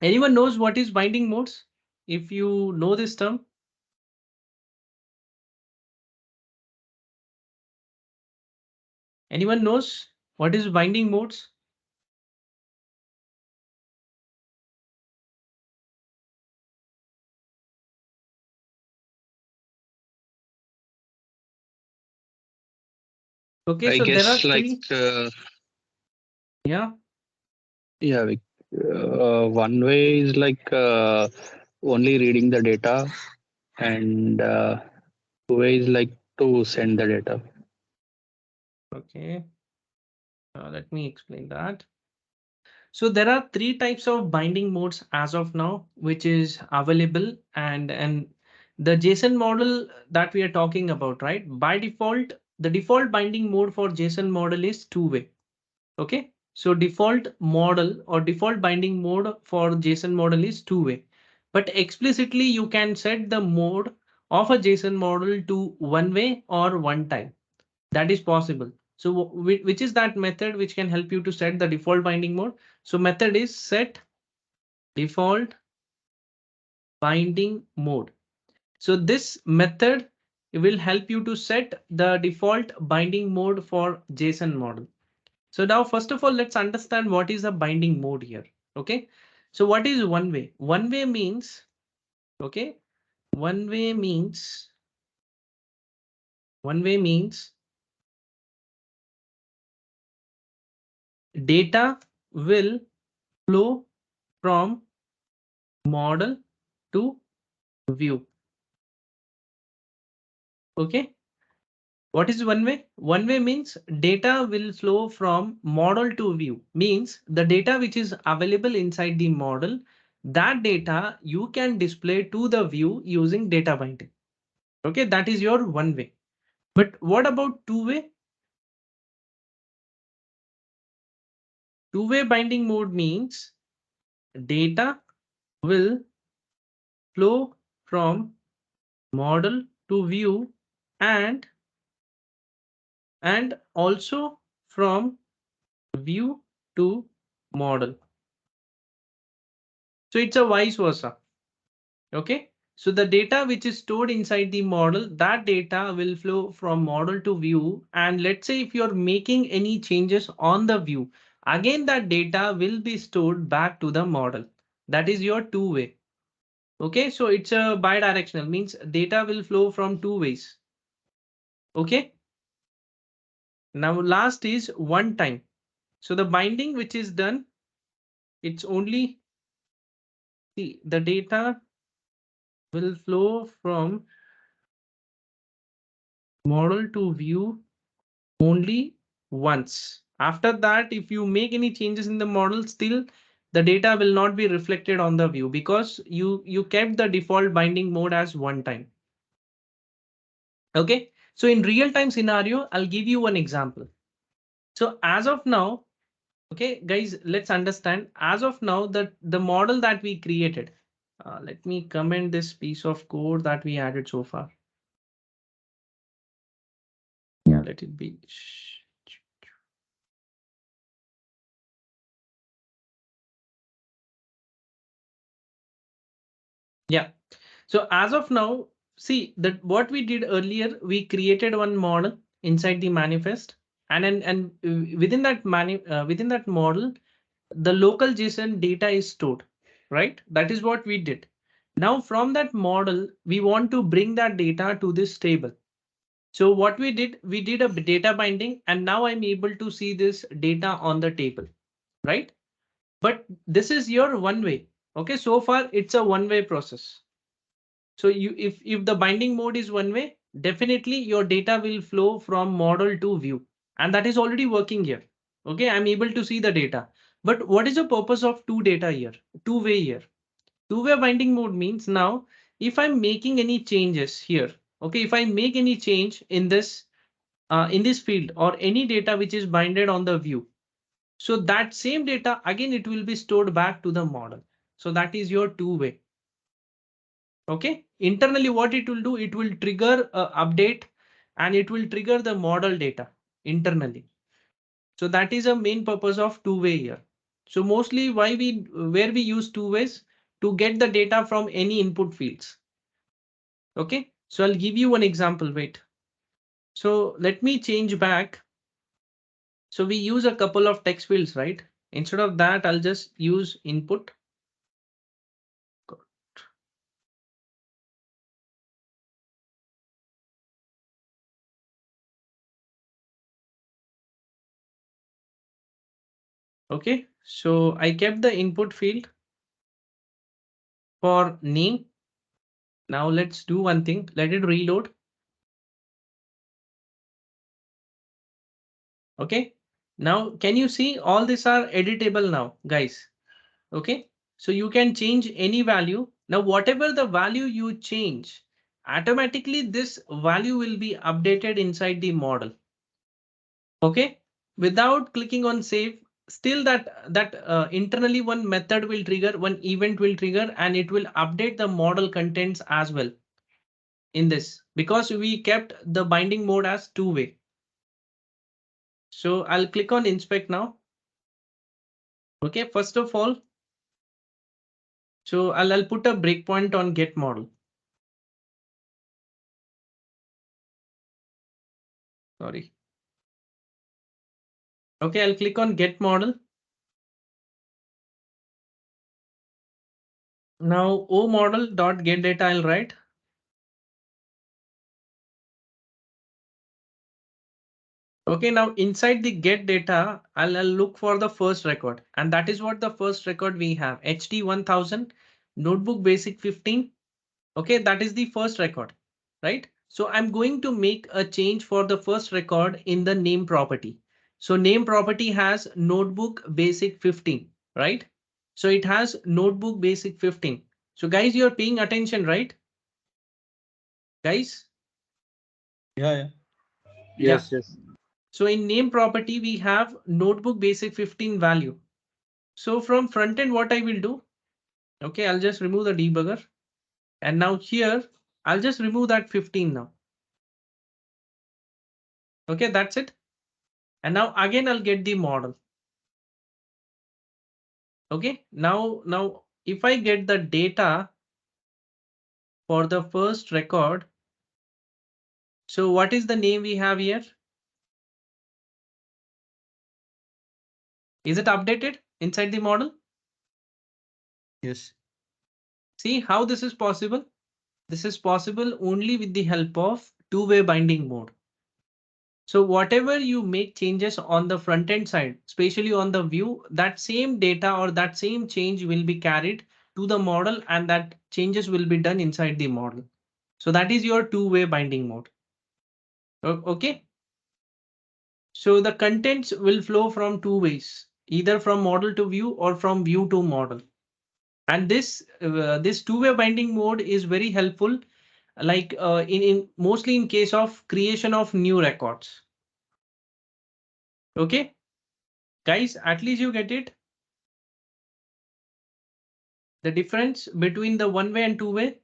Anyone knows what is binding modes? If you know this term. Anyone knows what is binding modes? Okay, I so there are guess like three. Yeah. yeah, one way is like only reading the data, and two way is like to send the data. Okay. Let me explain that. So there are three types of binding modes as of now, which is available, and the JSON model that we are talking about, right? By default, the default binding mode for JSON model is two-way. Okay. So default model or default binding mode for JSON model is two-way, but explicitly you can set the mode of a JSON model to one way or one time. That is possible. So which is that method which can help you to set the default binding mode? So method is set default binding mode. So this method will help you to set the default binding mode for JSON model. So now, first of all, let's understand what is a binding mode here. Okay. So what is one way? One way means, okay, one way means, one way means data will flow from model to view. Okay. What is one way? One way means data will flow from model to view, means the data which is available inside the model, that data you can display to the view using data binding. Okay, that is your one way. But what about two way? Two way binding mode means data will flow from model to view and also from view to model. So it's a vice versa. Okay. So the data which is stored inside the model, that data will flow from model to view. And let's say if you're making any changes on the view, again, that data will be stored back to the model. That is your two-way. Okay. So it's a bidirectional, means data will flow from two ways. Okay. Now last is one time. So the binding which is done, it's only the data will flow from model to view only once. After that, if you make any changes in the model, still the data will not be reflected on the view because you kept the default binding mode as one time. Okay, so in real time scenario, I'll give you one example. So as of now, okay, guys, let's understand. As of now, the model that we created, let me comment this piece of code that we added so far. Yeah, let it be. Yeah. So as of now, see that what we did earlier, we created one model inside the manifest, and within that within that model, the local JSON data is stored, right? That is what we did. Now from that model, we want to bring that data to this table. So what we did a data binding, and now I'm able to see this data on the table, right? But this is your one way. Okay, so far it's a one-way process. So if the binding mode is one way, definitely your data will flow from model to view. And that is already working here. Okay, I'm able to see the data. But what is the purpose of two data here? Two-way here. Two-way binding mode means now if I'm making any changes here, okay, if I make any change in this field or any data which is binded on the view, so that same data again it will be stored back to the model. So that is your two-way. Okay, internally what it will do, it will trigger a update and it will trigger the model data internally. So that is a main purpose of two-way here. So mostly where we use two ways to get the data from any input fields. Okay, so I'll give you one example. Wait. So let me change back. So we use a couple of text fields, right? Instead of that, I'll just use input. Okay, so I kept the input field for name. Now let's do one thing. Let it reload. Okay. Now, can you see all these are editable now, guys? Okay. So you can change any value. Now, whatever the value you change, automatically this value will be updated inside the model. Okay. Without clicking on save, still that internally one method will trigger, one event will trigger, and it will update the model contents as well in this because we kept the binding mode as two-way. So I'll click on inspect now. Okay, first of all, so I'll put a breakpoint on get model. Sorry. Okay, I'll click on get model. Now o model dot get data I'll write. Okay, now inside the get data, I'll look for the first record, and that is what the first record we have, HD 1000 notebook basic 15. Okay, that is the first record, right? So I'm going to make a change for the first record in the name property. So name property has notebook basic 15, right? So it has notebook basic 15. So guys, you're paying attention, right? Guys? Yeah. Yeah. Yes, yes. So in name property, we have notebook basic 15 value. So from front end, what I will do? Okay, I'll just remove the debugger. And now here, I'll just remove that 15 now. Okay, that's it. And now again, I'll get the model. Okay, now if I get the data for the first record, so what is the name we have here? Is it updated inside the model? Yes. See how this is possible? This is possible only with the help of two-way binding mode. So whatever you make changes on the front end side, especially on the view, that same data or that same change will be carried to the model and that changes will be done inside the model. So that is your two-way binding mode. Okay. So the contents will flow from two ways, either from model to view or from view to model. And this two-way binding mode is very helpful, like in mostly in case of creation of new records. Okay, guys, at least you get it. The difference between the one way and two way.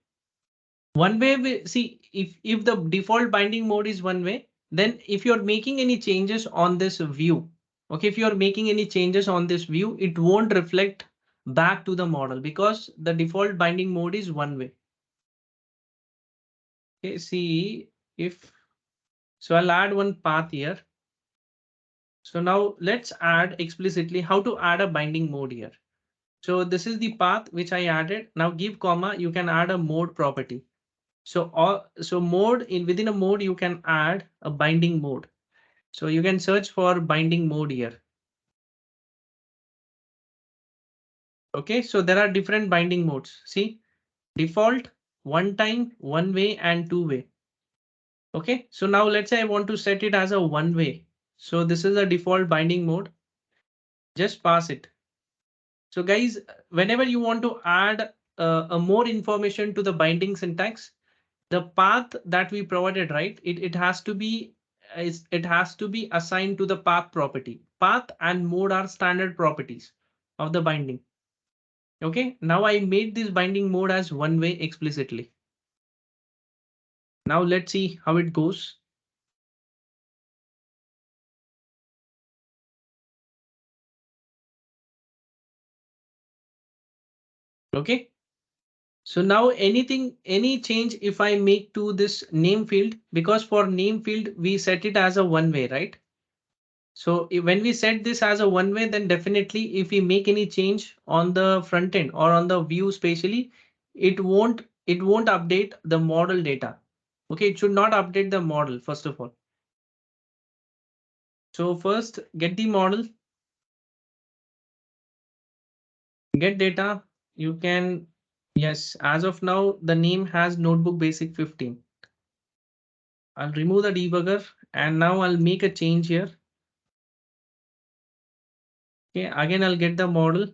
One way, see, if the default binding mode is one way, then if you're making any changes on this view, okay, if you're making any changes on this view, it won't reflect back to the model because the default binding mode is one way. Okay, see if so, I'll add one path here. So now let's add explicitly how to add a binding mode here. So this is the path which I added. Now give comma, you can add a mode property. So mode in within a mode, you can add a binding mode. So you can search for binding mode here. Okay, so there are different binding modes. See, default, one time, one way, and two way. Okay, so now let's say I want to set it as a one way. So this is a default binding mode. Just pass it. So guys, whenever you want to add a more information to the binding syntax, the path that we provided, right? It has to be it has to be assigned to the path property. Path and mode are standard properties of the binding. Okay, now I made this binding mode as one way explicitly. Now let's see how it goes. Okay, so now any change if I make to this name field, because for name field we set it as a one way, right? So when we set this as a one way, then definitely if we make any change on the front end or on the view spatially, it won't update the model data. Okay, it should not update the model first of all. So first get the model, get data. You can, yes, as of now, the name has notebook basic 15. I'll remove the debugger and now I'll make a change here. Okay, again, I'll get the model.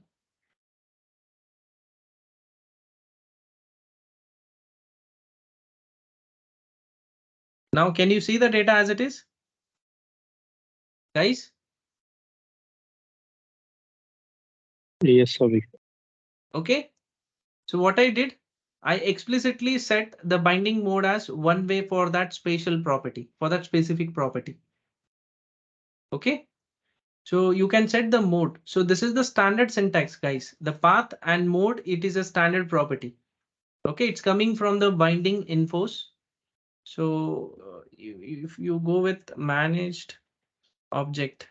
Now, can you see the data as it is? Guys? Yes, Abhi. Okay. So what I did, I explicitly set the binding mode as one way for that spatial property, for that specific property. Okay. So you can set the mode. So this is the standard syntax, guys. The path and mode, it is a standard property. Okay, it's coming from the binding infos. So if you go with manage object,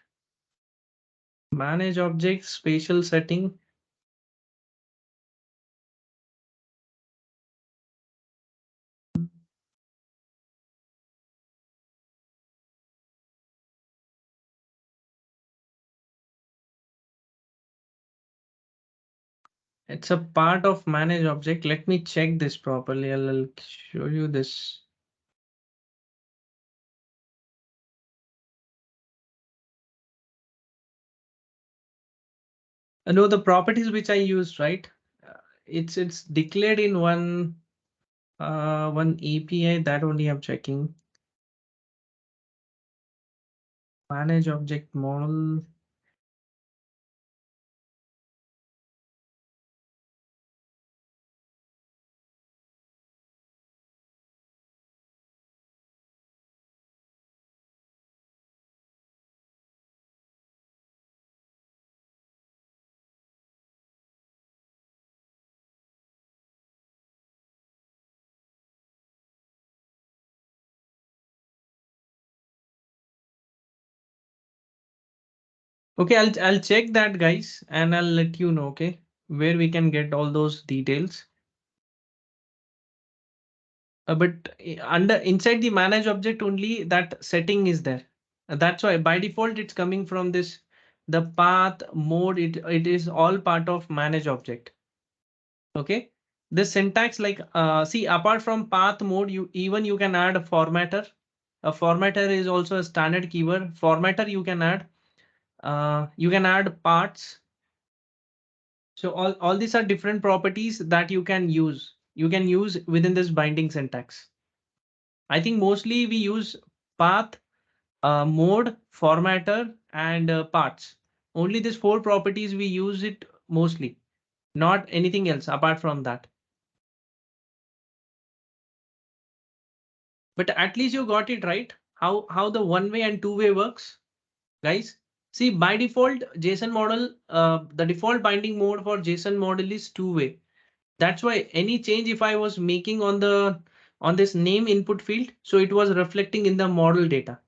spatial setting. It's a part of manage object. Let me check this properly. I'll show you this. No, the properties which I used, right? It's declared in one API that only I'm checking. Manage object model. Okay, I'll check that, guys, and I'll let you know, okay, where we can get all those details. But under inside the manage object only that setting is there. That's why by default it's coming from this, the path mode, it is all part of manage object. Okay, this syntax, like see, apart from path mode, you can add a formatter. A formatter is also a standard keyword. Formatter you can add. You can add parts. So all these are different properties that you can use. You can use within this binding syntax. I think mostly we use path, mode, formatter, and parts. Only these four properties we use it mostly, not anything else apart from that. But at least you got it right. How the one way and two way works, guys. See, by default, JSON model, the default binding mode for JSON model is two way. That's why any change if I was making on this name input field, so it was reflecting in the model data.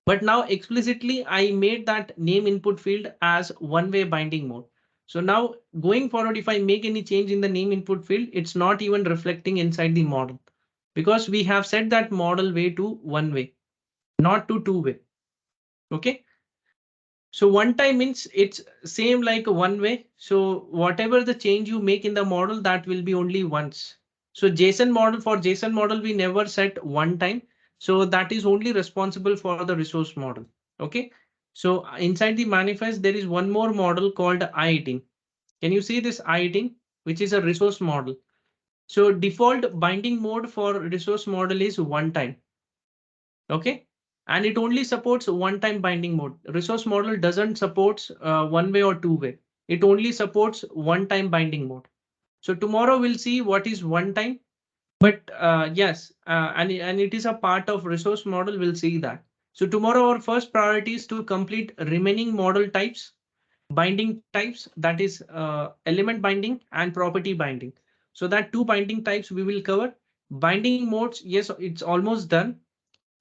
But now explicitly I made that name input field as one way binding mode. So now going forward, if I make any change in the name input field, it's not even reflecting inside the model, because we have set that model way to one way, not to two way. Okay. So one time means it's same like one way. So whatever the change you make in the model, that will be only once. So JSON model, for JSON model, we never set one time. So that is only responsible for the resource model. Okay. So inside the manifest, there is one more model called I18. Can you see this I18, which is a resource model? So default binding mode for resource model is one time. Okay. And it only supports one-time binding mode. Resource model doesn't support one way or two way. It only supports one-time binding mode. So tomorrow we'll see what is one time. But yes, and it is a part of resource model. We'll see that. So tomorrow our first priority is to complete remaining model types, binding types, that is element binding and property binding. So that two binding types we will cover. Binding modes, yes, it's almost done.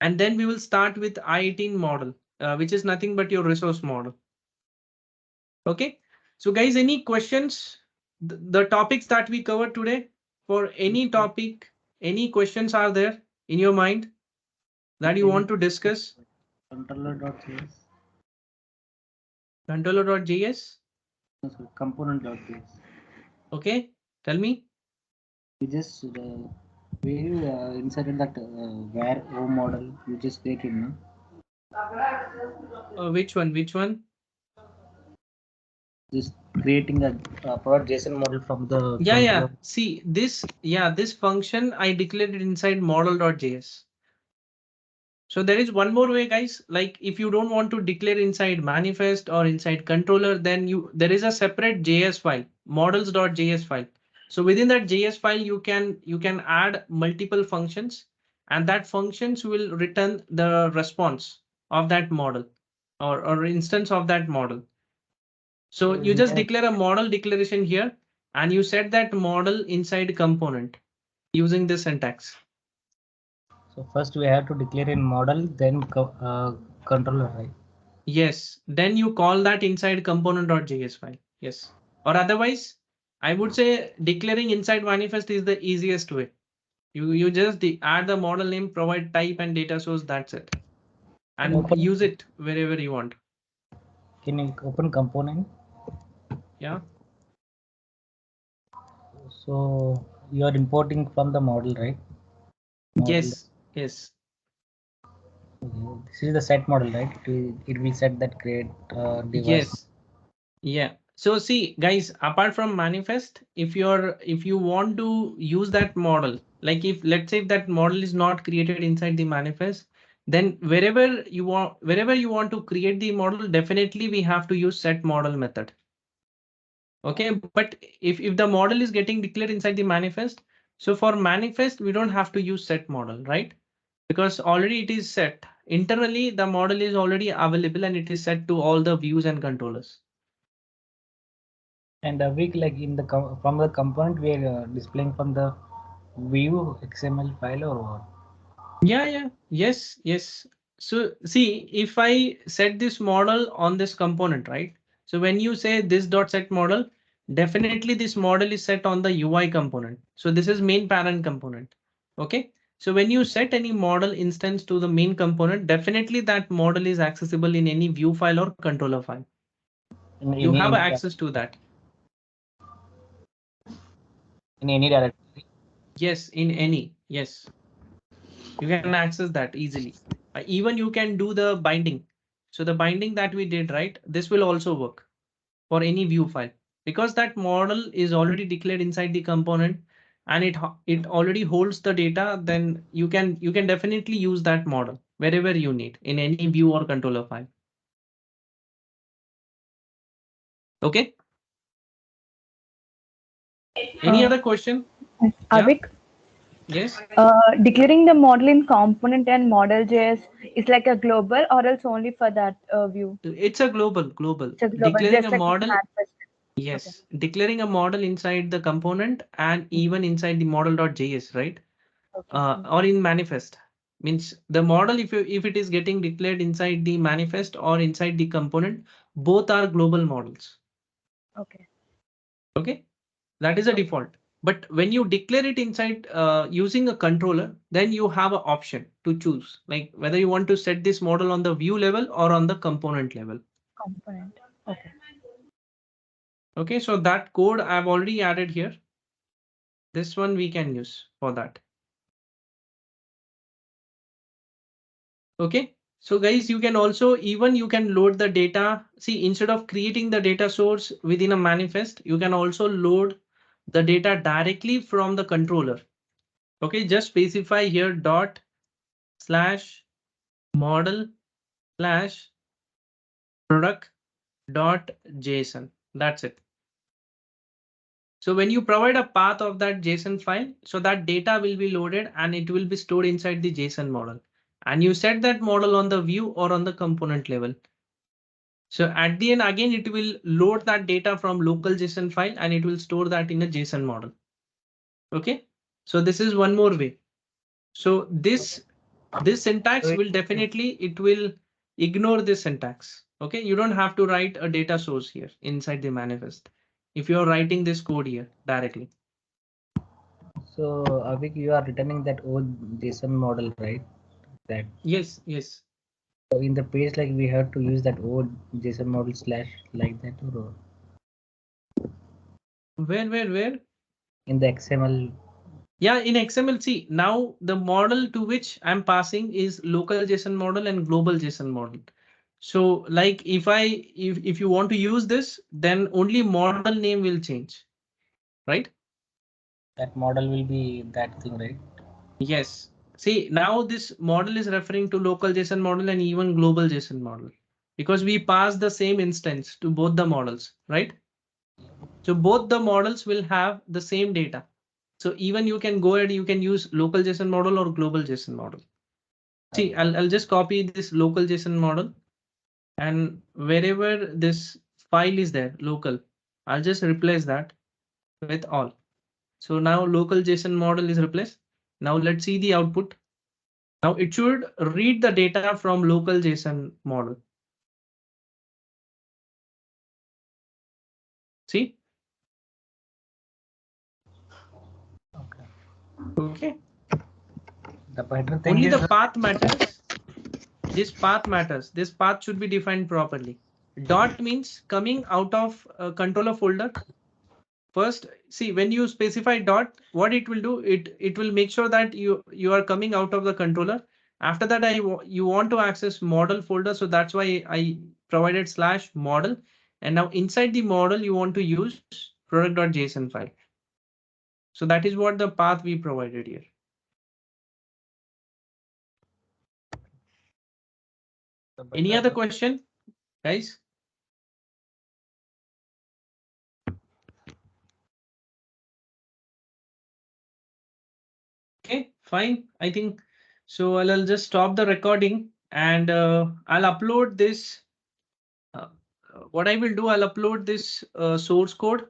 And then we will start with I18 model, which is nothing but your resource model. Okay. So guys, any questions? The topics that we covered today, for any topic, any questions are there in your mind that you want to discuss? Controller.js. Controller.js. No, sorry, component.js. Okay. Tell me. We just we inserted that where O model you just created, no? Which one? Which one? Just creating a product JSON model from the Yeah, yeah. controller. See this. Yeah, this function I declared it inside model.js. So there is one more way, guys. Like if you don't want to declare inside manifest or inside controller, then there is a separate JS file, models.js file. So within that JS file, you can add multiple functions, and that functions will return the response of that model, or instance of that model. So So you just here, declare a model declaration here, and you set that model inside component using this syntax. so first we have to declare in model, then controller, right? Yes, then you call that inside component.js file. Yes. Or otherwise, I would say declaring inside manifest is the easiest way. You just add the model name, provide type and data source, that's it. Can And open use it wherever you want. can you open component? Yeah. So you are importing from the model, right? Model. Yes. Yes. Okay. This is the set model, right? It will set that create device. Yes. Yeah. So see, guys, apart from manifest, if you want to use that model, like if let's say if that model is not created inside the manifest, then wherever you want to create the model, definitely we have to use set model method. Okay, but if the model is getting declared inside the manifest, so for manifest, we don't have to use set model, right? Because already it is set. Internally, the model is already available and it is set to all the views and controllers. And we like in the from the component we are displaying from the view XML file or what? Yeah, yeah, yes, yes. So see, if I set this model on this component, right? So when you say this dot set model, definitely this model is set on the UI component. So this is main parent component. Okay. So when you set any model instance to the main component, definitely that model is accessible in any view file or controller file. You have access to that. In any directory. Yes, in any. Yes. You can access that easily. Even you can do the binding. So the binding that we did, right? This will also work for any view file because that model is already declared inside the component and it already holds the data. Then you can definitely use that model wherever you need in any view or controller file. Okay. Any other question? Avik, Yes. declaring the model in component and model JS is like a global or else only for that view? It's a global. It's a global, Declaring a just like in model. manifest. Okay. Yes, declaring a model inside the component and even inside the model.js, right? Okay. Or in manifest means the model, if it is getting declared inside the manifest or inside the component, both are global models. Okay. Okay, that is a default. But when you declare it inside using a controller, then you have an option to choose like whether you want to set this model on the view level or on the component level. Component. Okay. Okay, so that code I've already added here. This one we can use for that. Okay, so guys, you can also you can load the data. See, instead of creating the data source within a manifest, you can also load the data directly from the controller. Okay, just specify here dot slash model slash product dot JSON. That's it. So when you provide a path of that JSON file, so that data will be loaded and it will be stored inside the JSON model. And you set that model on the view or on the component level. So at the end, again, it will load that data from local JSON file and it will store that in a JSON model. Okay, so this is one more way. So this syntax will definitely, it will ignore this syntax. Okay, you don't have to write a data source here inside the manifest if you're writing this code here directly. So Avik, you are returning that old JSON model, right? That Yes. so in the page, like we have to use that old JSON model slash like that, or Where? in the XML. Yeah, in XML, see, now the model to which I'm passing is local JSON model and global JSON model. So like if you want to use this, then only model name will change, right? That model will be that thing, right? Yes. See, now this model is referring to local JSON model and even global JSON model because we pass the same instance to both the models, right? So both the models will have the same data. So even you can go ahead, you can use local JSON model or global JSON model. See, I'll just copy this local JSON model and wherever this file is there, local, I'll just replace that with all. So now local JSON model is replaced. Now let's see the output. Now it should read the data from local JSON model. See? Okay. The better thing Only is the path matters. This path matters. This path should be defined properly. Dot means coming out of a controller folder. First, see when you specify dot, what it will do, it will make sure that you are coming out of the controller. After that, you want to access model folder, so that's why I provided slash model. And now inside the model, you want to use product.json file. So that is what the path we provided here. Any other question, guys? Okay, fine. I think so. I'll just stop the recording and I'll upload this. Uh, what I will do, I'll upload this source code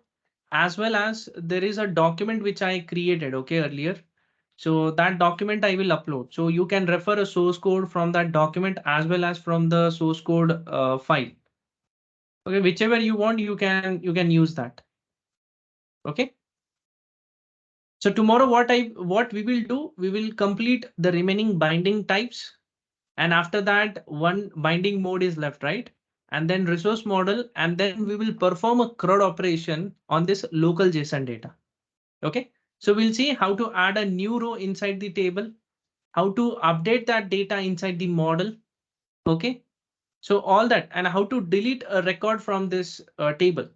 as well as there is a document which I created, okay, earlier. So that document I will upload. So you can refer a source code from that document as well as from the source code file. Okay, whichever you want, you can use that. Okay. So tomorrow what we will do, we will complete the remaining binding types. And after that, one binding mode is left, right? And then resource model, and then we will perform a CRUD operation on this local JSON data. Okay, so we'll see how to add a new row inside the table, how to update that data inside the model. Okay, so all that, and how to delete a record from this table.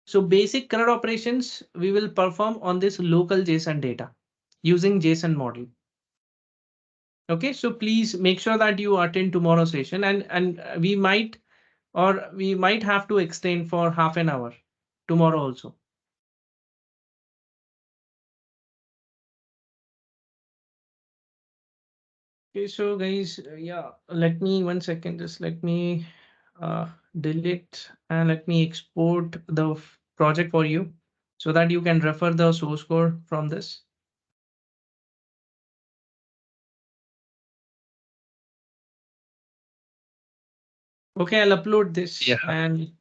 So basic CRUD operations we will perform on this local JSON data using JSON model. Okay, so please make sure that you attend tomorrow's session, and we might have to extend for half an hour tomorrow also. Okay, so guys, yeah, let me 1 second, just let me uh, delete and let me export the project for you so that you can refer the source code from this. Okay, I'll upload this Yeah. and